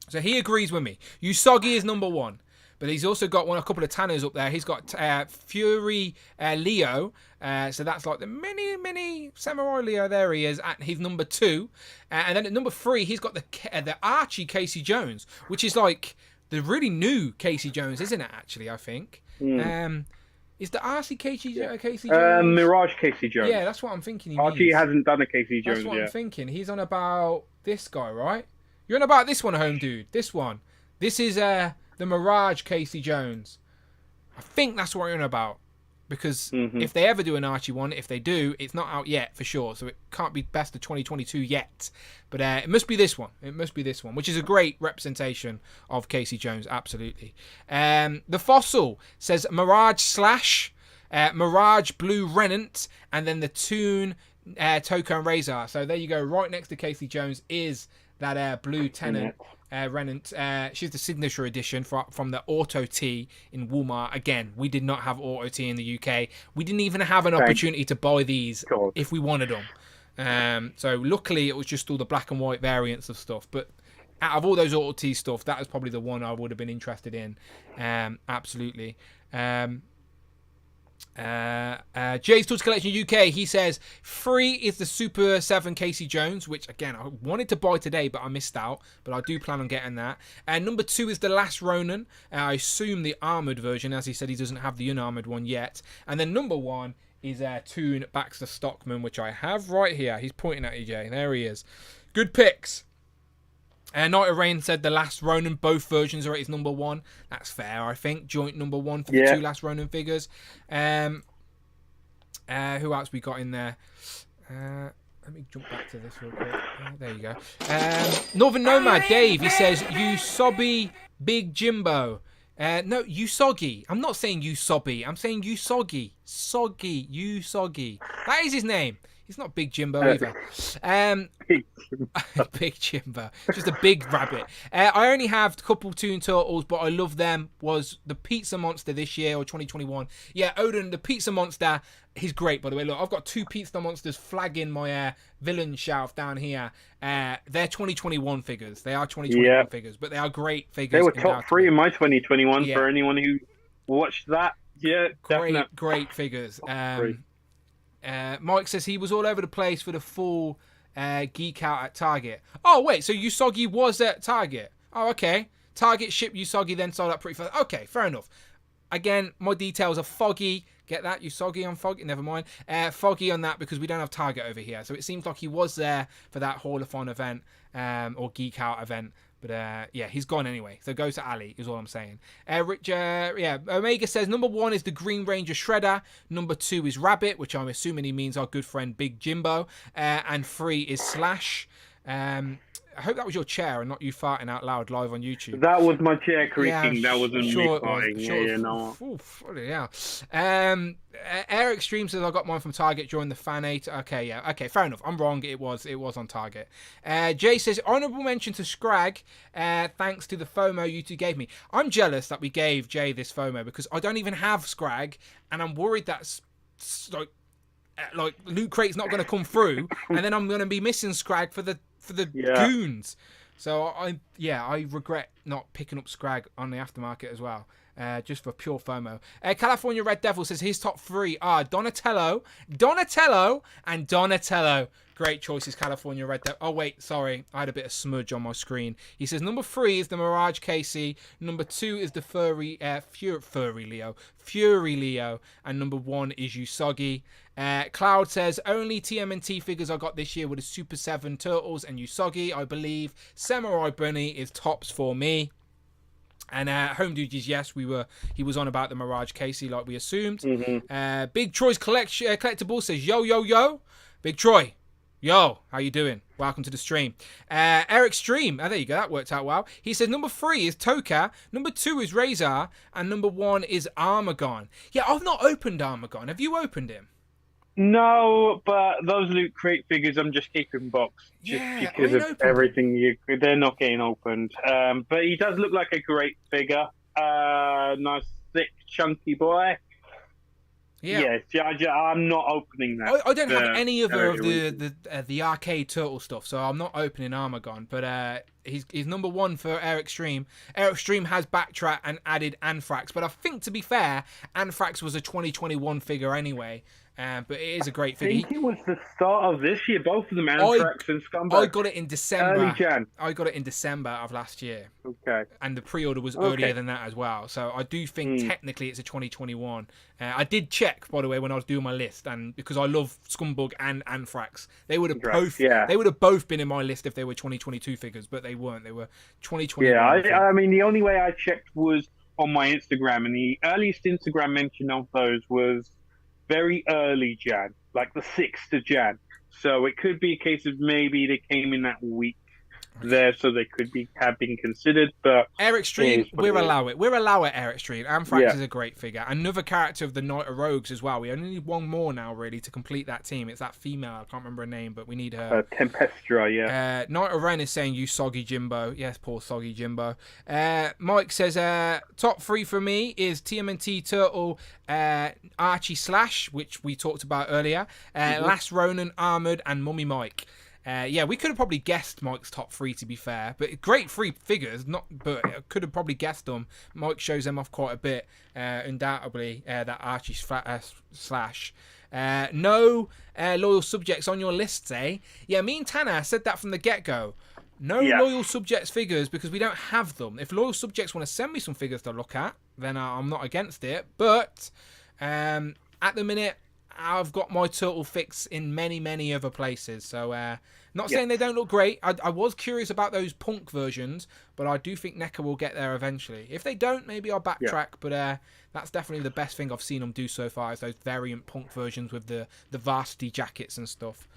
S1: So he agrees with me. Usagi is number 1. But he's also got a couple of Tanners up there. He's got Fury Leo. So that's like the mini Samurai Leo. There he is. He's number 2. And then at number 3, he's got the Archie Casey Jones, which is like the really new Casey Jones, isn't it, actually, I think? Is the Archie Casey Jones?
S2: Mirage Casey Jones.
S1: Yeah, that's what I'm thinking.
S2: Archie hasn't done a Casey Jones
S1: That's what
S2: yet.
S1: I'm thinking. He's on about this guy, right? You're on about this one, home dude. This one. This is the Mirage Casey Jones. I think that's what you're on about. Because if they ever do an Archie one, if they do, it's not out yet for sure. So it can't be best of 2022 yet. But it must be this one. It must be this one, which is a great representation of Casey Jones. Absolutely. The Fossil says Mirage / Mirage Blue Renant, and then the Toon Toka and Razor. So there you go. Right next to Casey Jones is that Blue Tenant. Renant, she's the signature edition from the Auto T in Walmart. Again, we did not have Auto T in the UK. We didn't even have an opportunity to buy these if we wanted them. So luckily, it was just all the black and white variants of stuff. But out of all those Auto T stuff, that is probably the one I would have been interested in. Absolutely. Jay's Tools Collection UK, he says 3 is the Super 7 Casey Jones, which again I wanted to buy today but I missed out, but I do plan on getting that. And number 2 is the Last Ronin, I assume the armoured version, as he said he doesn't have the unarmoured one yet. And then number 1 is Toon Baxter Stockman, which I have right here. He's pointing at you, Jay. There he is. Good picks. Night of Rain said the Last Ronin, both versions are at his number 1. That's fair, I think. Joint number 1 for the 2 Last Ronin figures. Who else we got in there? Let me jump back to this real quick. There you go. Northern Nomad Dave, he says Usobi Big Jimbo. No, Usogi. I'm not saying Usobi. I'm saying Usogi. Usogi. That is his name. He's not Big Jimbo either. Big Jimbo. Just a big rabbit. I only have a couple Toon Turtles, but I love them. Was the Pizza Monster this year or 2021? Yeah, Odin, the Pizza Monster. He's great, by the way. Look, I've got 2 Pizza Monsters flagging my villain shelf down here. They're 2021 figures. They are 2021 figures, but they are great figures.
S2: They were top 3 in my 2021 for anyone who watched that. Yeah,
S1: great figures. Mike says he was all over the place for the full geek out at Target. Oh, wait, so Usagi was at Target. Oh, okay. Target shipped Usagi, then sold out pretty fast. Okay, fair enough. Again, my details are foggy. Get that? Usagi on foggy? Never mind. Foggy on that because we don't have Target over here. So it seems like he was there for that Hall of Fun event or geek out event. But yeah, he's gone anyway. So go to Ali is all I'm saying. Omega says number 1 is the Green Ranger Shredder. Number 2 is Rabbit, which I'm assuming he means our good friend Big Jimbo. And 3 is Slash. I hope that was your chair and not you farting out loud live on YouTube.
S2: That was my chair creaking. That wasn't me
S1: farting. Eric Stream says I got mine from Target during the Fan 8. Okay, fair enough. I'm wrong. It was on Target. Jay says honourable mention to Scrag. Thanks to the FOMO you two gave me. I'm jealous that we gave Jay this FOMO because I don't even have Scrag, and I'm worried that's like Loot Crate's not going to come through, and then I'm going to be missing Scrag for the goons. So I regret not picking up Scrag on the aftermarket as well, just for pure FOMO. California Red Devil says his top 3 are Donatello, and Donatello. Great choices, California Red Devil. Oh wait, sorry, I had a bit of smudge on my screen. He says number 3 is the Mirage Casey, number 2 is the Fury Leo, and number 1 is Usagi. Cloud says only TMNT figures I got this year were the Super 7 Turtles and Usagi. I believe Samurai Bunny is tops for me. And Home Duties, yes, he was on about the Mirage Casey like we assumed. Big Troy's collectible says yo. Big Troy, yo, how you doing? Welcome to the stream. Eric Stream, there you go, that worked out well. He says number 3 is Toka, number 2 is Razor, and number 1 is Armagon. Yeah, I've not opened Armagon. Have you opened him?
S2: No, but those Loot Crate figures I'm just keeping boxed because of everything. They're not getting opened. But he does look like a great figure. Nice, thick, chunky boy. Yes, I'm not opening that.
S1: I don't have any other of
S2: very
S1: the arcade turtle stuff, so I'm not opening Armagon. But he's number one for Air Extreme. Air Extreme has backtracked and added Anthrax, but I think, to be fair, Anthrax was a 2021 figure anyway. But it is a great figure.
S2: I think it was the start of this year, both of them, Anthrax and Scumbag.
S1: I got it in December.
S2: Early Jan.
S1: I got it in December of last year.
S2: Okay.
S1: And the pre-order was earlier than that as well. So I do think technically it's a 2021. I did check, by the way, when I was doing my list, and because I love Scumbag and Anthrax, they would have both been in my list if they were 2022 figures, but they weren't. They were 2021.
S2: Yeah, I mean, the only way I checked was on my Instagram, and the earliest Instagram mention of those was very early Jan, like the 6th of Jan. So it could be a case of maybe they came in that week there, so they could have been considered. But
S1: Air Extreme, we'll allow it. We'll allow it, Air Extreme. Anthrax is a great figure. Another character of the Night of Rogues as well. We only need one more now, really, to complete that team. It's that female. I can't remember her name, but we need her.
S2: Tempestra, yeah.
S1: Night of Ren is saying, you soggy Jimbo. Yes, poor soggy Jimbo. Mike says, top 3 for me is TMNT Turtle, Archie Slash, which we talked about earlier, Last Ronin, Armored, and Mummy Mike. Yeah, we could have probably guessed Mike's top 3, to be fair, but great 3 figures. But could have probably guessed them. Mike shows them off quite a bit, undoubtedly. That Archie Slash. No loyal subjects on your lists, eh? Yeah, me and Tanner said that from the get-go. No loyal subjects figures because we don't have them. If loyal subjects want to send me some figures to look at, then I'm not against it. But at the minute, I've got my turtle fix in many, many other places. So, not saying they don't look great. I was curious about those punk versions, but I do think Neca will get there eventually. If they don't, maybe I'll backtrack. But that's definitely the best thing I've seen them do so far, is those variant punk versions with the varsity jackets and stuff.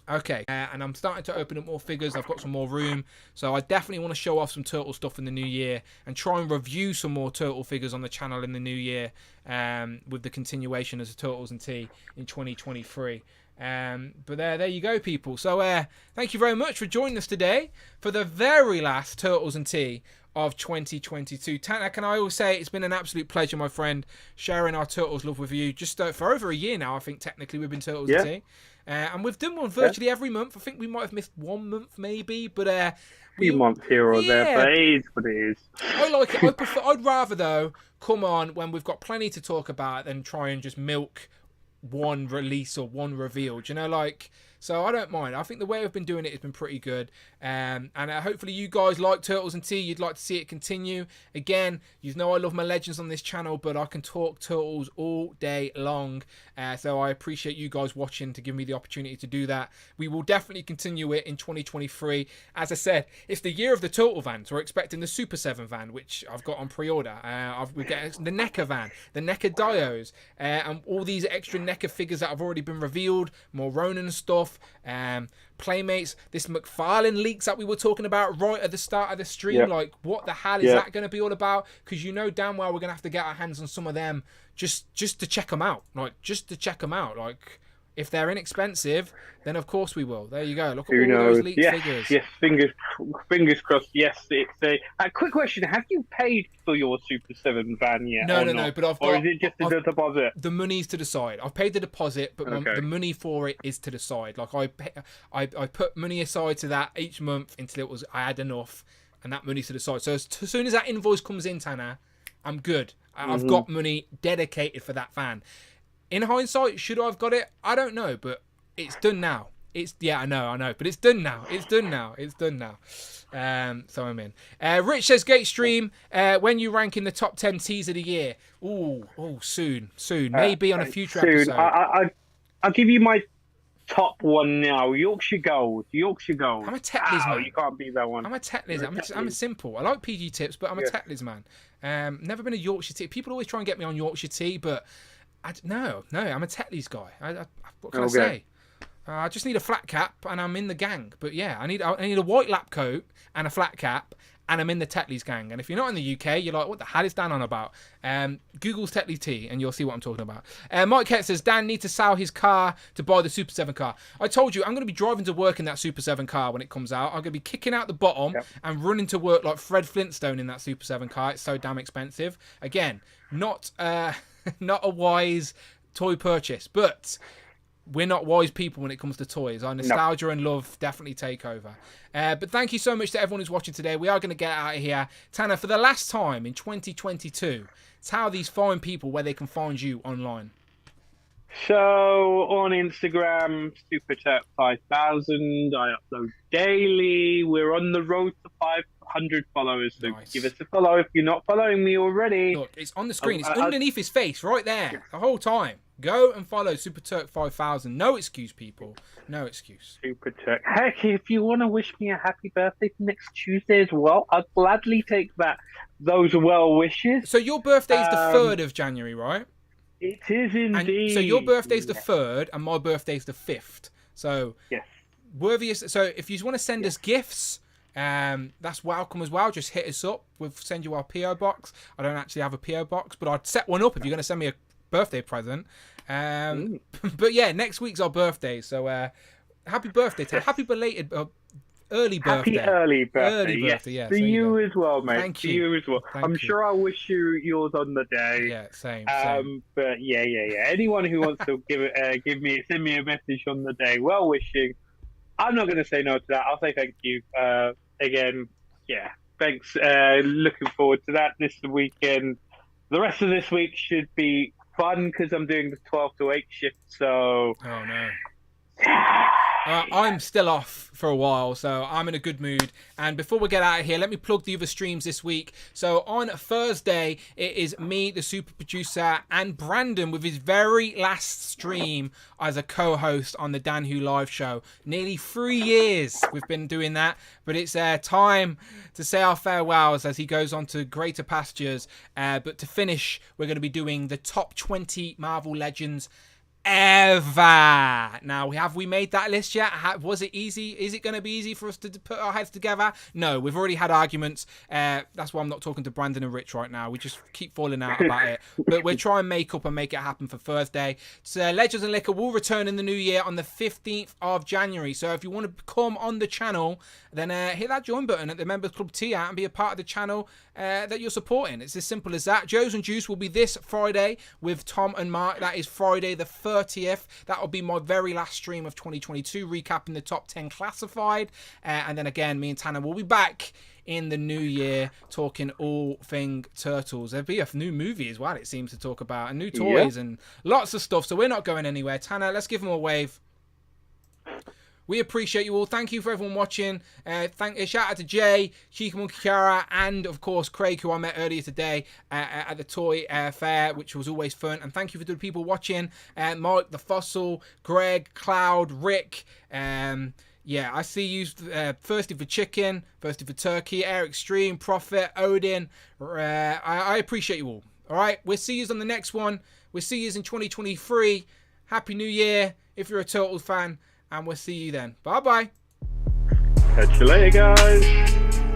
S1: Okay, and I'm starting to open up more figures. I've got some more room, so I definitely want to show off some turtle stuff in the new year and try and review some more turtle figures on the channel in the new year, with the continuation as a Turtles and Tea in 2023. But there you go, people. So thank you very much for joining us today for the very last Turtles and Tea of 2022. Tanner, can I always say it's been an absolute pleasure, my friend, sharing our Turtles love with you. Just for over a year now, I think technically we've been Turtles and Tea. And we've done one virtually every month. I think we might have missed 1 month maybe, but a
S2: few months here or there, but it is what it is.
S1: I like it. I'd rather, though, come on when we've got plenty to talk about than try and just milk one release or one reveal. Do you know, like... So I don't mind. I think the way we've been doing it has been pretty good. And hopefully you guys like Turtles and Tea. You'd like to see it continue. Again, you know I love my Legends on this channel, but I can talk Turtles all day long. So I appreciate you guys watching to give me the opportunity to do that. We will definitely continue it in 2023. As I said, it's the year of the Turtle vans. We're expecting the SUPER7 van, which I've got on pre-order. We're getting the Neca van, the Neca Dios, and all these extra Neca figures that have already been revealed, more Ronin stuff. Playmates, this McFarlane leaks that we were talking about right at the start of the stream, like what the hell is that going to be all about? Because you know damn well we're going to have to get our hands on some of them just to check them out, like if they're inexpensive, then of course we will. There you go. Look at all those leaked figures.
S2: Yes, fingers crossed. Yes, it's a quick question. Have you paid for your SUPER7 van yet?
S1: No, but I've got...
S2: Or is it just the deposit?
S1: The money's to the side. I've paid the deposit, but the money for it is to the side. Like I put money aside to that each month until I had enough, and that money's to the side. So as soon as that invoice comes in, Tanner, I'm good. I've got money dedicated for that van. In hindsight, should I have got it? I don't know, but it's done now. I know, but it's done now. So I'm in. Rich says, Gate Stream, when you rank in the top 10 teas of the year? Soon. Maybe on a future episode.
S2: I'll give you my top one now. Yorkshire Gold.
S1: I'm a Tetley's man.
S2: You can't beat that one.
S1: I'm a Tetley's. I'm a simple. I like PG tips, but I'm a Tetley's man. Never been a Yorkshire tea. People always try and get me on Yorkshire tea, but no, I'm a Tetley's guy. What can I say? I just need a flat cap and I'm in the gang. But yeah, I need a white lap coat and a flat cap and I'm in the Tetley's gang. And if you're not in the UK, you're like, what the hell is Dan on about? Google's Tetley tea and you'll see what I'm talking about. Mike Kett says, Dan needs to sell his car to buy the SUPER7 car. I told you, I'm going to be driving to work in that SUPER7 car when it comes out. I'm going to be kicking out the bottom and running to work like Fred Flintstone in that SUPER7 car. It's so damn expensive. Again, not not a wise toy purchase. But we're not wise people when it comes to toys. Our nostalgia and love definitely take over. But thank you so much to everyone who's watching today. We are going to get out of here. Tanner, for the last time in 2022, tell these fine people where they can find you online.
S2: So on Instagram, SUPER7 MCFARLANE, I upload daily. We're on the road to 500 followers, so give us a follow if you're not following me already.
S1: Look, it's on the screen. It's underneath his face right there the whole time. Go and follow SuperTurk5000. No excuse, people. No excuse.
S2: SuperTurk. Heck, if you want to wish me a happy birthday for next Tuesday as well, I'd gladly take those well wishes.
S1: So your birthday's the 3rd of January, right?
S2: It is indeed.
S1: And so your birthday's the 3rd, and my birthday's the 5th. So So if you want to send us gifts, that's welcome as well. Just hit us up. We'll send you our PO box. I don't actually have a PO box, but I'd set one up if you're going to send me a birthday present. But yeah, next week's our birthday. So happy birthday to happy belated. Early birthday.
S2: Happy early birthday.
S1: Early birthday, yeah.
S2: For you as well, mate.
S1: Thank you.
S2: For you as well. I'm sure I'll wish you yours on the day.
S1: Yeah, same.
S2: But yeah. Anyone who wants to send me a message on the day, well wishing. I'm not going to say no to that. I'll say thank you. Again, thanks. Looking forward to that this weekend. The rest of this week should be fun because I'm doing the 12 to 8 shift. So.
S1: Oh no. I'm still off for a while, so I'm in a good mood. And before we get out of here, let me plug the other streams this week. So on Thursday, it is me, the super producer, and Brandon with his very last stream as a co-host on the Dan Who Live show. Nearly 3 years we've been doing that, but it's time to say our farewells as he goes on to greater pastures. But to finish, we're going to be doing the top 20 Marvel Legends ever. Now, have we made that list yet? Was it easy? Is it going to be easy for us to put our heads together? No, we've already had arguments. That's why I'm not talking to Brandon and Rich right now. We just keep falling out about it. But we'll try and make up and make it happen for Thursday. So Legends and Liquor will return in the new year on the 15th of January. So if you want to come on the channel, then hit that join button at the Members Club tier and be a part of the channel that you're supporting. It's as simple as that. Joe's and Juice will be this Friday with Tom and Mark. That is Friday the 30th. That will be my very last stream of 2022, recapping the top 10 classified. And then again, me and Tanner will be back in the new year talking all thing Turtles. There'll be a new movie as well, it seems, to talk about, and new toys and lots of stuff. So we're not going anywhere. Tanner, let's give them a wave. We appreciate you all. Thank you for everyone watching. Shout out to Jay, Chica Monkey Kara, and of course Craig, who I met earlier today at the toy fair, which was always fun. And thank you for the people watching. Mike, the Fossil, Greg, Cloud, Rick. I see you. Thirsty for Chicken, Thirsty for Turkey, Air Extreme, Prophet, Odin. I appreciate you all. All right, we'll see you on the next one. We'll see you in 2023. Happy New Year if you're a Turtles fan. And we'll see you then. Bye-bye.
S2: Catch you later, guys.